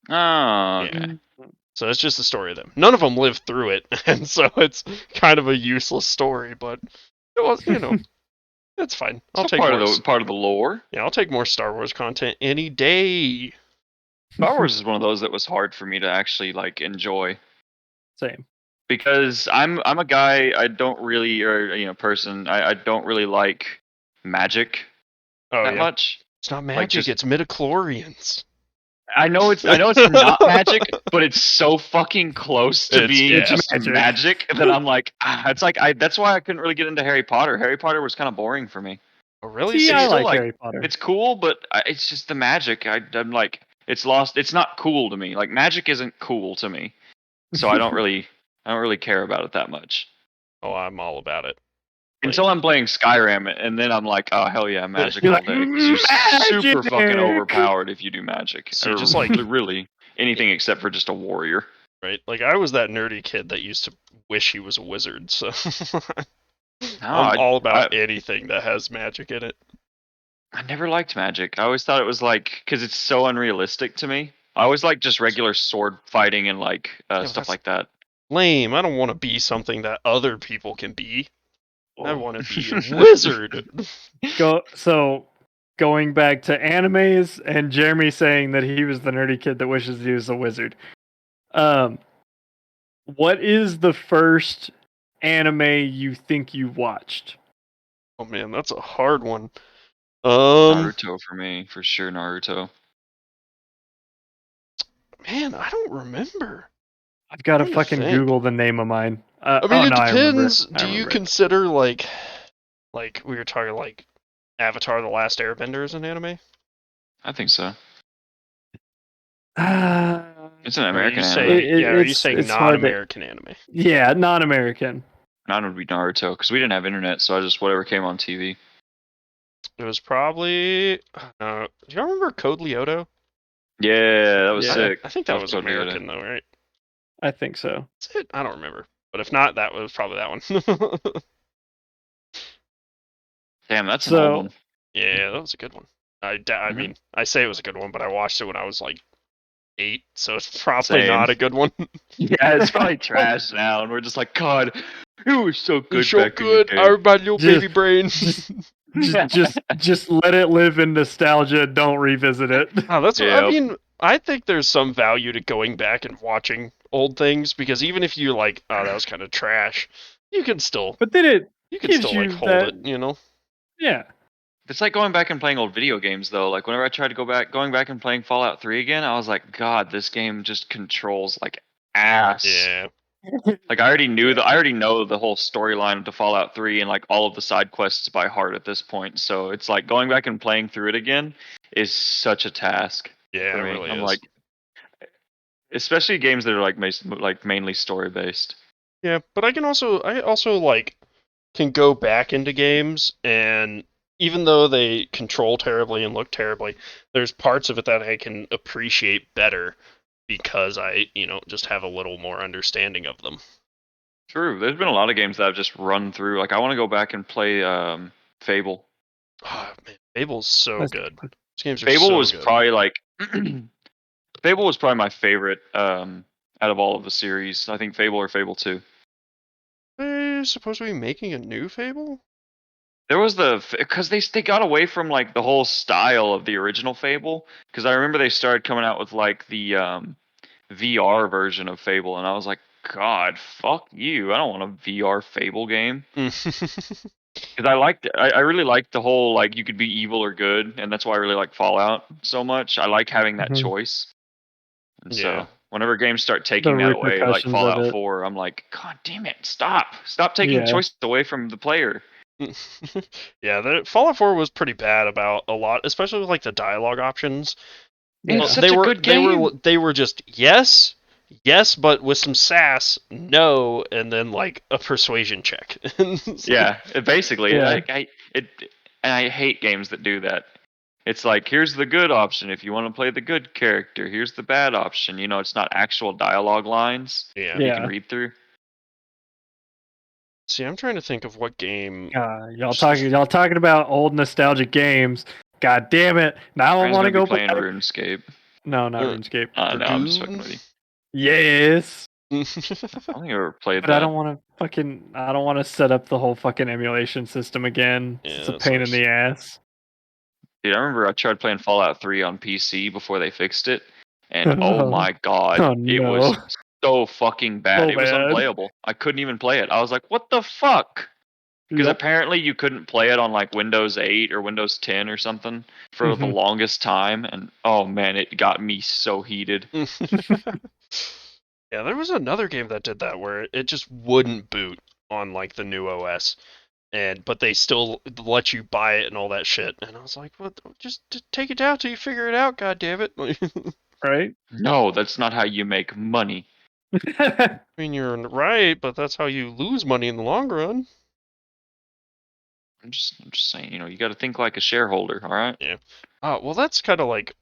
Oh, okay.
Yeah. So it's just the story of them. None of them lived through it, and so it's kind of a useless story, but it was, it's fine. I'll take
part of the lore.
Yeah, I'll take more Star Wars content any day.
Star Wars is one of those that was hard for me to actually like enjoy.
Same.
Because I'm a guy, I don't really, person, I don't really like magic that much.
It's not magic, it's midichlorians.
I know it's not magic, but it's so fucking close to being just magic that I'm like, it's like that's why I couldn't really get into Harry Potter. Harry Potter was kind of boring for me.
Oh, really?
See, I like Harry Potter.
It's cool, but it's just the magic. I'm like, it's lost. It's not cool to me. Like magic isn't cool to me, so I don't really care about it that much.
Oh, I'm all about it.
Until I'm playing Skyrim, and then I'm like, oh hell yeah, magic all day. Because you're super fucking overpowered if you do magic.
So just like
really anything except for just a warrior.
Right? Like I was that nerdy kid that used to wish he was a wizard. So I'm all about anything that has magic in it.
I never liked magic. I always thought it was like because it's so unrealistic to me. I always like just regular sword fighting and like stuff like that.
Lame. I don't want to be something that other people can be. I want to be a wizard.
Going back to animes and Jeremy saying that he was the nerdy kid that wishes he was a wizard. What is the first anime you think you watched?
Oh man, that's a hard one.
Naruto for me, for sure. Naruto.
Man, I don't remember.
I've got to
I'm trying to
fucking
think.
Google the name of mine.
I mean, it
No, I remember it.
depends.
I
Do you
remember it.
consider like we were talking like Avatar: The Last Airbender as an anime?
I think so.
Uh,
It's an
Or are
American
you
anime.
saying are you saying
it's hard to.
non-American anime?
Yeah, non-American.
Mine would be Naruto because we didn't have internet, so I just whatever came on TV.
It was probably. Do you remember Code Lyoko?
Yeah, that was
Yeah.
sick.
I think that
Love
was
Code Lyoko.
American though, right?
I think so.
Is it? I don't remember. But if not, that was probably that one.
Damn, that's an old one.
Yeah, that was a good one. I
Mhm.
mean, I say it was a good one, but I watched it when I was like 8, so it's probably
Same.
not a good one.
Yeah, it's probably trash now, and we're just like, God, it was so good
It's so
back
good.
in the
I
day.
my little
Just-
baby brain.
Just let it live in nostalgia. Don't revisit it.
Oh, that's what, I
Yep.
mean. I think there's some value to going back and watching old things because even if you're like, oh, that was kind of trash, you can still
But then it gives
like
you
hold
that.
it, you know.
Yeah.
It's like going back and playing old video games, though. Like whenever I tried to going back and playing Fallout 3 again, I was like, God, this game just controls like ass.
Yeah.
Like I already know the whole storyline to Fallout 3 and like all of the side quests by heart at this point. So it's like going back and playing through it again is such a task
Yeah,
for
it
me.
really
I'm
is.
like, especially games that are like mainly story based.
Yeah, but I also like can go back into games and even though they control terribly and look terribly, there's parts of it that I can appreciate better because I, just have a little more understanding of them.
True. There's been a lot of games that I've just run through. Like I want to go back and play Fable.
Oh man, Fable's so
That's
good. These games are
Fable
so
was
good.
probably like Fable was probably my favorite out of all of the series. I think Fable or Fable 2.
They supposed to be making a new Fable?
There was because they got away from like the whole style of the original Fable. Because I remember they started coming out with like the VR version of Fable, and I was like, God, fuck you! I don't want a VR Fable game. Because I really liked the whole like you could be evil or good, and that's why I really like Fallout so much. I like having that
Mhm.
choice, and
Yeah.
so whenever games start
The
taking that away, like
repercussions of
Fallout
it.
4, I'm like, God damn it, stop taking
Yeah.
choice away from the player.
Yeah, the Fallout 4 was pretty bad about a lot, especially with like the dialogue options.
Yeah.
It's such a good game.
They were just yes, yes, but with some sass, no, and then like a persuasion check.
Yeah, basically,
Yeah.
and I hate games that do that. It's like here's the good option if you want to play the good character. Here's the bad option. It's not actual dialogue lines
Yeah.
that you can
Yeah.
read through.
See, I'm trying to think of what game.
Y'all talking about old nostalgic games. God damn it! Now I
Ryan's
want to
gonna
go
be playing
back.
RuneScape.
No, not
Uh,
RuneScape.
No, I'm just fucking with you.
Yes,
I don't think I ever played
but
that.
I don't want to set up the whole fucking emulation system again.
Yeah,
It's a
that
pain in
sucks.
the ass.
Dude, I remember I tried playing Fallout 3 on PC before they fixed it, and oh my god,
Oh
it
no!
was so fucking bad.
So
It was
bad.
unplayable. I couldn't even play it. I was like, what the fuck? Because
Yep.
apparently you couldn't play it on like Windows 8 or Windows 10 or something for the
Mhm.
longest time, and oh man, it got me so heated.
Yeah, there was another game that did that where it just wouldn't boot on like the new OS, but they still let you buy it and all that shit. And I was like, "What? Just take it down till you figure it out, god damn it!"
Right?
No, that's not how you make money.
I mean, you're right, but that's how you lose money in the long run.
I'm just saying, you got to think like a shareholder, all right?
Yeah. Well, that's kind of like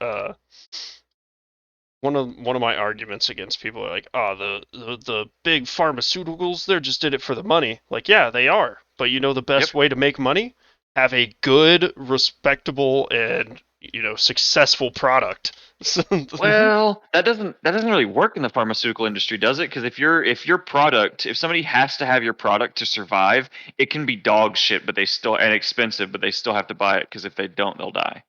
one of my arguments against people are like, the big pharmaceuticals, they're just in it for the money. Like, yeah, they are. But the best way to make money? Have a good, respectable, and successful product.
Well, that doesn't really work in the pharmaceutical industry, does it? Because if somebody has to have your product to survive, it can be dog shit, but they still and expensive, but they still have to buy it because if they don't, they'll die.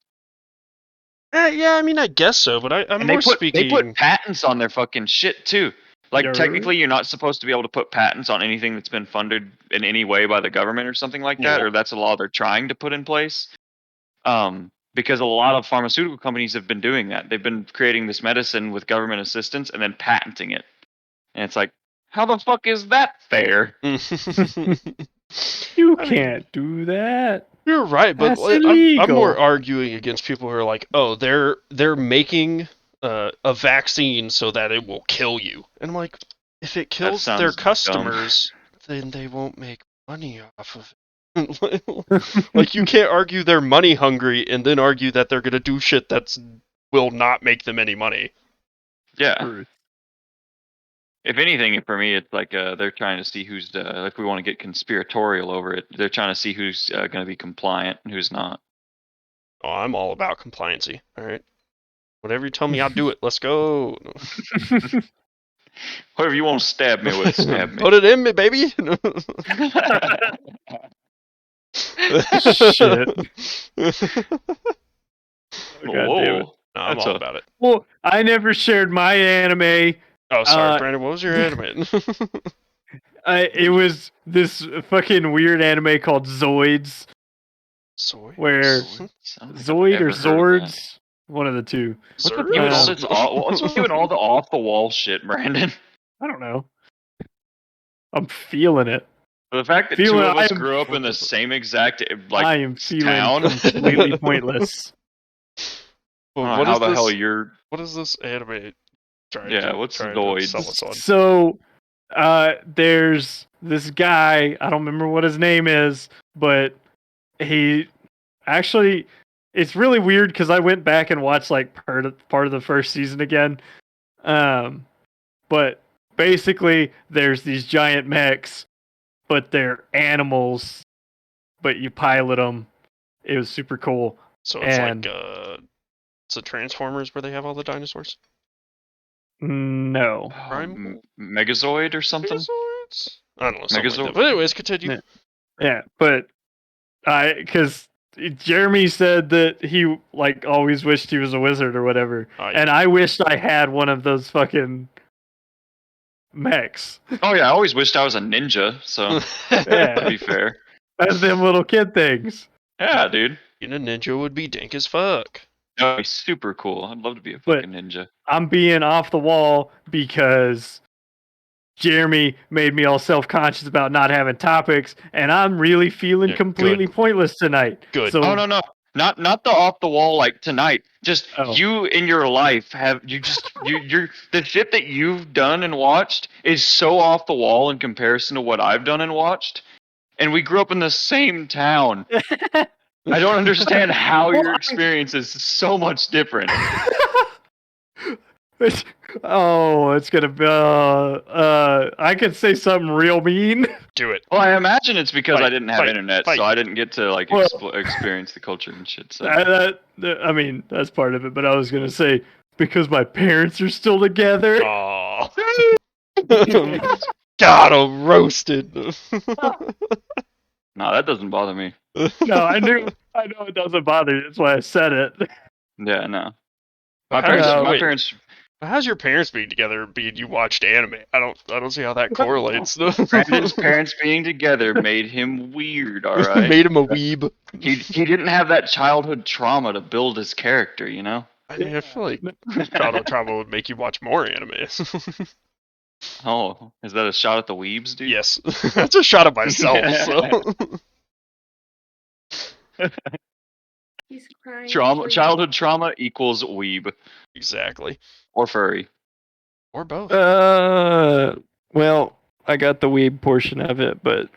Yeah, I mean, I guess so, but I'm
And
more
they
speaking.
put patents on their fucking shit too. Like
Yer.
technically, you're not supposed to be able to put patents on anything that's been funded in any way by the government or something like that,
Yeah.
or that's a law they're trying to put in place. Because a lot of pharmaceutical companies have been doing that. They've been creating this medicine with government assistance and then patenting it. And it's like, how the fuck is that fair?
You
I mean,
can't do that.
you're right, but
That's
I'm
illegal.
more arguing against people who are like, oh, they're making a vaccine so that it will kill you, and I'm like, if it kills their
sounds dumb.
customers, then they won't make money off of it. Like, you can't argue they're money hungry and then argue that they're gonna do shit that's will not make them any money.
Yeah.
Truth.
If anything, for me, it's like they're trying to see who's like we want to get conspiratorial over it. They're trying to see who's going to be compliant and who's not.
Oh, I'm all about compliancy. All right, whatever you tell me, I'll do it. Let's go.
Whatever you want to stab me with, stab me.
Put it in me, baby.
Shit. God damn it.
Whoa.
No, I'm all about it.
Well, I never shared my anime.
Oh, sorry,
Uh,
Brandon. What was your anime?
It was this fucking weird anime called Zoids,
Soy?
where Zoid or Zords, one of the two.
What's with you and all this? What's with you and all the off the wall shit, Brandon?
I don't know. I'm feeling it.
The fact that two of us grew up in the same exact
I am feeling
town,
completely pointless.
Well,
what the hell you're?
What is this anime?
What's
trying
Zoids?
to sell us on?
So, there's this guy. I don't remember what his name is, but he actually. It's really weird because I went back and watched like part of the first season again. But basically, there's these giant mechs, but they're animals. But you pilot them. It was super cool.
So it's like it's the Transformers where they have all the dinosaurs.
No.
Megazoid or something.
Megazoids? I don't know. Something
Megazoid.
like that. But anyways, continue.
Yeah, but because Jeremy said that he like always wished he was a wizard or whatever, and I wished I had one of those fucking mechs.
Oh yeah, I always wished I was a ninja. So to be fair,
that's them little kid things.
Yeah, dude.
Being a ninja would be dank as fuck.
That would be super cool. I'd love to be a fucking ninja.
I'm being off the wall because Jeremy made me all self-conscious about not having topics, and I'm really feeling completely pointless tonight.
Good.
So,
no. Not the off the wall like tonight. Just you in your life you're the shit that you've done and watched is so off the wall in comparison to what I've done and watched. And we grew up in the same town. I don't understand how your experience is so much different.
It's gonna be. I could say something real mean.
Do it.
Well, I imagine it's because I didn't have internet, so I didn't get to like experience the culture and shit. So
I mean, that's part of it. But I was gonna say because my parents are still together.
Aww. God, I'm roasted.
No, that doesn't bother me.
No, I know it doesn't bother you. That's why I said it.
Yeah, no.
My parents. How's your parents being together? Being you watched anime? I don't see how that correlates.
Brandon's parents being together made him weird. All right,
made him a weeb.
He didn't have that childhood trauma to build his character, you know.
I mean, I feel like childhood trauma would make you watch more anime.
Oh, is that a shot at the weebs, dude?
Yes, that's a shot at myself. So.
He's crying.
Childhood trauma equals weeb.
Exactly.
Or furry.
Or both.
Well, I got the weeb portion of it, but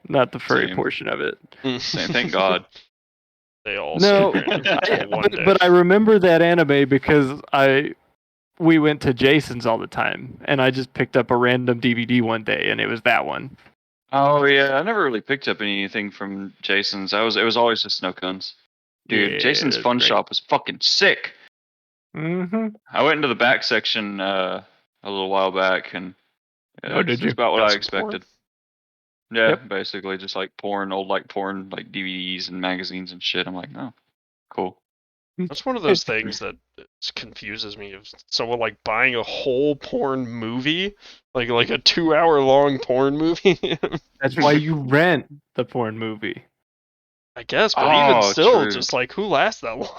not the furry portion of it.
Same. Thank God.
They all
but I remember that anime because we went to Jason's all the time, and I just picked up a random DVD one day, and it was that one.
Oh yeah, I never really picked up anything from Jason's. It was always just Snow Cones. Dude,
Yeah,
Jason's Fun Shop was fucking sick.
Mm-hmm.
I went into the back section a little while back, and
did you?
it's about what I expected.
Porn?
Yeah, basically just like porn, old like porn, like DVDs and magazines and shit. I'm like, oh, cool.
That's one of those things that confuses me. Of someone like buying a whole porn movie, like a 2 hour long porn movie.
That's why you rent the porn movie.
I guess, but even
Oh,
still,
true.
just like who lasts that long?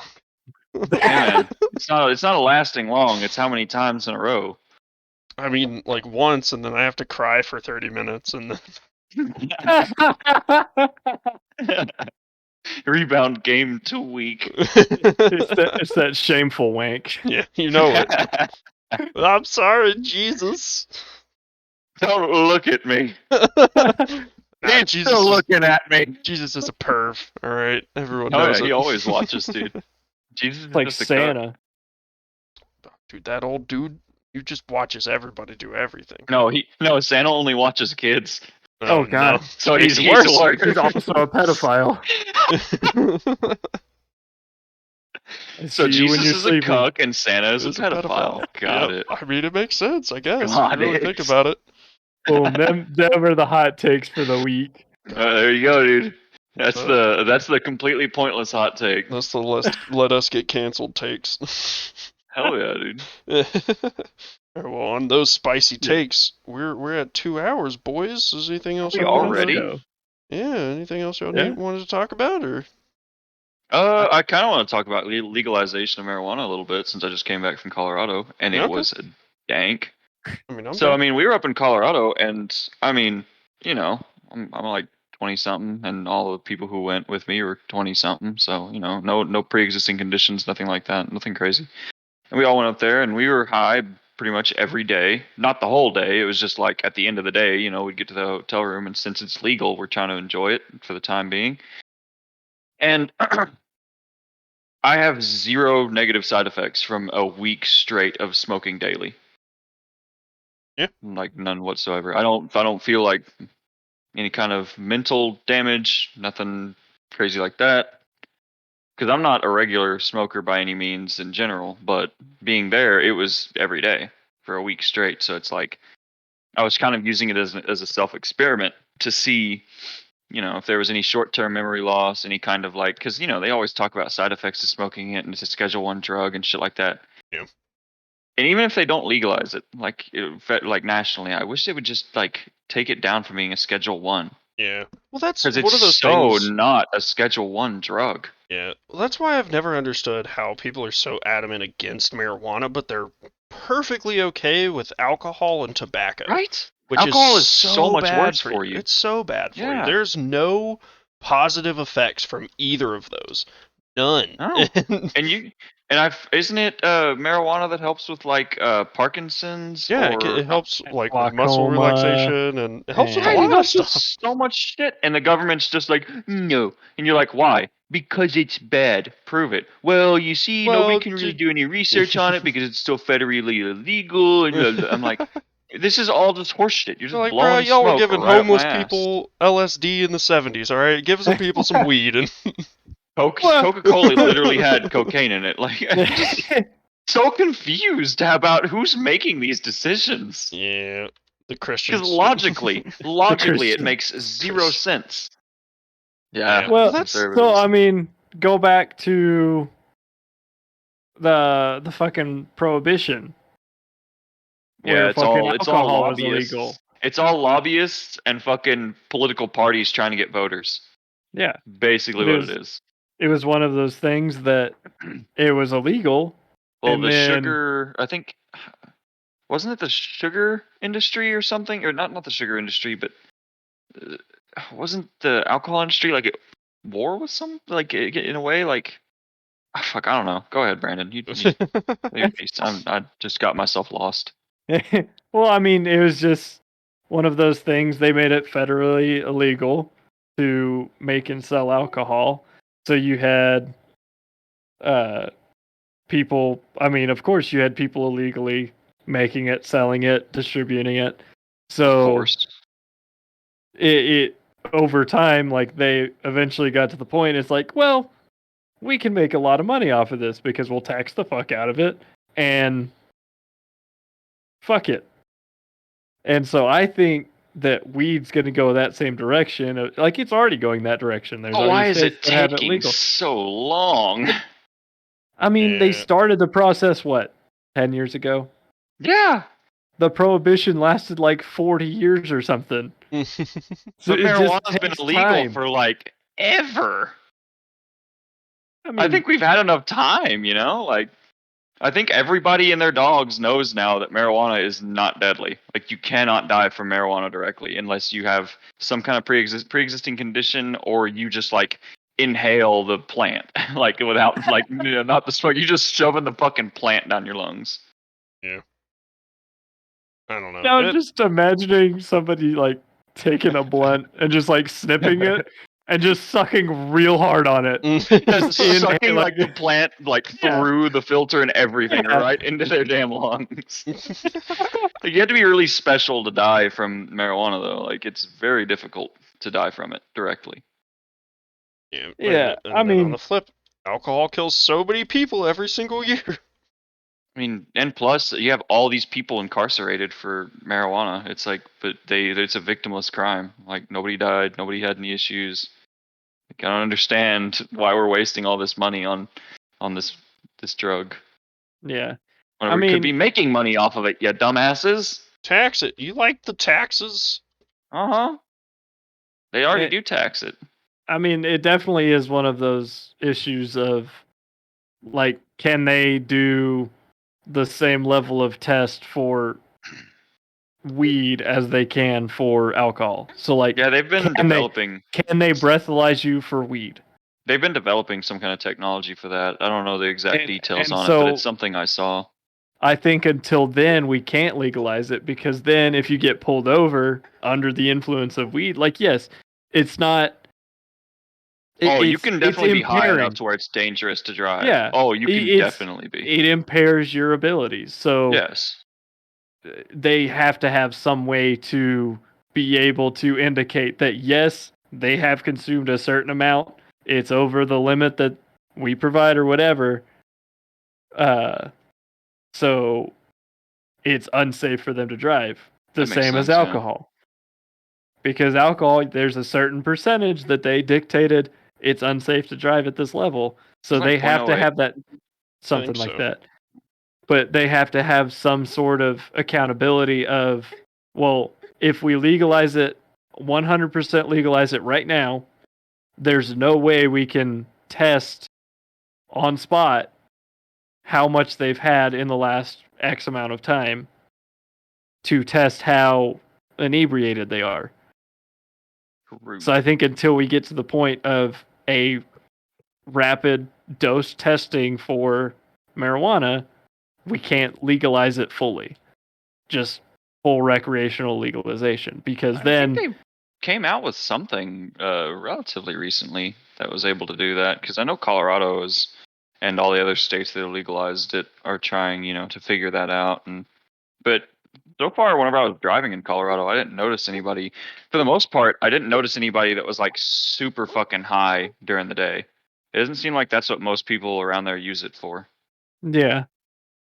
Yeah, man. It's not lasting long. It's how many times in a row.
I mean, like once, and then I have to cry for 30 minutes, and then
Rebound game 2 week.
It's that shameful wank.
yeah, you know it. I'm sorry, Jesus.
Don't look at me.
Nah,
He's still looking at me.
Jesus is a perv. All right, everyone
Oh
knows
yeah,
it.
he always watches, dude. Jesus is
Like
just a cuck.
Santa.
Dude, that old dude, he just watches everybody do everything.
No, Santa only watches kids.
Oh, God.
No.
So
Makes
he's
it worse.
worse.
He's also a pedophile. I
So
see you when
Jesus
you're
is a
sleeping.
cuck and Santa is a
Is
pedophile. Got
Yep.
it.
I mean, it makes sense, I guess.
Got
if you really
it.
think about it.
Boom. Them are the hot takes for the week.
There you go, dude. That's
So-
the completely pointless hot take.
That's the let us get canceled takes.
Hell yeah, dude.
Alright, well, on those spicy takes, we're at 2 hours, boys. Is anything else?
We
y'all wanted
already?
to- Yeah. Anything else y'all
Yeah.
wanted to talk about, or?
I kind of want to talk about legalization of marijuana a little bit since I just came back from Colorado and it
Okay.
was dank.
I mean, I'm
So I
down.
mean, we were up in Colorado, and I mean, you know, I'm like 20 something, and all the people who went with me were 20 something. So you know, no pre-existing conditions, nothing like that, nothing crazy. And we all went up there, and we were high pretty much every day. Not the whole day. It was just like at the end of the day, you know, we'd get to the hotel room, and since it's legal, we're trying to enjoy it for the time being. And I have zero negative side effects from a week straight of smoking daily.
Yeah.
Like none whatsoever. I don't feel like any kind of mental damage, nothing crazy like that. Because I'm not a regular smoker by any means in general, but being there, it was every day for a week straight. So it's like I was kind of using it as a self experiment to see, you know, if there was any short term memory loss, any kind of like, because you know they always talk about side effects to smoking it and it's a Schedule 1 drug and shit like that.
Yeah.
And even if they don't legalize it, like nationally, I wish they would just like take it down from being a Schedule 1.
Yeah. Well, that's
Because
one
it's
of those
so
things.
not a Schedule 1 drug.
Yeah. Well, that's why I've never understood how people are so adamant against marijuana, but they're perfectly okay with alcohol and tobacco.
Right?
Which
Alcohol
is so
much
bad
worse
for
for
you.
you.
It's so bad for you.
Yeah.
There's no positive effects from either of those. None.
No. Isn't it marijuana that helps with like Parkinson's
Yeah,
or
it helps like with muscle
Glaucoma,
relaxation, and it helps with a
and-
Right, it
lot of
helps with
stuff.
so much shit, and the government's just like, no. And you're like, why? Because it's bad. Prove it. Well, you see, nobody
Well,
can really do any research on it because it's still federally illegal. And blah, blah. I'm like, this is all just horseshit. You're just
They're like, bro,
blowing
y'all were
smoke
giving
right up my
homeless
ass.
people LSD in the 70s, all right? Give some people some weed. And
Coca-Cola literally had cocaine in it. Like, I'm just so confused about who's making these decisions.
yeah, the Christians.
Because logically, it
Christians.
makes zero sense.
Yeah.
Yeah,
Well,
that's-
so I mean, go back to the fucking prohibition.
Yeah,
where
it's
fucking
all
alcohol was
lobbyists.
illegal.
It's all lobbyists and fucking political parties trying to get voters.
Yeah,
Basically, what it is.
it was one of those things that it was illegal.
Well,
and
the
then,
sugar, I think, wasn't it the sugar industry or something, or not the sugar industry, but wasn't the alcohol industry like at war with some, like in a way, like, fuck, I don't know. Go ahead, Brandon. I just got myself lost.
well, I mean, it was just one of those things. They made it federally illegal to make and sell alcohol. So you had people. I mean, of course, you had people illegally making it, selling it, distributing it. So
Of course.
it over time, like they eventually got to the point. It's like, well, we can make a lot of money off of this because we'll tax the fuck out of it and fuck it. And so I think that weed's going to go that same direction. Like it's already going that direction. There's
Oh, why
already
is it
states that have it
taking
legal.
so long?
I mean, they
Yeah.
started the process, 10 years ago?
Yeah,
The prohibition lasted like 40 years or something. So
but
it just
marijuana's been
takes
illegal
time.
for like ever.
I
I
mean,
think we've had enough time, Like, I think everybody and their dogs knows now that marijuana is not deadly. Like, you cannot die from marijuana directly unless you have some kind of pre-existing condition, or you just like inhale the plant, like without like not the smoke. You just shoving the fucking plant down your lungs.
Yeah. I don't know.
now just imagining somebody like taking a blunt and just like snipping it and just sucking real hard on it.
Just sucking like the plant like
Yeah.
through the filter and everything
Yeah.
right into their damn lungs. Like, you have to be really special to die from marijuana, though. Like, it's very difficult to die from it directly.
Yeah.
Yeah,
And
I
then on
mean,
the flip, alcohol kills so many people every single year.
I mean, and plus, you have all these people incarcerated for marijuana. It's like, but it's a victimless crime. Like, nobody died, nobody had any issues. Like, I don't understand why we're wasting all this money on this drug.
yeah.
When
I
we could
mean,
be making money off of it, you dumbasses.
Tax it. You like the taxes?
Uh-huh. They already do tax it.
I mean, it definitely is one of those issues of like, can they do the same level of test for weed as they can for alcohol? So like,
Yeah, they've been developing.
Can they breathalyze you for weed?
They've been developing some kind of technology for that. I don't know the exact details on it,
so
but it's something I saw.
I think until then we can't legalize it, because then if you get pulled over under the influence of weed, like, yes, it's not.
You can definitely be high
impairing.
enough to where it's dangerous to drive.
Yeah.
Oh, you can definitely be.
It impairs your abilities. So
Yes.
they have to have some way to be able to indicate that, yes, they have consumed a certain amount. It's over the limit that we provide or whatever. So it's unsafe for them to drive. The same as alcohol. Because alcohol, there's a certain percentage that they dictated it's unsafe to drive at this level. So they have to have that, something like that. But they have to have some sort of accountability of, well, if we legalize it, 100% legalize it right now, there's no way we can test on spot how much they've had in the last X amount of time to test how inebriated they are. So I think until we get to the point of a rapid dose testing for marijuana, we can't legalize it fully. Just full recreational legalization, because then
I think they came out with something relatively recently that was able to do that, because I know Colorado is, and all the other states that have legalized it are trying, to figure that out. But so far, whenever I was driving in Colorado, I didn't notice anybody. For the most part, I didn't notice anybody that was like super fucking high during the day. It doesn't seem like that's what most people around there use it for.
yeah.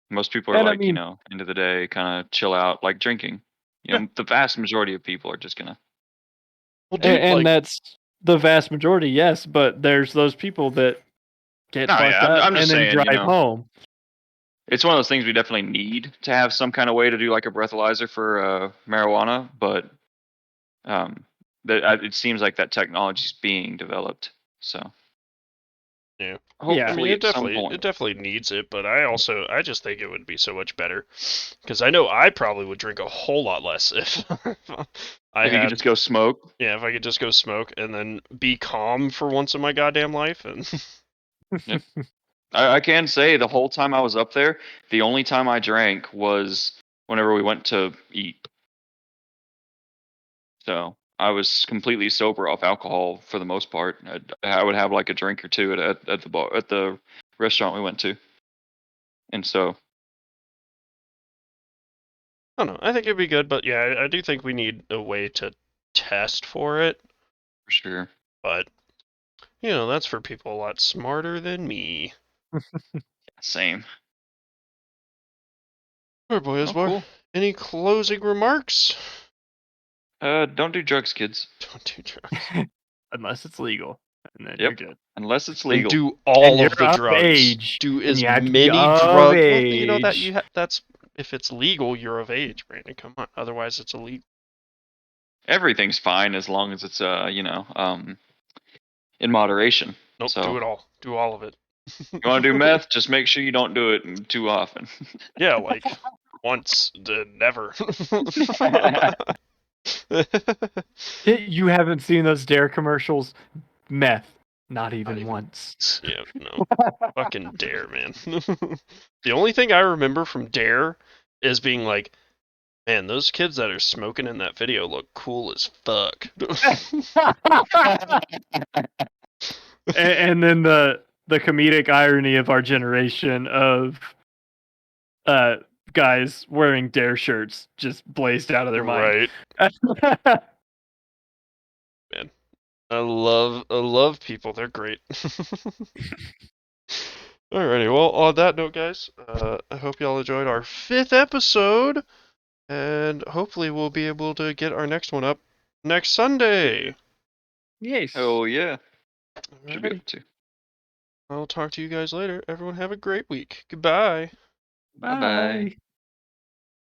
Most people are like, end of the day, kind of chill out, like drinking. The vast majority of people are just gonna.
Well, dude,
and that's the vast majority, yes. But there's those people that get fucked up
I'm just
and then
saying,
drive home.
It's one of those things we definitely need to have some kind of way to do like a breathalyzer for marijuana, but it seems like that technology is being developed. So
yeah,
hopefully
I mean,
at some point.
it definitely needs it, but I just think it would be so much better, because I know I probably would drink a whole lot less if
you could just go smoke.
Yeah, if I could just go smoke and then be calm for once in my goddamn life, and.
Yep. I can say the whole time I was up there, the only time I drank was whenever we went to eat. So I was completely sober off alcohol for the most part. I would have like a drink or two at the bar, at the restaurant we went to, and so.
I don't know. I think it'd be good, but yeah, I do think we need a way to test for it.
For sure.
But that's for people a lot smarter than me.
Same.
All right, boys. Cool. Any closing remarks?
Don't do drugs, kids.
Don't do drugs.
Unless it's legal. and then
Yep.
you're good.
Unless it's
And
legal.
do all
you're
of the
of
drugs.
age,
Do
and
as
you have to be
many
of
drugs. Well, you know that
age.
that's if it's legal, you're of age, Brandon. Come on. Otherwise, it's illegal.
Everything's fine as long as it's in moderation.
Nope.
So
Do it all. Do all of it.
you want to do meth? Just make sure you don't do it too often.
Yeah, like once, never.
You haven't seen those Dare commercials? Meth, not even
even
once.
Yeah, no. Fucking Dare, man. The only thing I remember from Dare is being like, man, those kids that are smoking in that video look cool as fuck.
And then the comedic irony of our generation of guys wearing Dare shirts just blazed out of their mind.
Right. Man. I love people. They're great. Alrighty, well, on that note, guys, I hope y'all enjoyed our 5th episode, and hopefully we'll be able to get our next one up next Sunday.
Yes.
Oh yeah. Should be
Alrighty.
able to.
I'll talk to you guys later. Everyone have a great week. Goodbye.
Bye bye.